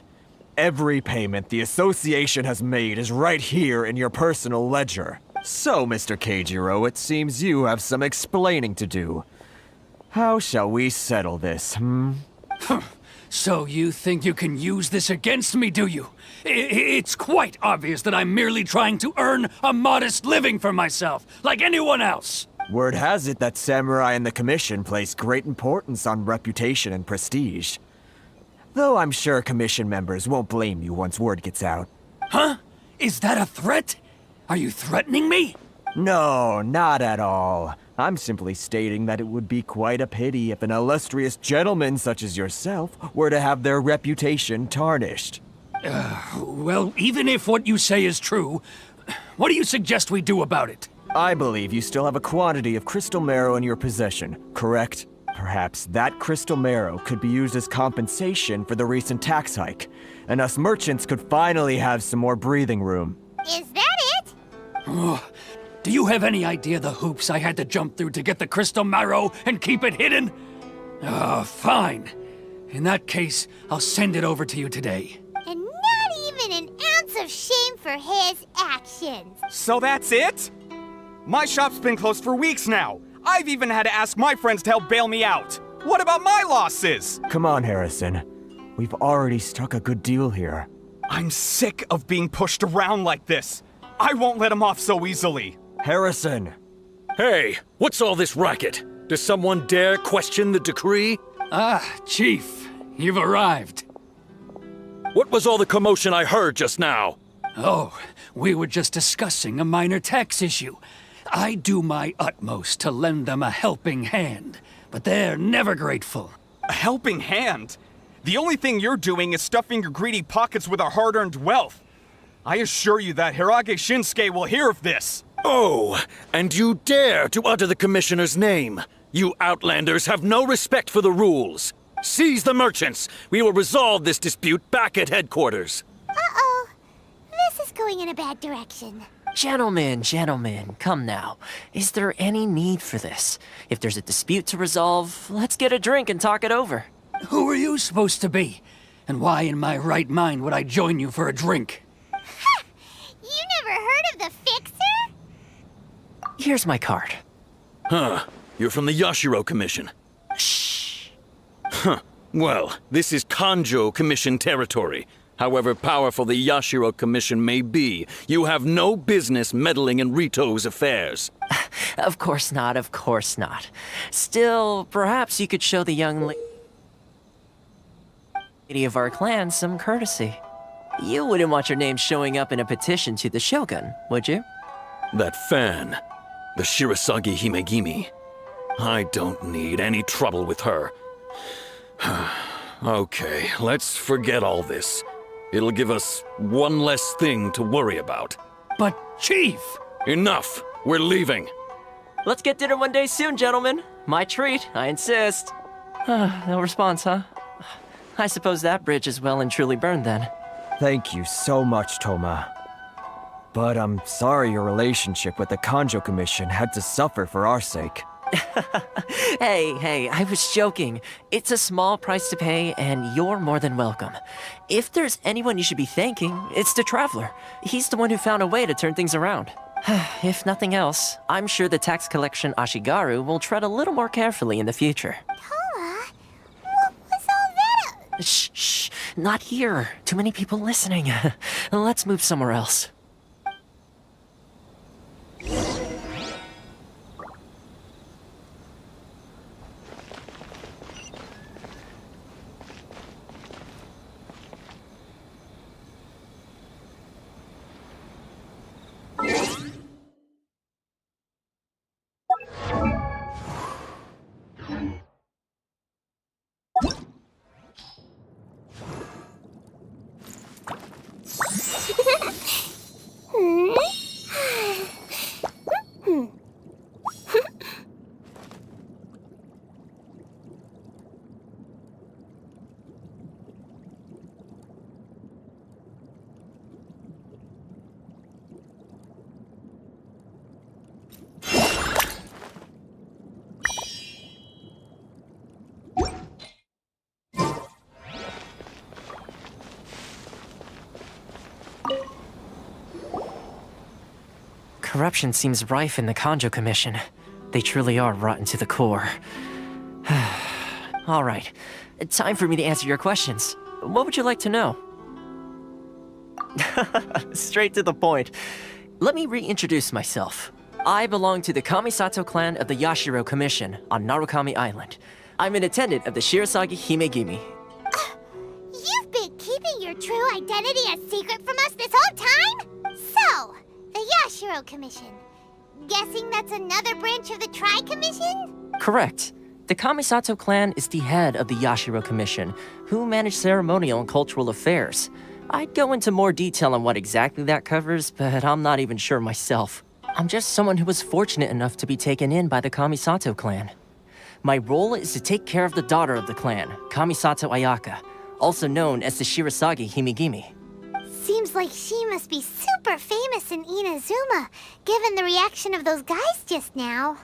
Speaker 15: Every payment the association has made is right here in your personal ledger. So, Mr. Keijiro, it seems you have some explaining to do. How shall we settle this,
Speaker 17: So you think you can use this against me, do you? It's quite obvious that I'm merely trying to earn a modest living for myself, like anyone else.
Speaker 15: Word has it that Samurai and the Commission place great importance on reputation and prestige. Though I'm sure Commission members won't blame you once word gets out.
Speaker 17: Huh? Is that a threat? Are you threatening me?
Speaker 15: No, not at all. I'm simply stating that it would be quite a pity if an illustrious gentleman such as yourself were to have their reputation tarnished.
Speaker 17: Well, even if what you say is true, what do you suggest we do about it?
Speaker 15: I believe you still have a quantity of crystal marrow in your possession, correct? Perhaps that crystal marrow could be used as compensation for the recent tax hike, and us merchants could finally have some more breathing room.
Speaker 2: Is that it?
Speaker 17: Oh, do you have any idea the hoops I had to jump through to get the crystal marrow and keep it hidden? Fine. In that case, I'll send it over to you today.
Speaker 2: And not even an ounce of shame for his actions.
Speaker 18: So that's it? My shop's been closed for weeks now. I've even had to ask my friends to help bail me out. What about my losses?
Speaker 15: Come on, Harrison. We've already struck a good deal here.
Speaker 18: I'm sick of being pushed around like this. I won't let him off so easily.
Speaker 15: Harrison!
Speaker 19: Hey, what's all this racket? Does someone dare question the decree?
Speaker 17: Chief, you've arrived.
Speaker 19: What was all the commotion I heard just now?
Speaker 17: Oh, we were just discussing a minor tax issue. I do my utmost to lend them a helping hand, but they're never grateful.
Speaker 18: A helping hand? The only thing you're doing is stuffing your greedy pockets with our hard-earned wealth. I assure you that Hirage Shinsuke will hear of this.
Speaker 19: Oh, and you dare to utter the Commissioner's name. You Outlanders have no respect for the rules. Seize the merchants. We will resolve this dispute back at headquarters.
Speaker 2: Uh-oh. This is going in a bad direction.
Speaker 9: Gentlemen, come now. Is there any need for this? If there's a dispute to resolve, let's get a drink and talk it over.
Speaker 17: Who are you supposed to be? And why in my right mind would I join you for a drink?
Speaker 2: Ha! You never heard of the Fixer?
Speaker 9: Here's my card.
Speaker 19: Huh. You're from the Yashiro Commission.
Speaker 9: Shh.
Speaker 19: Huh. Well, this is Kanjo Commission territory. However powerful the Yashiro Commission may be, you have no business meddling in Rito's affairs.
Speaker 9: Of course not. Still, perhaps you could show the young lady of our clan some courtesy. You wouldn't want your name showing up in a petition to the Shogun, would you?
Speaker 19: That fan, the Shirasagi Himegimi. I don't need any trouble with her. Okay, let's forget all this. It'll give us one less thing to worry about.
Speaker 17: But, Chief!
Speaker 19: Enough! We're leaving.
Speaker 9: Let's get dinner one day soon, gentlemen. My treat, I insist. No response, huh? I suppose that bridge is well and truly burned then.
Speaker 15: Thank you so much, Toma. But I'm sorry your relationship with the Kanjo Commission had to suffer for our sake.
Speaker 9: Hey, I was joking. It's a small price to pay, and you're more than welcome. If there's anyone you should be thanking, it's the Traveler. He's the one who found a way to turn things around. If nothing else, I'm sure the tax collection Ashigaru will tread a little more carefully in the future.
Speaker 2: Toma, what was all that?
Speaker 9: Shh, not here. Too many people listening. Let's move somewhere else. Corruption seems rife in the Kanjo Commission. They truly are rotten to the core. All right, time for me to answer your questions. What would you like to know? Straight to the point. Let me reintroduce myself. I belong to the Kamisato clan of the Yashiro Commission on Narukami Island. I'm an attendant of the Shirasagi Himegimi.
Speaker 2: You've been keeping your true identity a secret from us this whole time? So, the Yashiro Commission. Guessing that's another branch of the Tri-Commission?
Speaker 9: Correct. The Kamisato clan is the head of the Yashiro Commission, who manage ceremonial and cultural affairs. I'd go into more detail on what exactly that covers, but I'm not even sure myself. I'm just someone who was fortunate enough to be taken in by the Kamisato clan. My role is to take care of the daughter of the clan, Kamisato Ayaka, also known as the Shirasagi Himegimi.
Speaker 2: Seems like she must be super famous in Inazuma, given the reaction of those guys just now.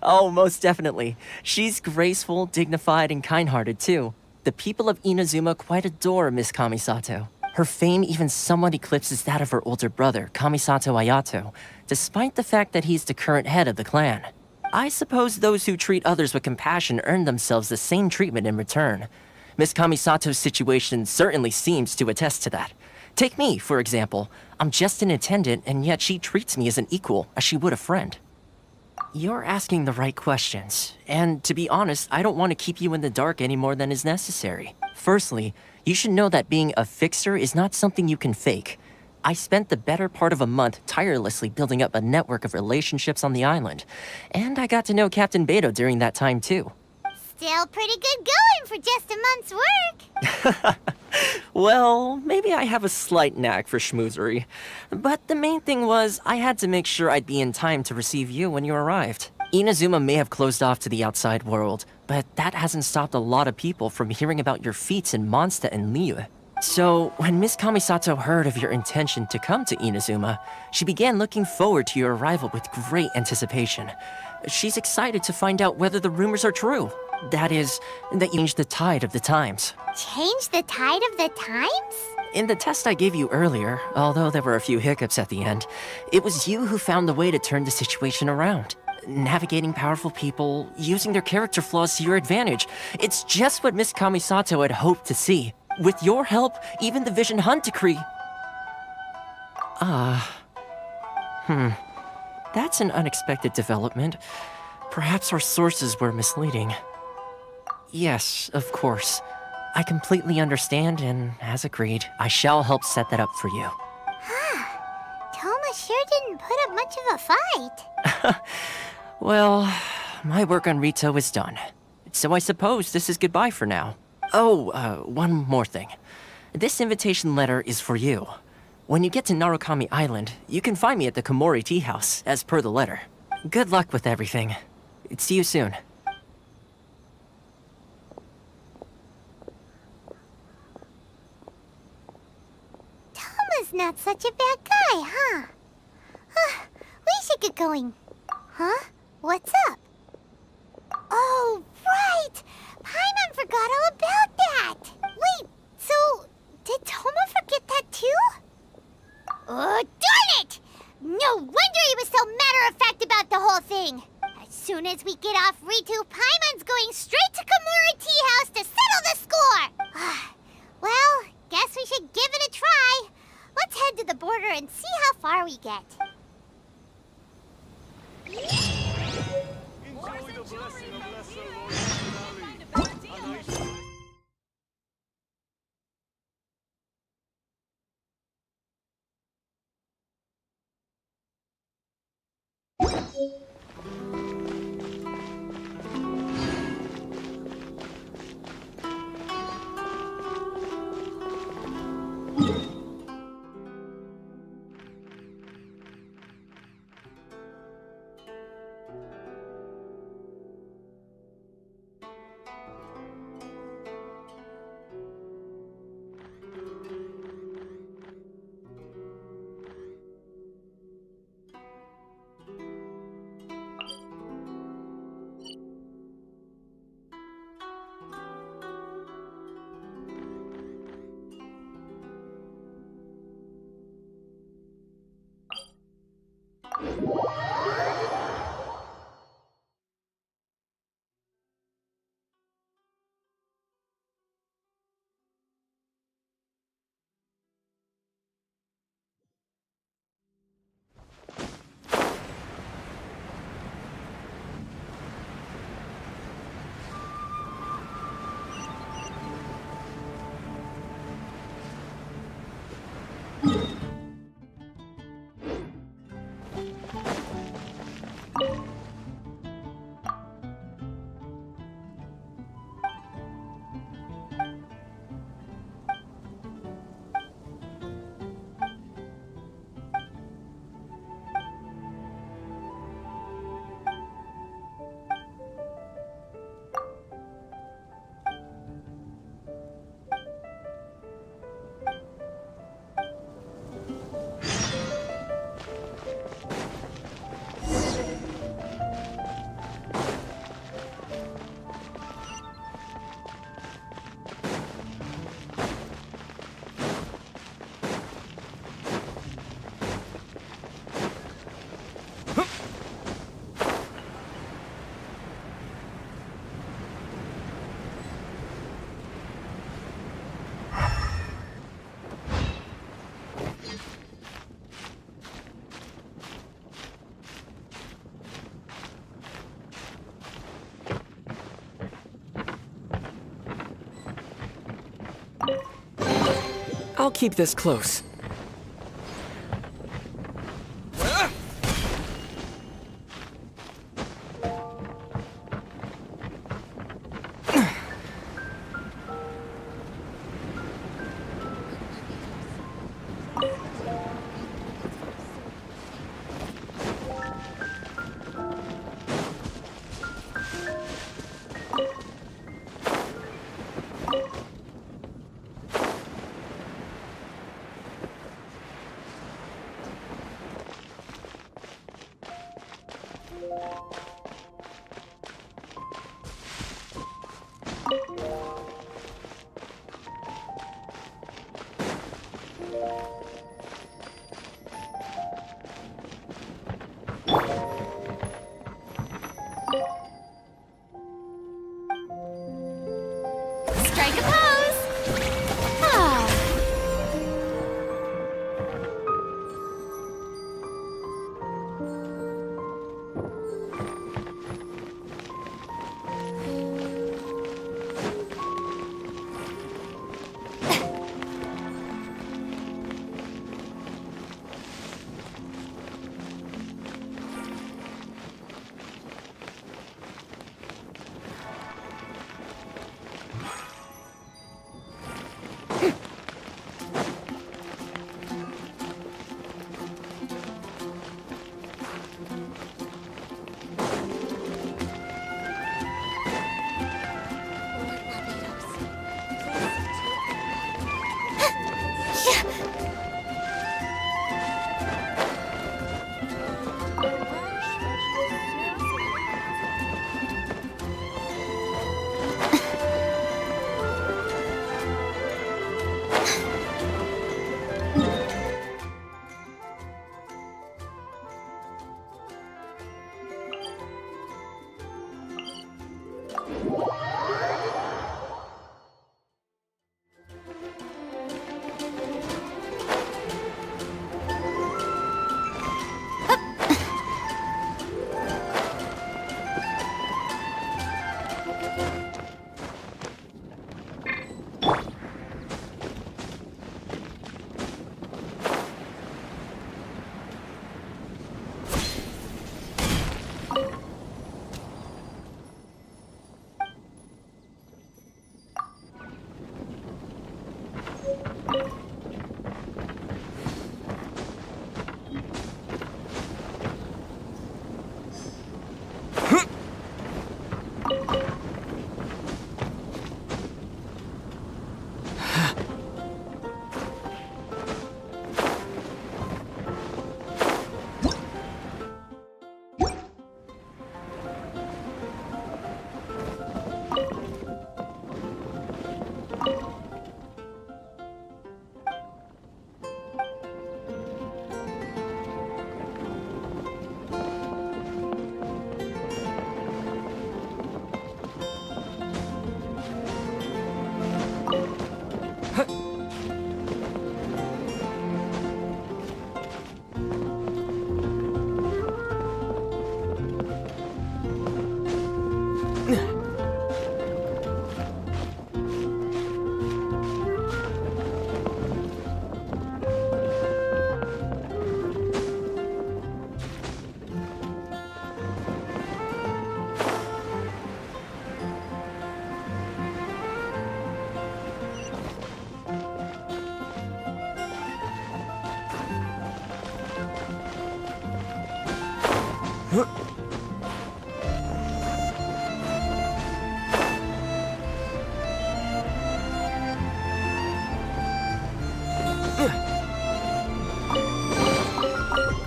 Speaker 9: Oh, most definitely. She's graceful, dignified, and kind-hearted too. The people of Inazuma quite adore Miss Kamisato. Her fame even somewhat eclipses that of her older brother, Kamisato Ayato, despite the fact that he's the current head of the clan. I suppose those who treat others with compassion earn themselves the same treatment in return. Miss Kamisato's situation certainly seems to attest to that. Take me, for example. I'm just an attendant, and yet she treats me as an equal, as she would a friend. You're asking the right questions, and to be honest, I don't want to keep you in the dark any more than is necessary. Firstly, you should know that being a fixer is not something you can fake. I spent the better part of a month tirelessly building up a network of relationships on the island, and I got to know Captain Beto during that time too.
Speaker 2: Still pretty good going for just a month's work.
Speaker 9: Well, maybe I have a slight knack for schmoozery. But the main thing was, I had to make sure I'd be in time to receive you when you arrived. Inazuma may have closed off to the outside world, but that hasn't stopped a lot of people from hearing about your feats in Mondstadt and Liyue. So, when Miss Kamisato heard of your intention to come to Inazuma, she began looking forward to your arrival with great anticipation. She's excited to find out whether the rumors are true. That is, that you changed the tide of the times.
Speaker 2: Change the tide of the times?
Speaker 9: In the test I gave you earlier, although there were a few hiccups at the end, it was you who found the way to turn the situation around. Navigating powerful people, using their character flaws to your advantage. It's just what Miss Kamisato had hoped to see. With your help, even the Vision Hunt decree... That's an unexpected development. Perhaps our sources were misleading. Yes, of course. I completely understand, and as agreed, I shall help set that up for you.
Speaker 2: Toma sure didn't put up much of a fight.
Speaker 9: Well, my work on Rito is done. So I suppose this is goodbye for now. Oh, one more thing. This invitation letter is for you. When you get to Narukami Island, you can find me at the Komori Tea House, as per the letter. Good luck with everything. See you soon.
Speaker 2: Toma's not such a bad guy, huh? We should get going. Huh? What's up? Oh, right! Paimon forgot all about that! Wait, so did Toma forget that too? Oh, darn it! No wonder he was so matter-of-fact about the whole thing! As soon as we get off Ritu, Paimon's going straight to Komori Tea House to settle the score! Well, guess we should give it a try. Let's head to the border and see how far we get.
Speaker 20: Enjoy the blessing of Lesser Lord Finale.
Speaker 9: I'll keep this close.
Speaker 13: Strike a pose! Ah.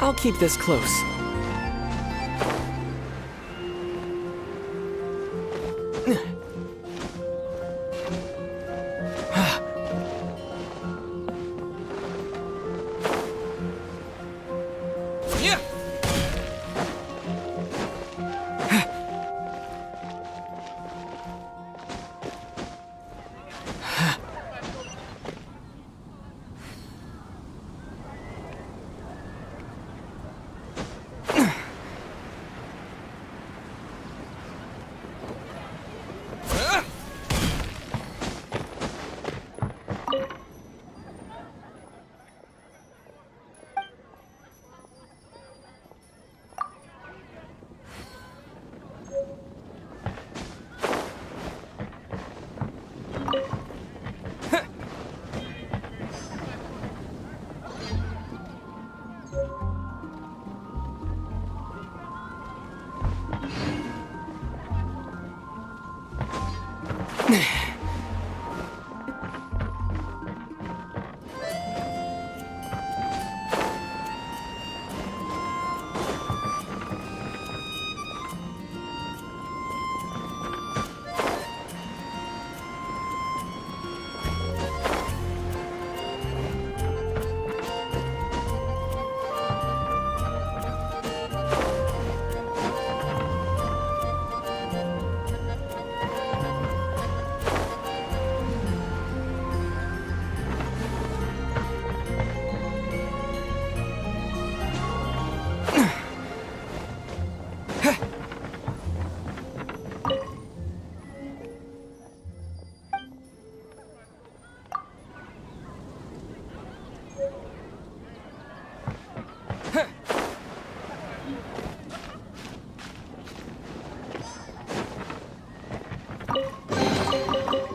Speaker 9: I'll keep this close.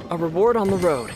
Speaker 9: A reward on the road.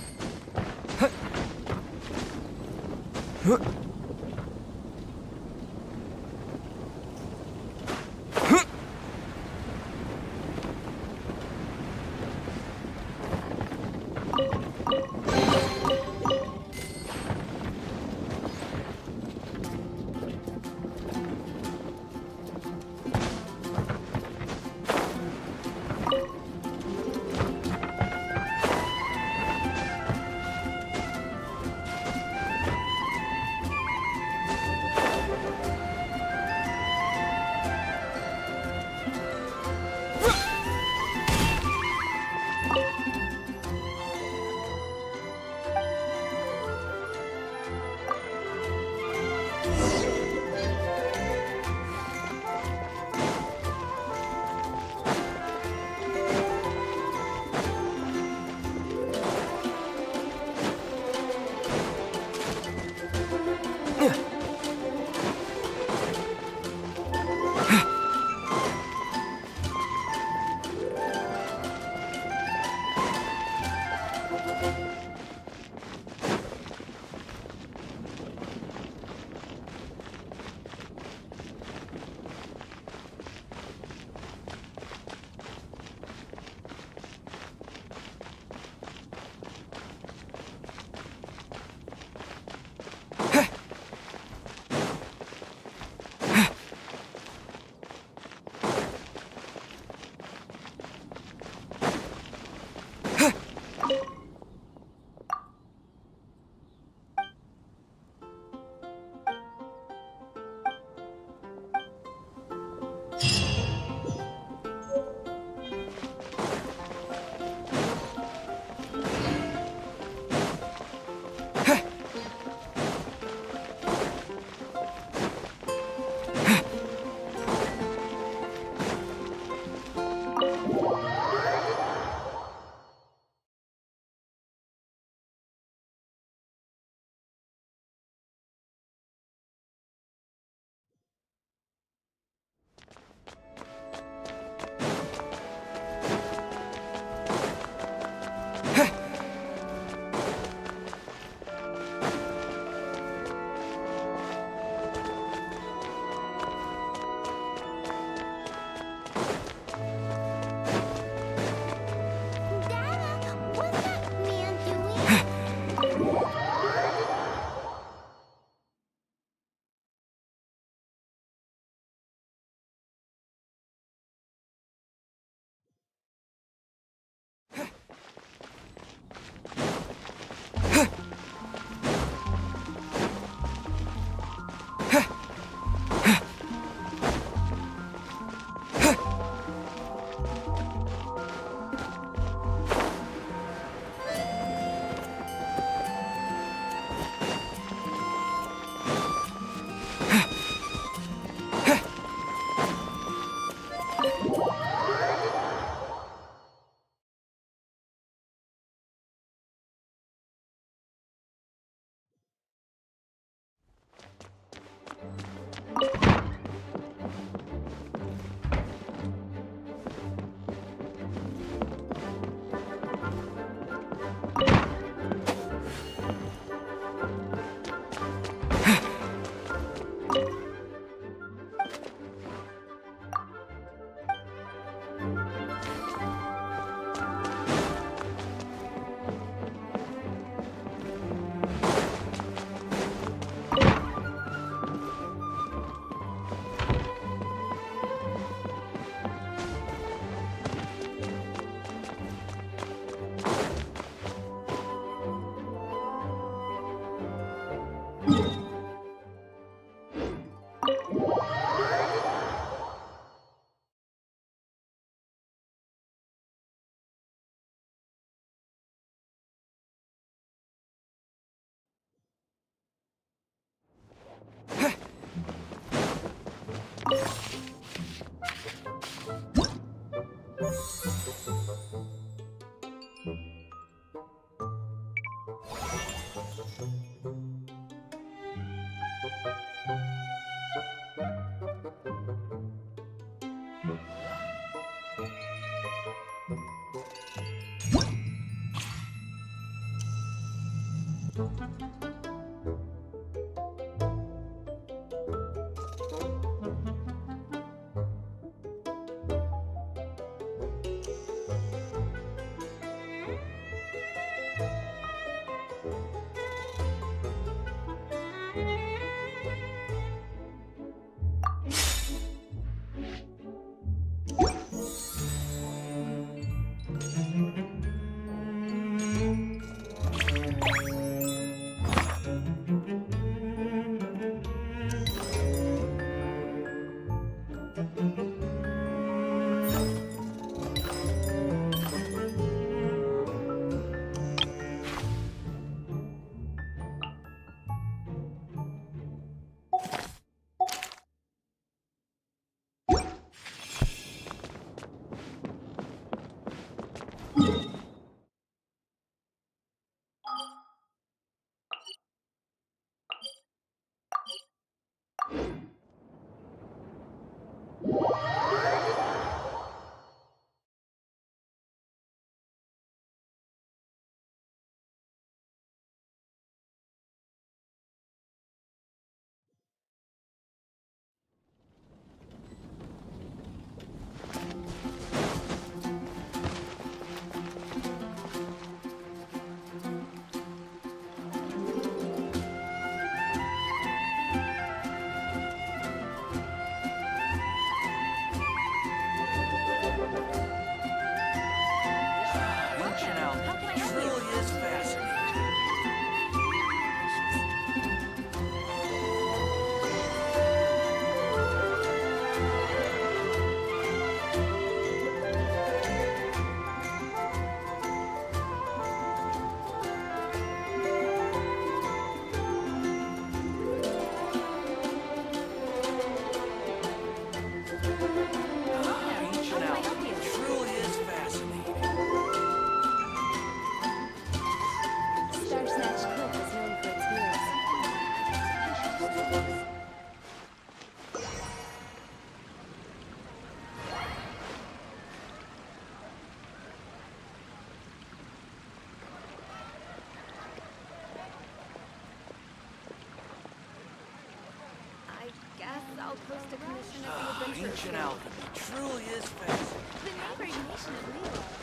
Speaker 20: I'll post a commission at the adventure.
Speaker 19: Ancient alchemy truly is fascinating.
Speaker 20: The neighboring nation of Lilo.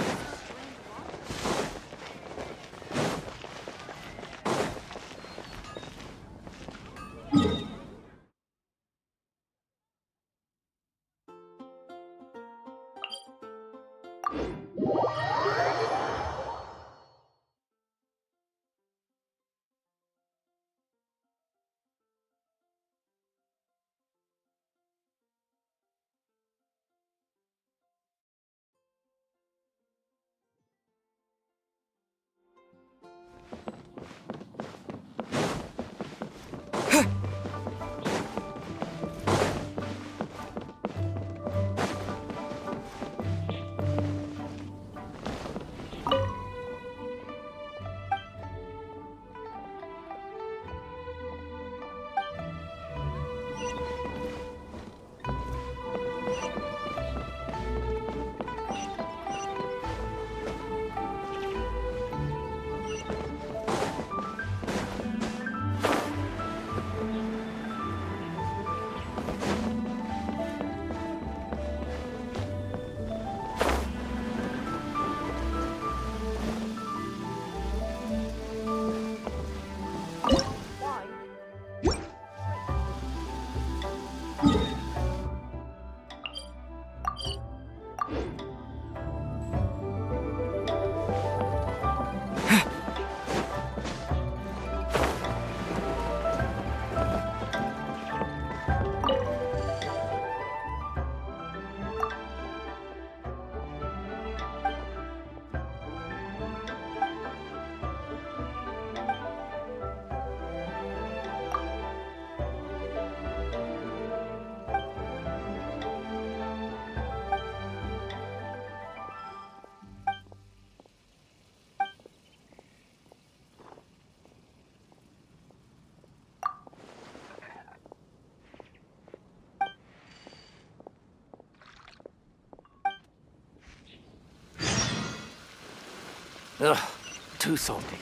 Speaker 17: Ugh, too salty.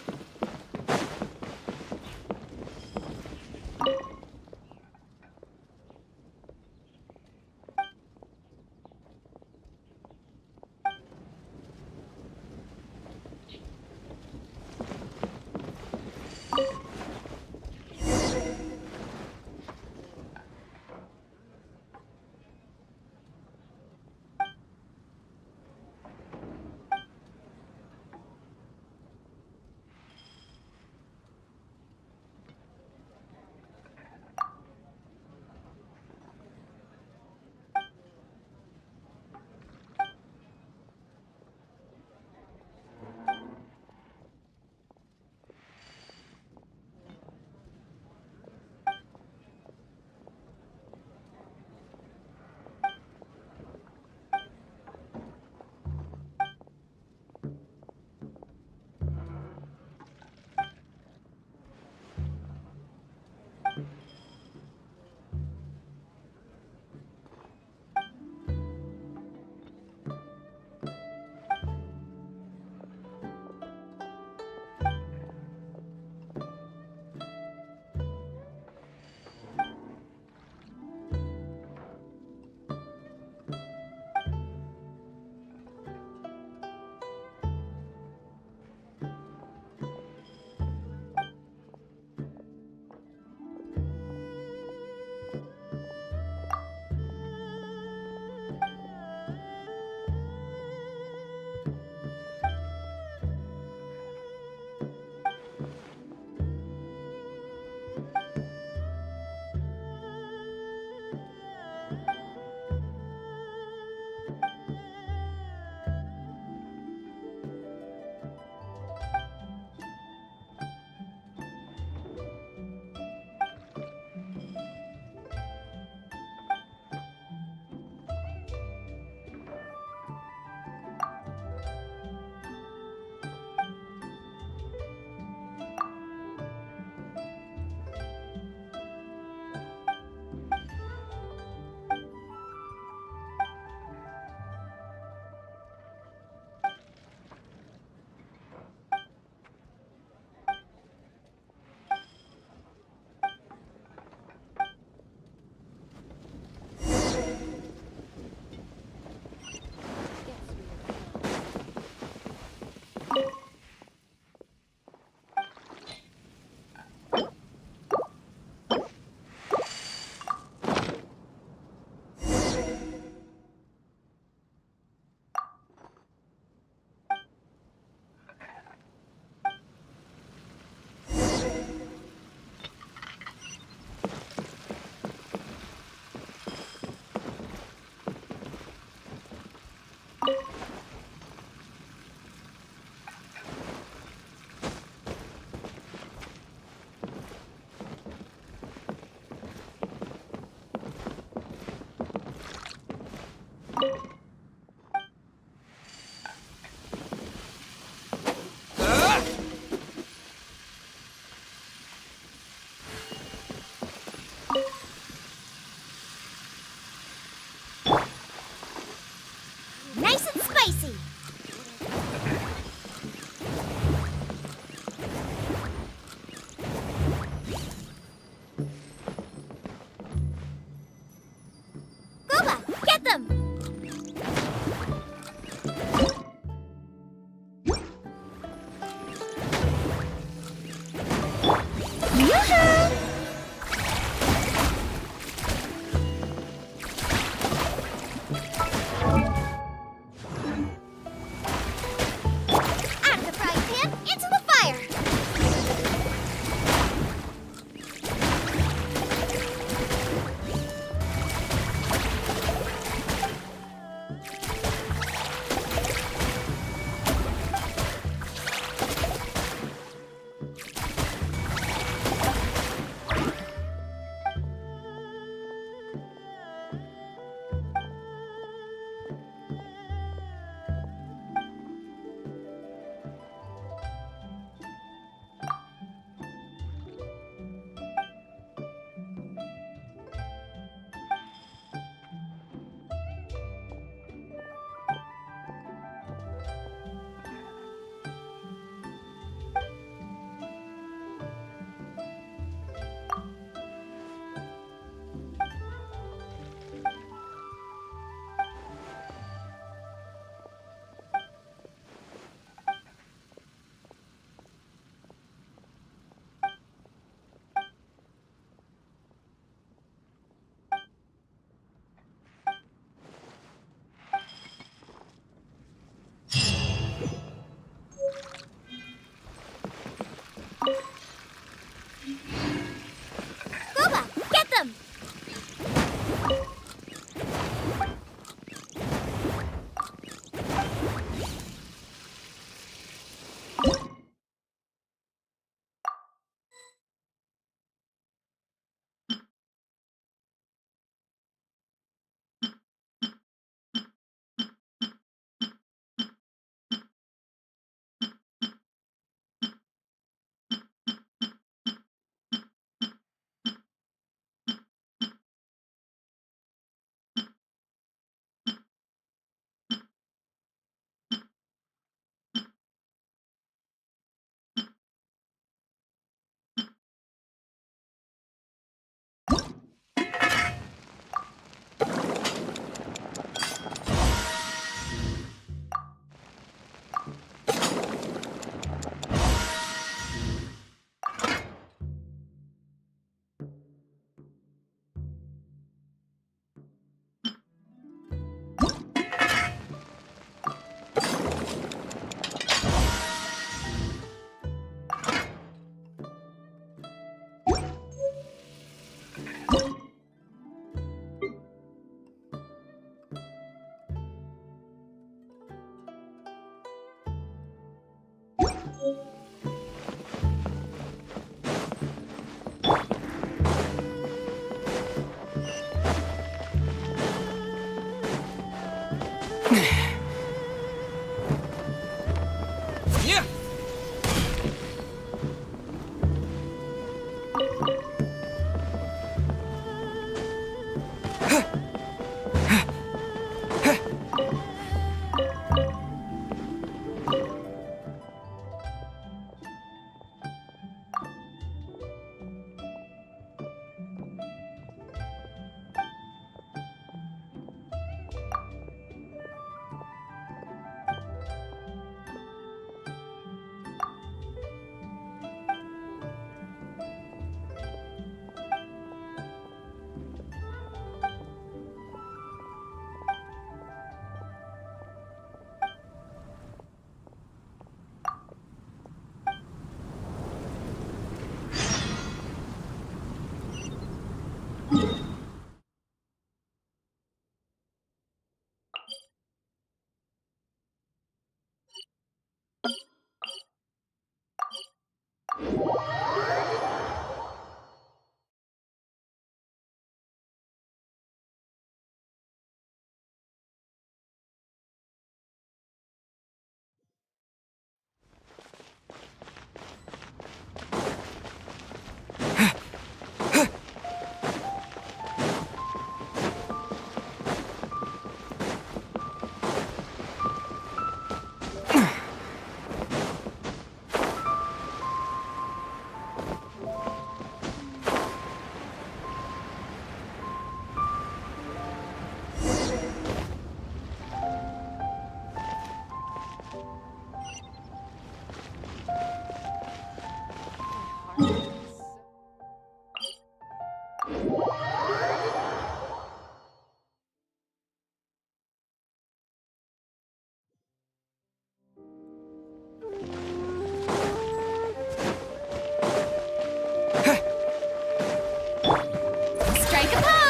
Speaker 13: Strike a pose!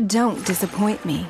Speaker 21: Don't disappoint me.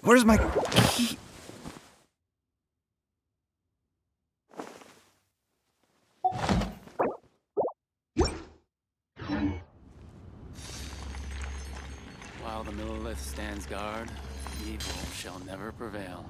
Speaker 7: Where's my key?
Speaker 21: While the Millilith stands guard, evil shall never prevail.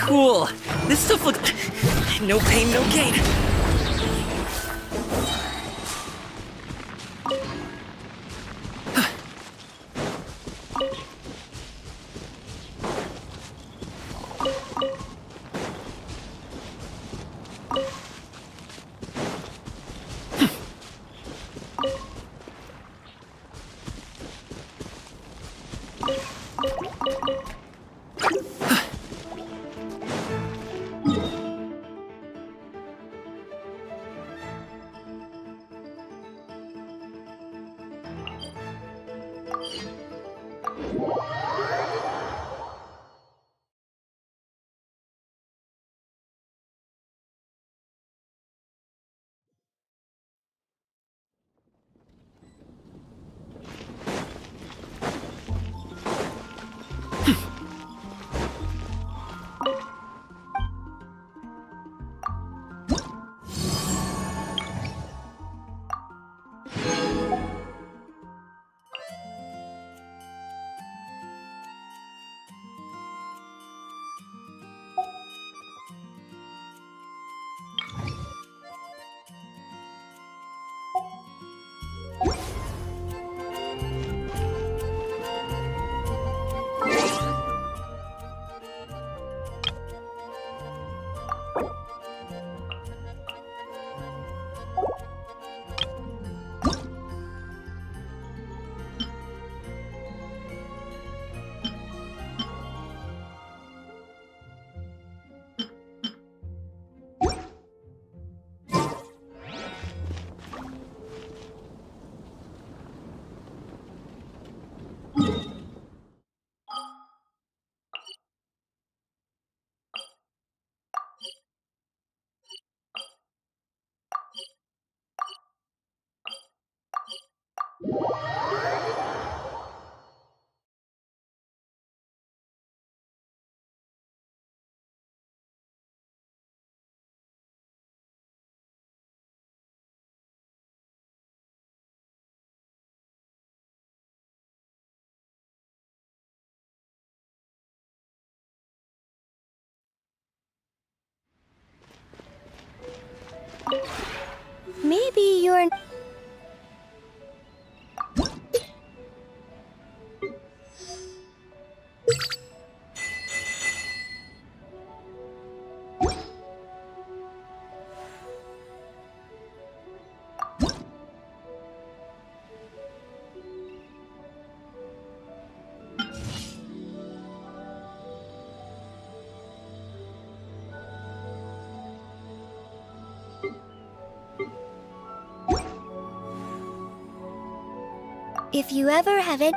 Speaker 9: Cool. This stuff looks... no pain, no gain.
Speaker 13: If you ever have it.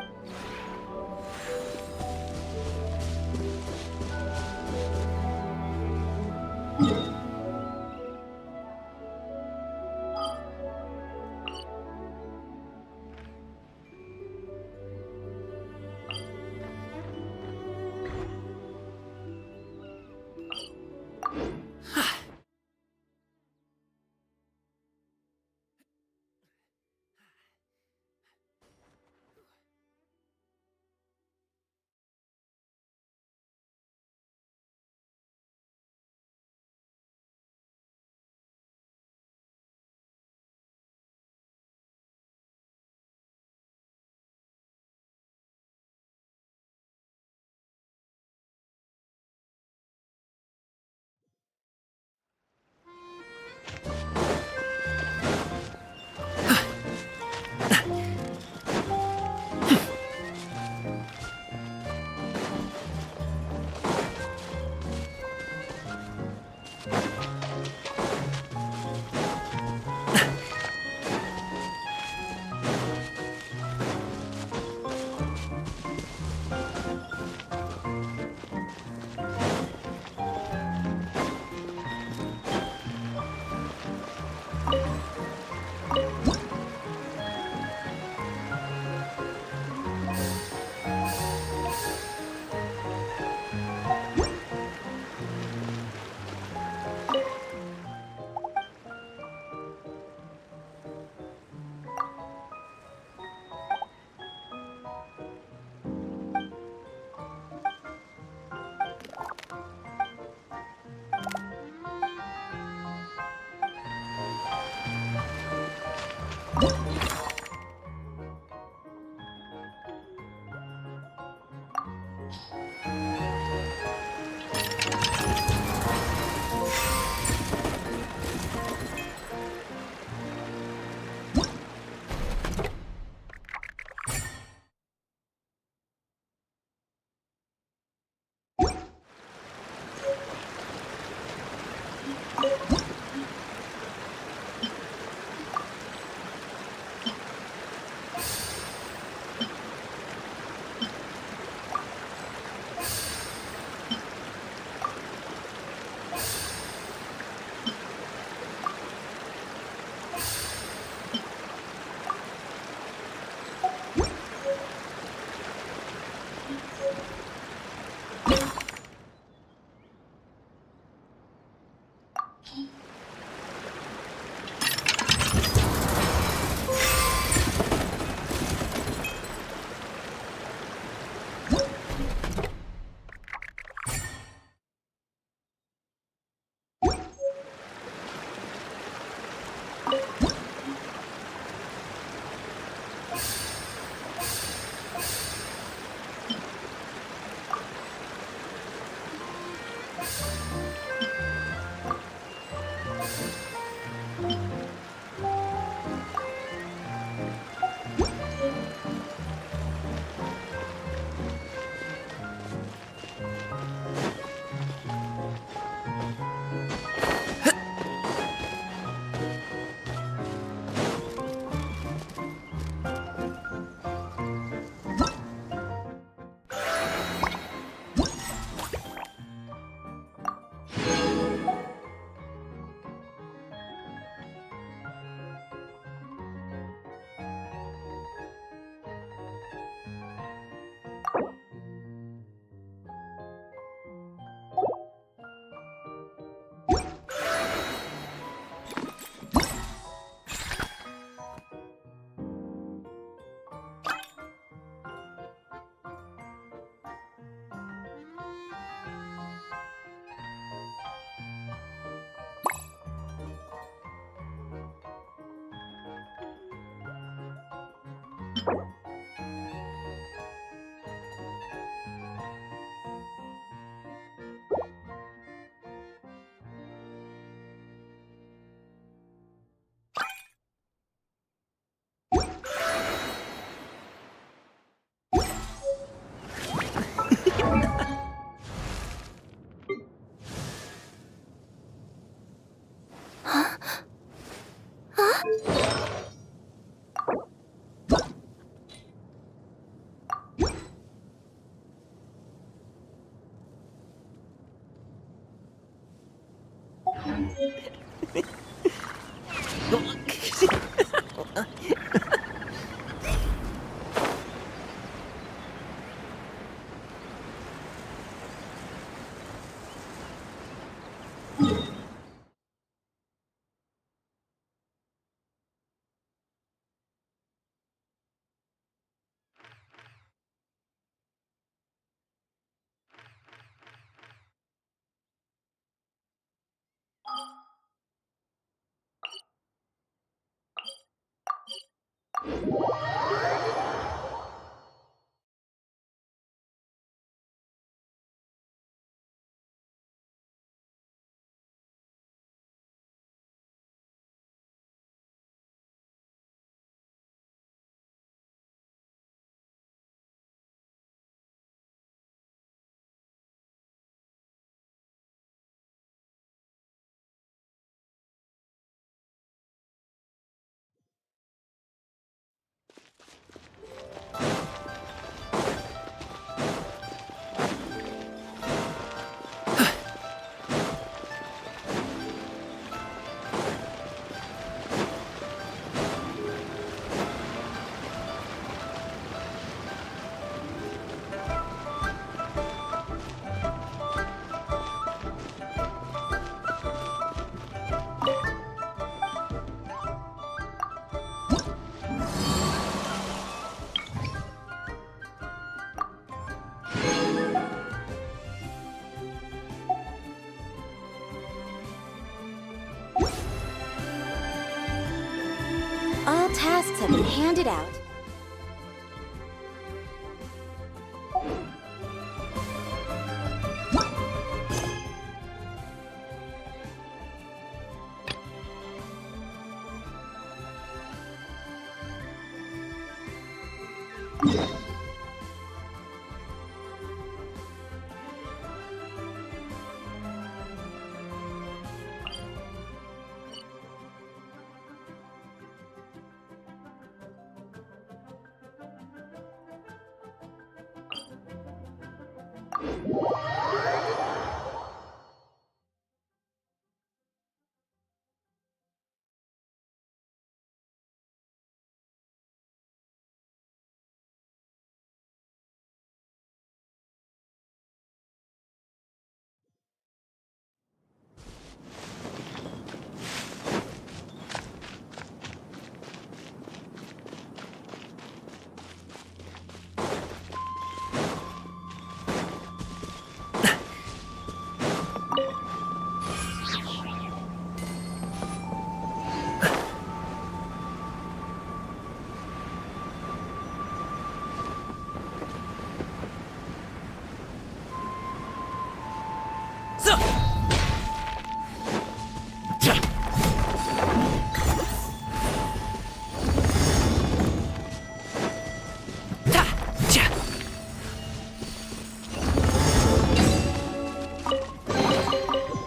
Speaker 1: All tasks have been handed out.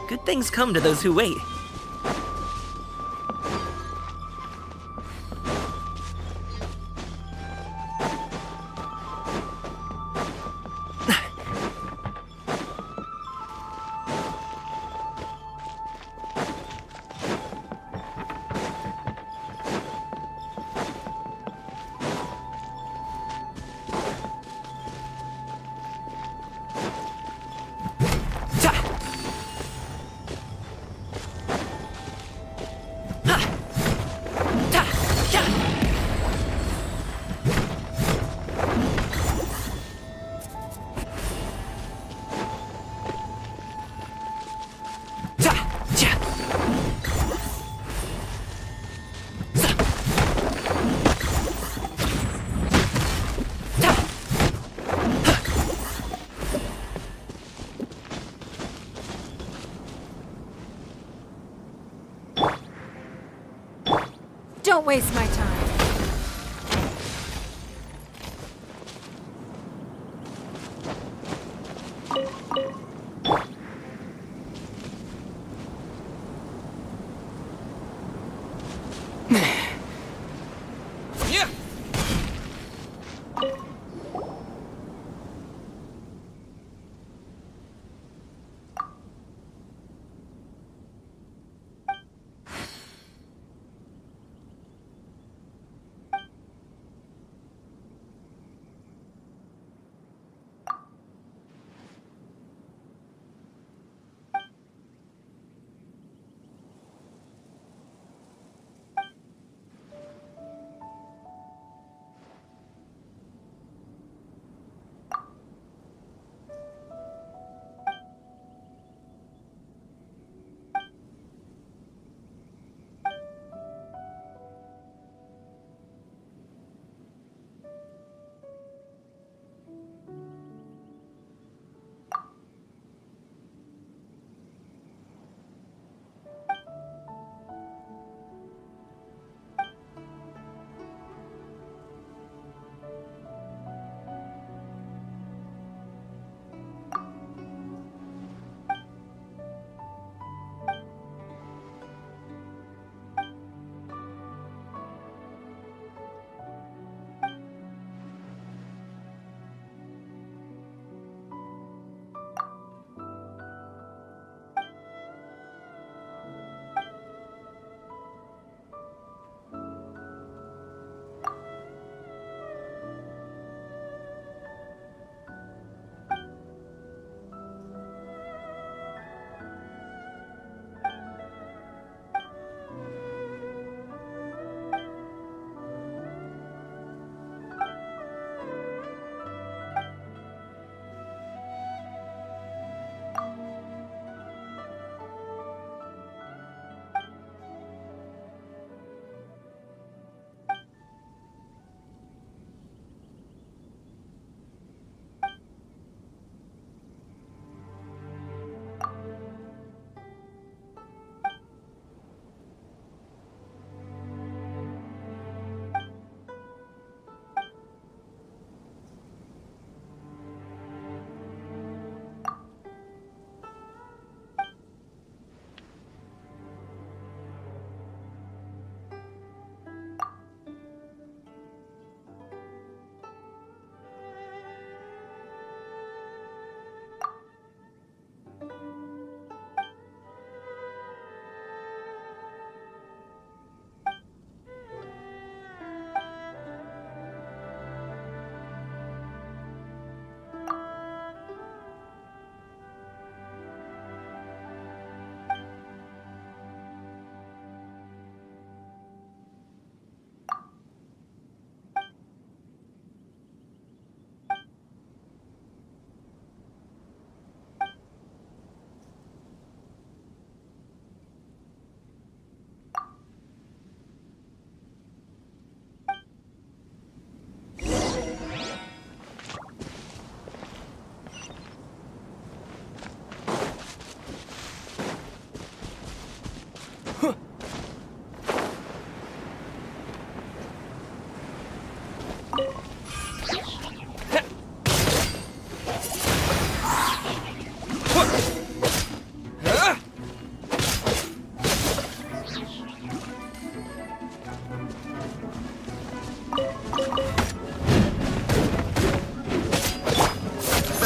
Speaker 22: Good things come to those who wait.
Speaker 1: Don't waste my time.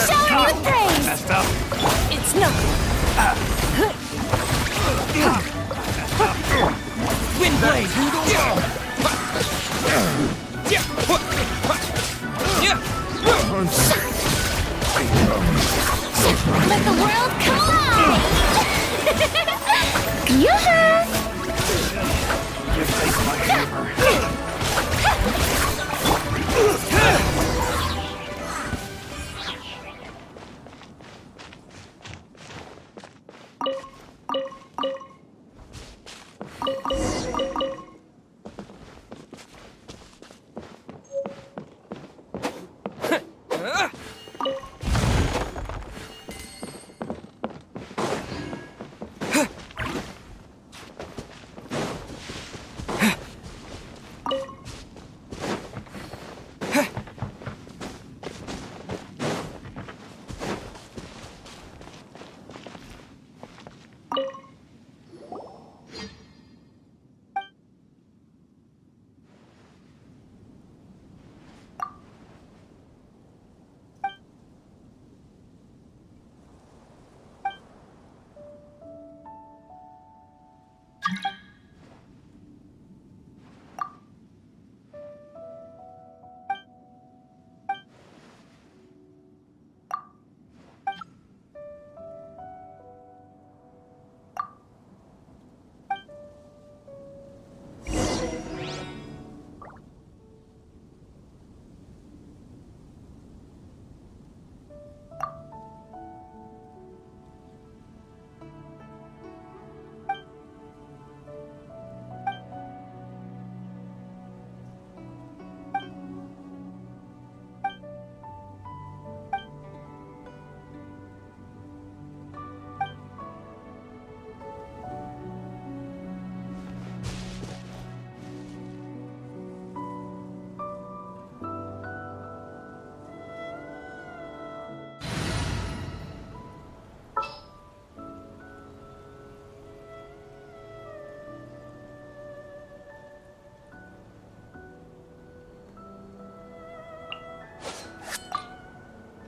Speaker 14: Shower with praise!
Speaker 17: Messed up.
Speaker 14: It's nothing.
Speaker 17: Windblade!
Speaker 14: Let the world collide!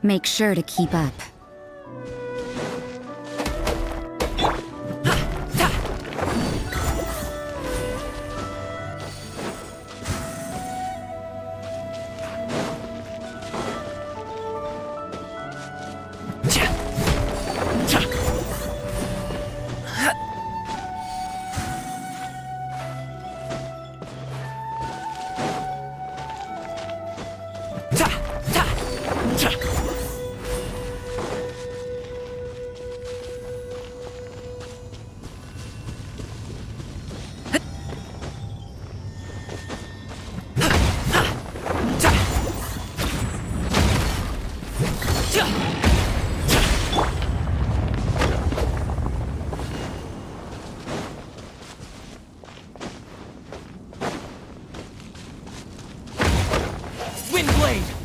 Speaker 4: Make sure to keep up.
Speaker 17: Windblade!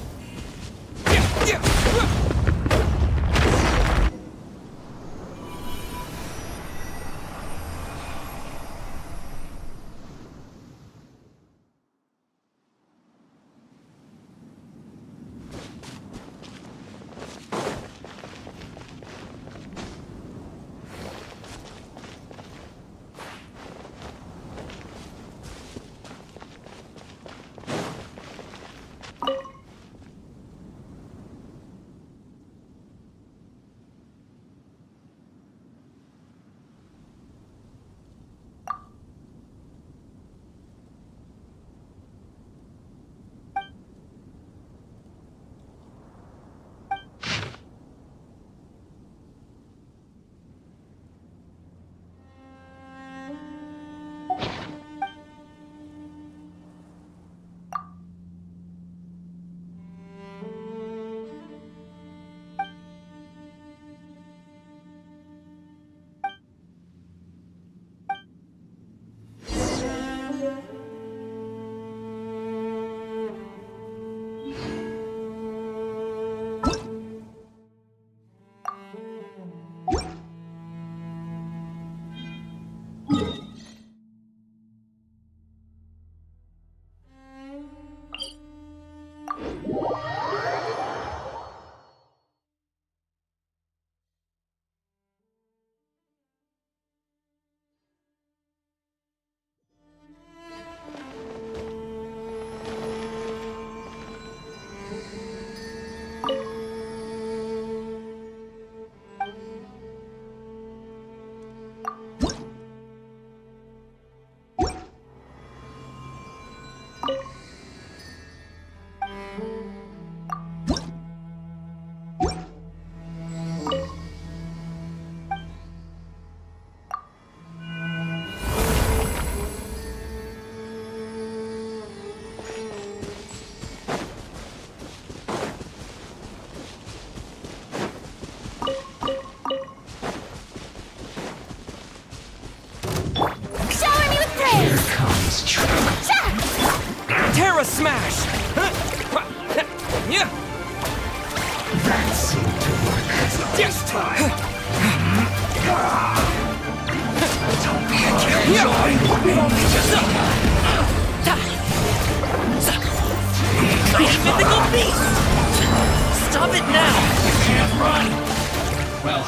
Speaker 13: Shower me with praise!
Speaker 9: Terra Smash! Yeah!
Speaker 20: That seemed to work this time. Don't be a killjoy.
Speaker 9: Mythical beast! Stop it now!
Speaker 20: You can't run. Well,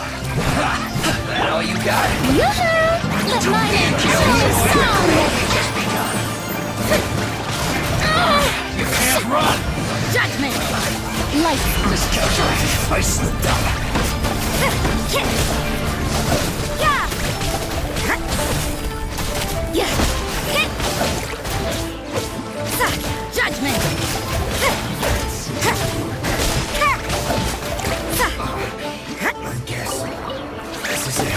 Speaker 20: that all you got?
Speaker 13: Yoo-hoo! Let my name sound!
Speaker 20: Just begun. You can't run.
Speaker 13: Judgment! Light!
Speaker 20: This killjoy, I slipped up.
Speaker 13: Judgment!
Speaker 20: I guess this is it.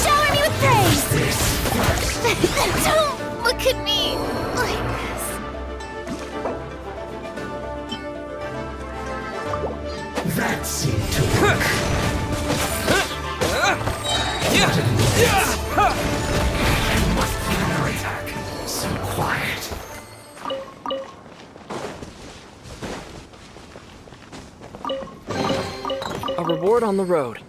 Speaker 13: Shower me with praise! Don't look at me like this.
Speaker 20: That seemed to work. What counterattack? So quiet.
Speaker 9: A reward on the road.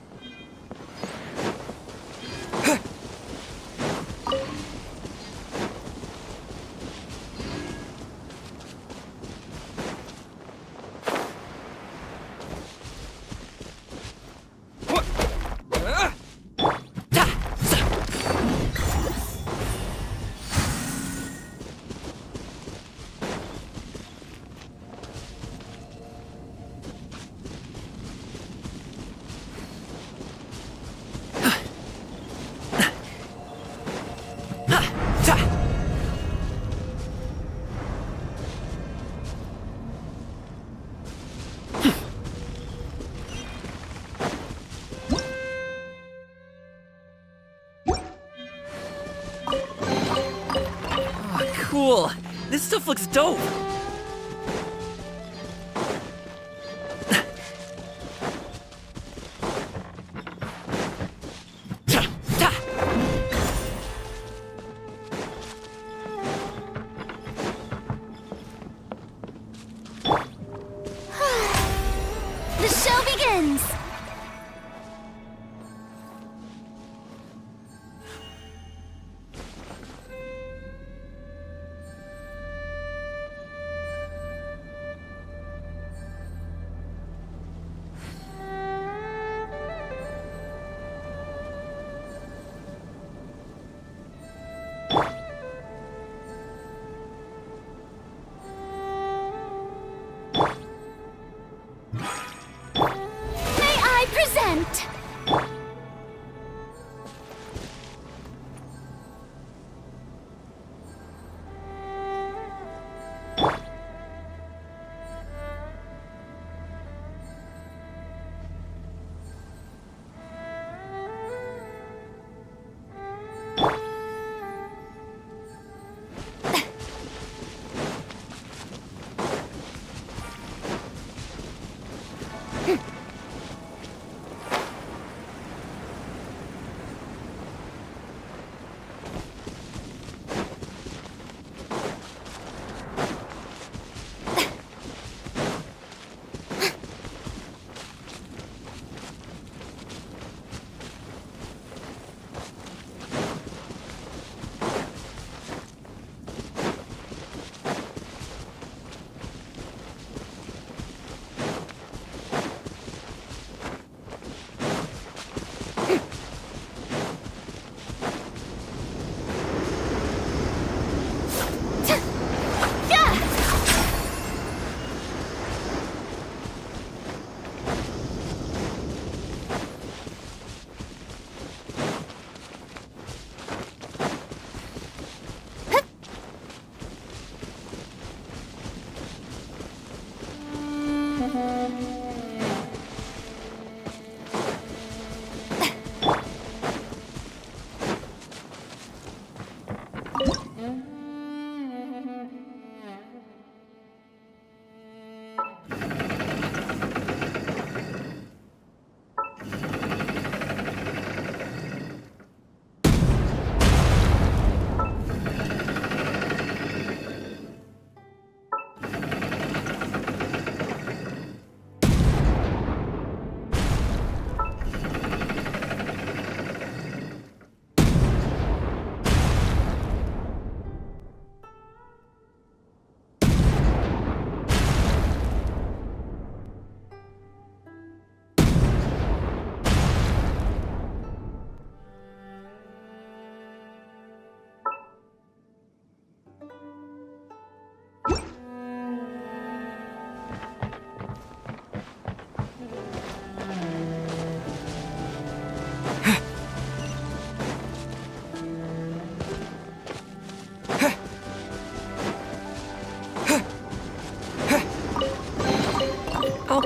Speaker 9: Cool. This stuff looks dope.
Speaker 13: The show begins!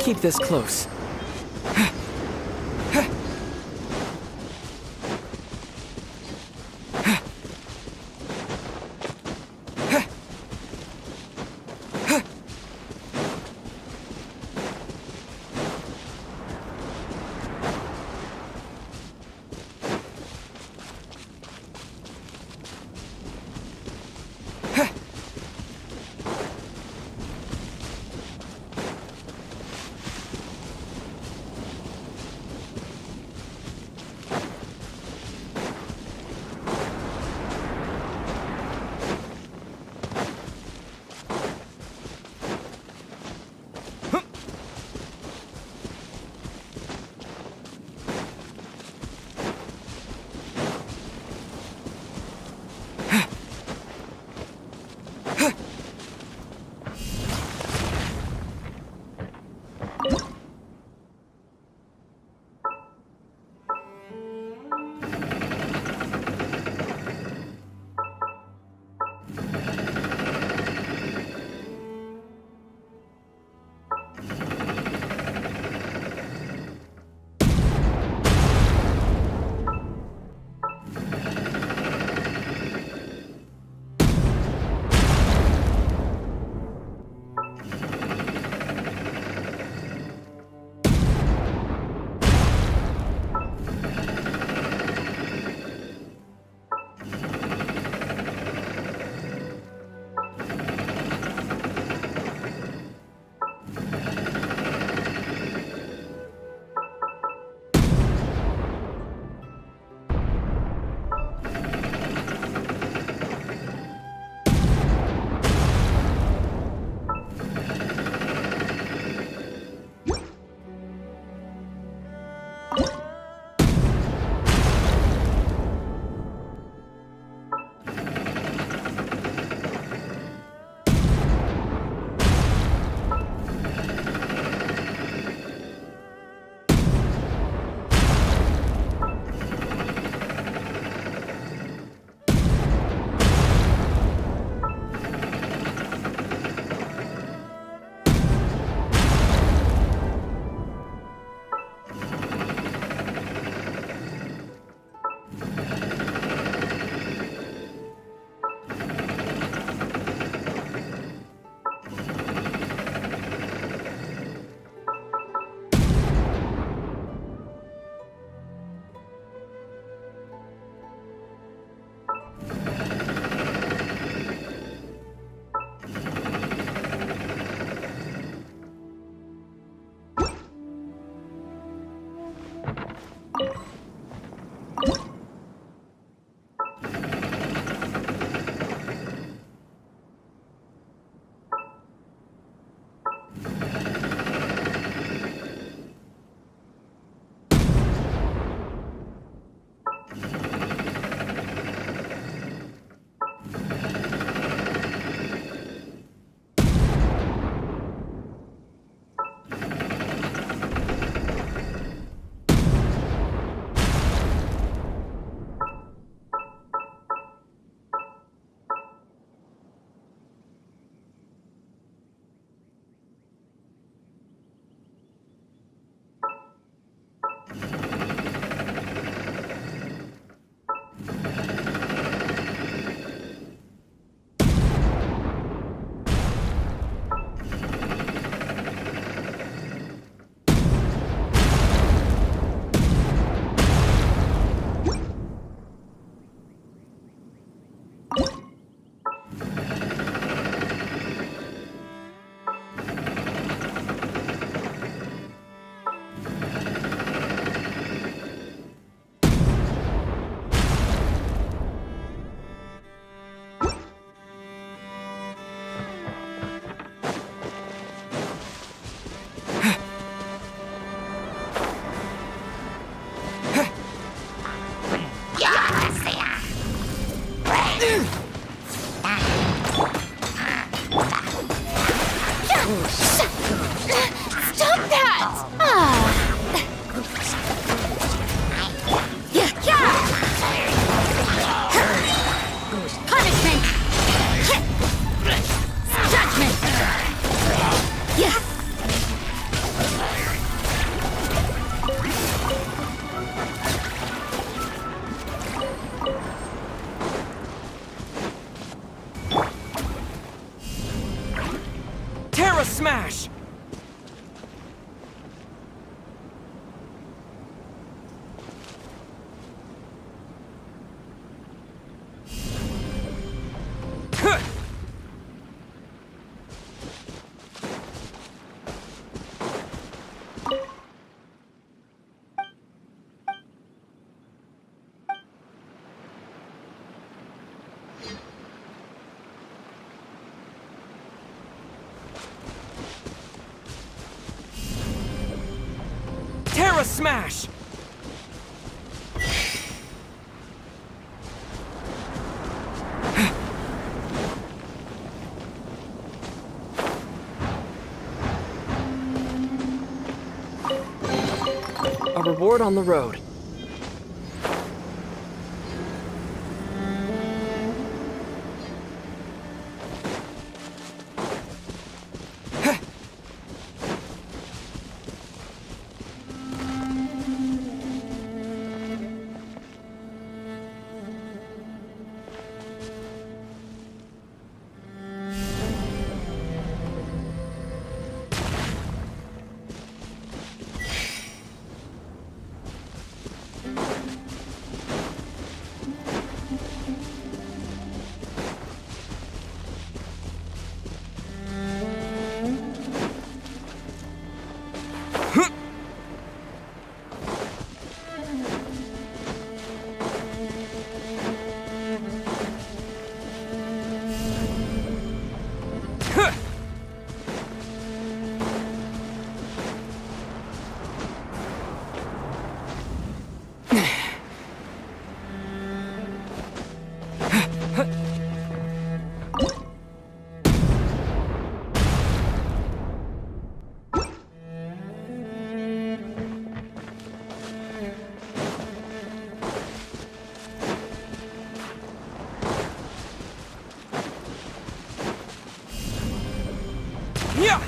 Speaker 9: keep this close. Smash! Terra Smash! A reward on the road. Yeah!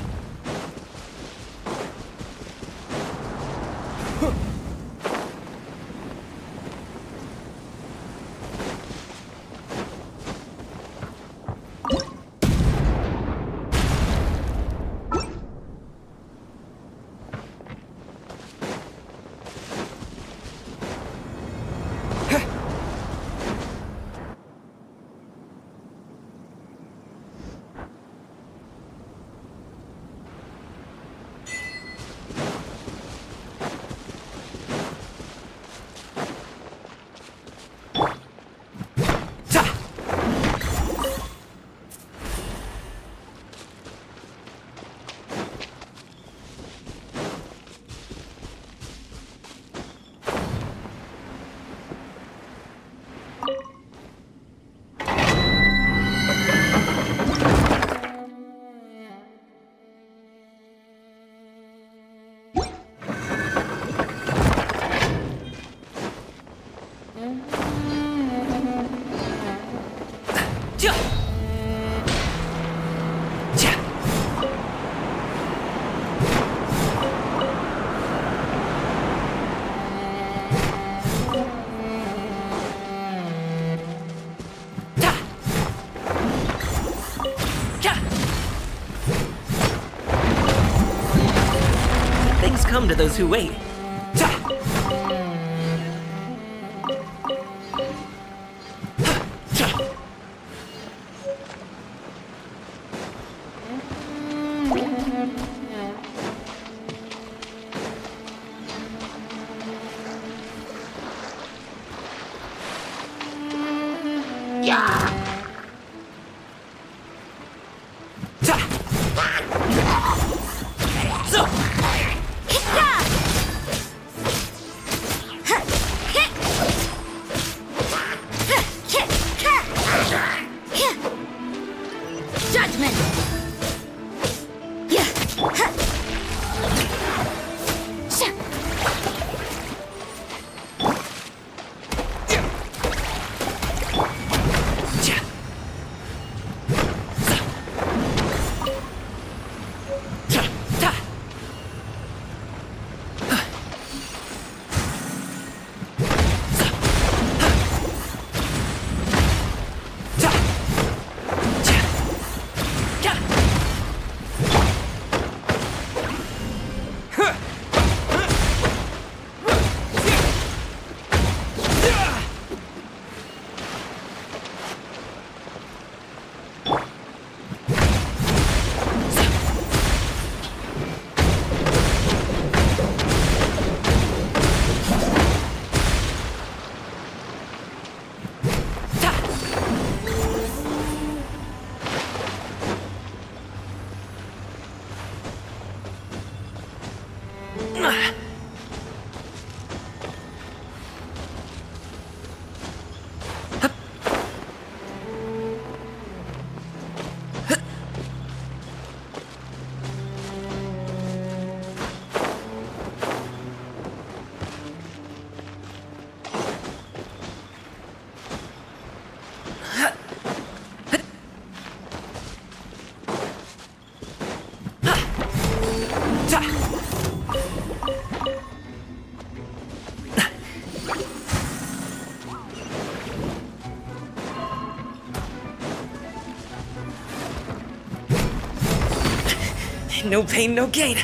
Speaker 9: Things come to those who wait.
Speaker 2: Judgment!
Speaker 9: No pain, no gain.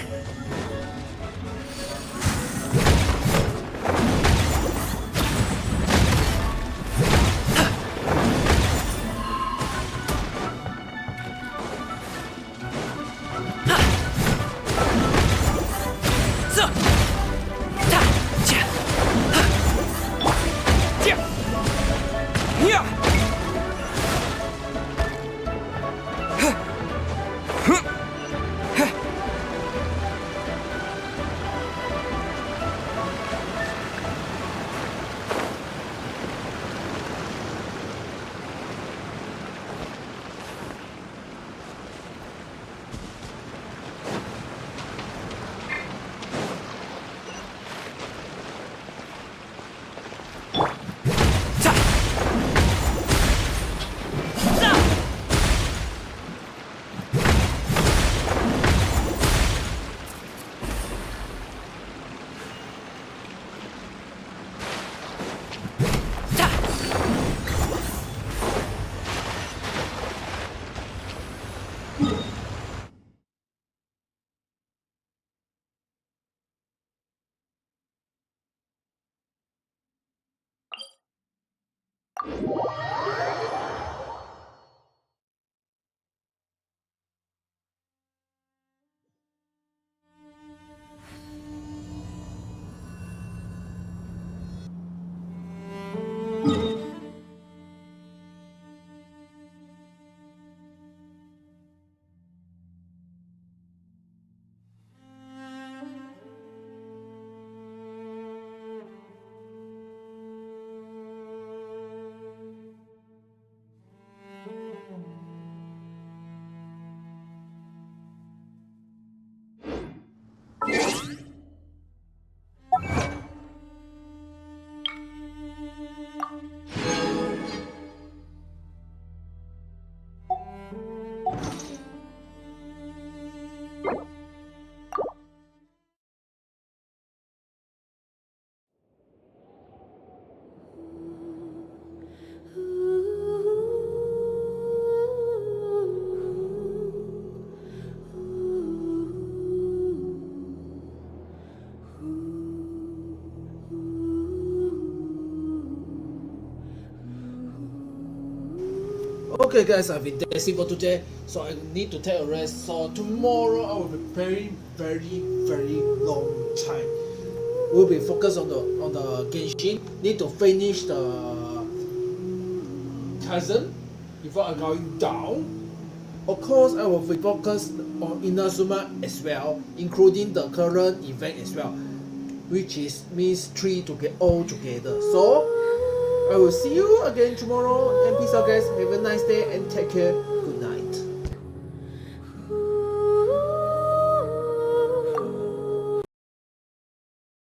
Speaker 5: Okay guys, I've been dancing for today, so I need to take a rest. So tomorrow I will be playing very long time. We'll be focused on the Genshin. Need to finish the cousin before I'm going down. Of course, I will be focused on Inazuma as well, including the current event as well, which is means 3 to get all together. So I will see you again tomorrow, and peace out guys, have a nice day and take care.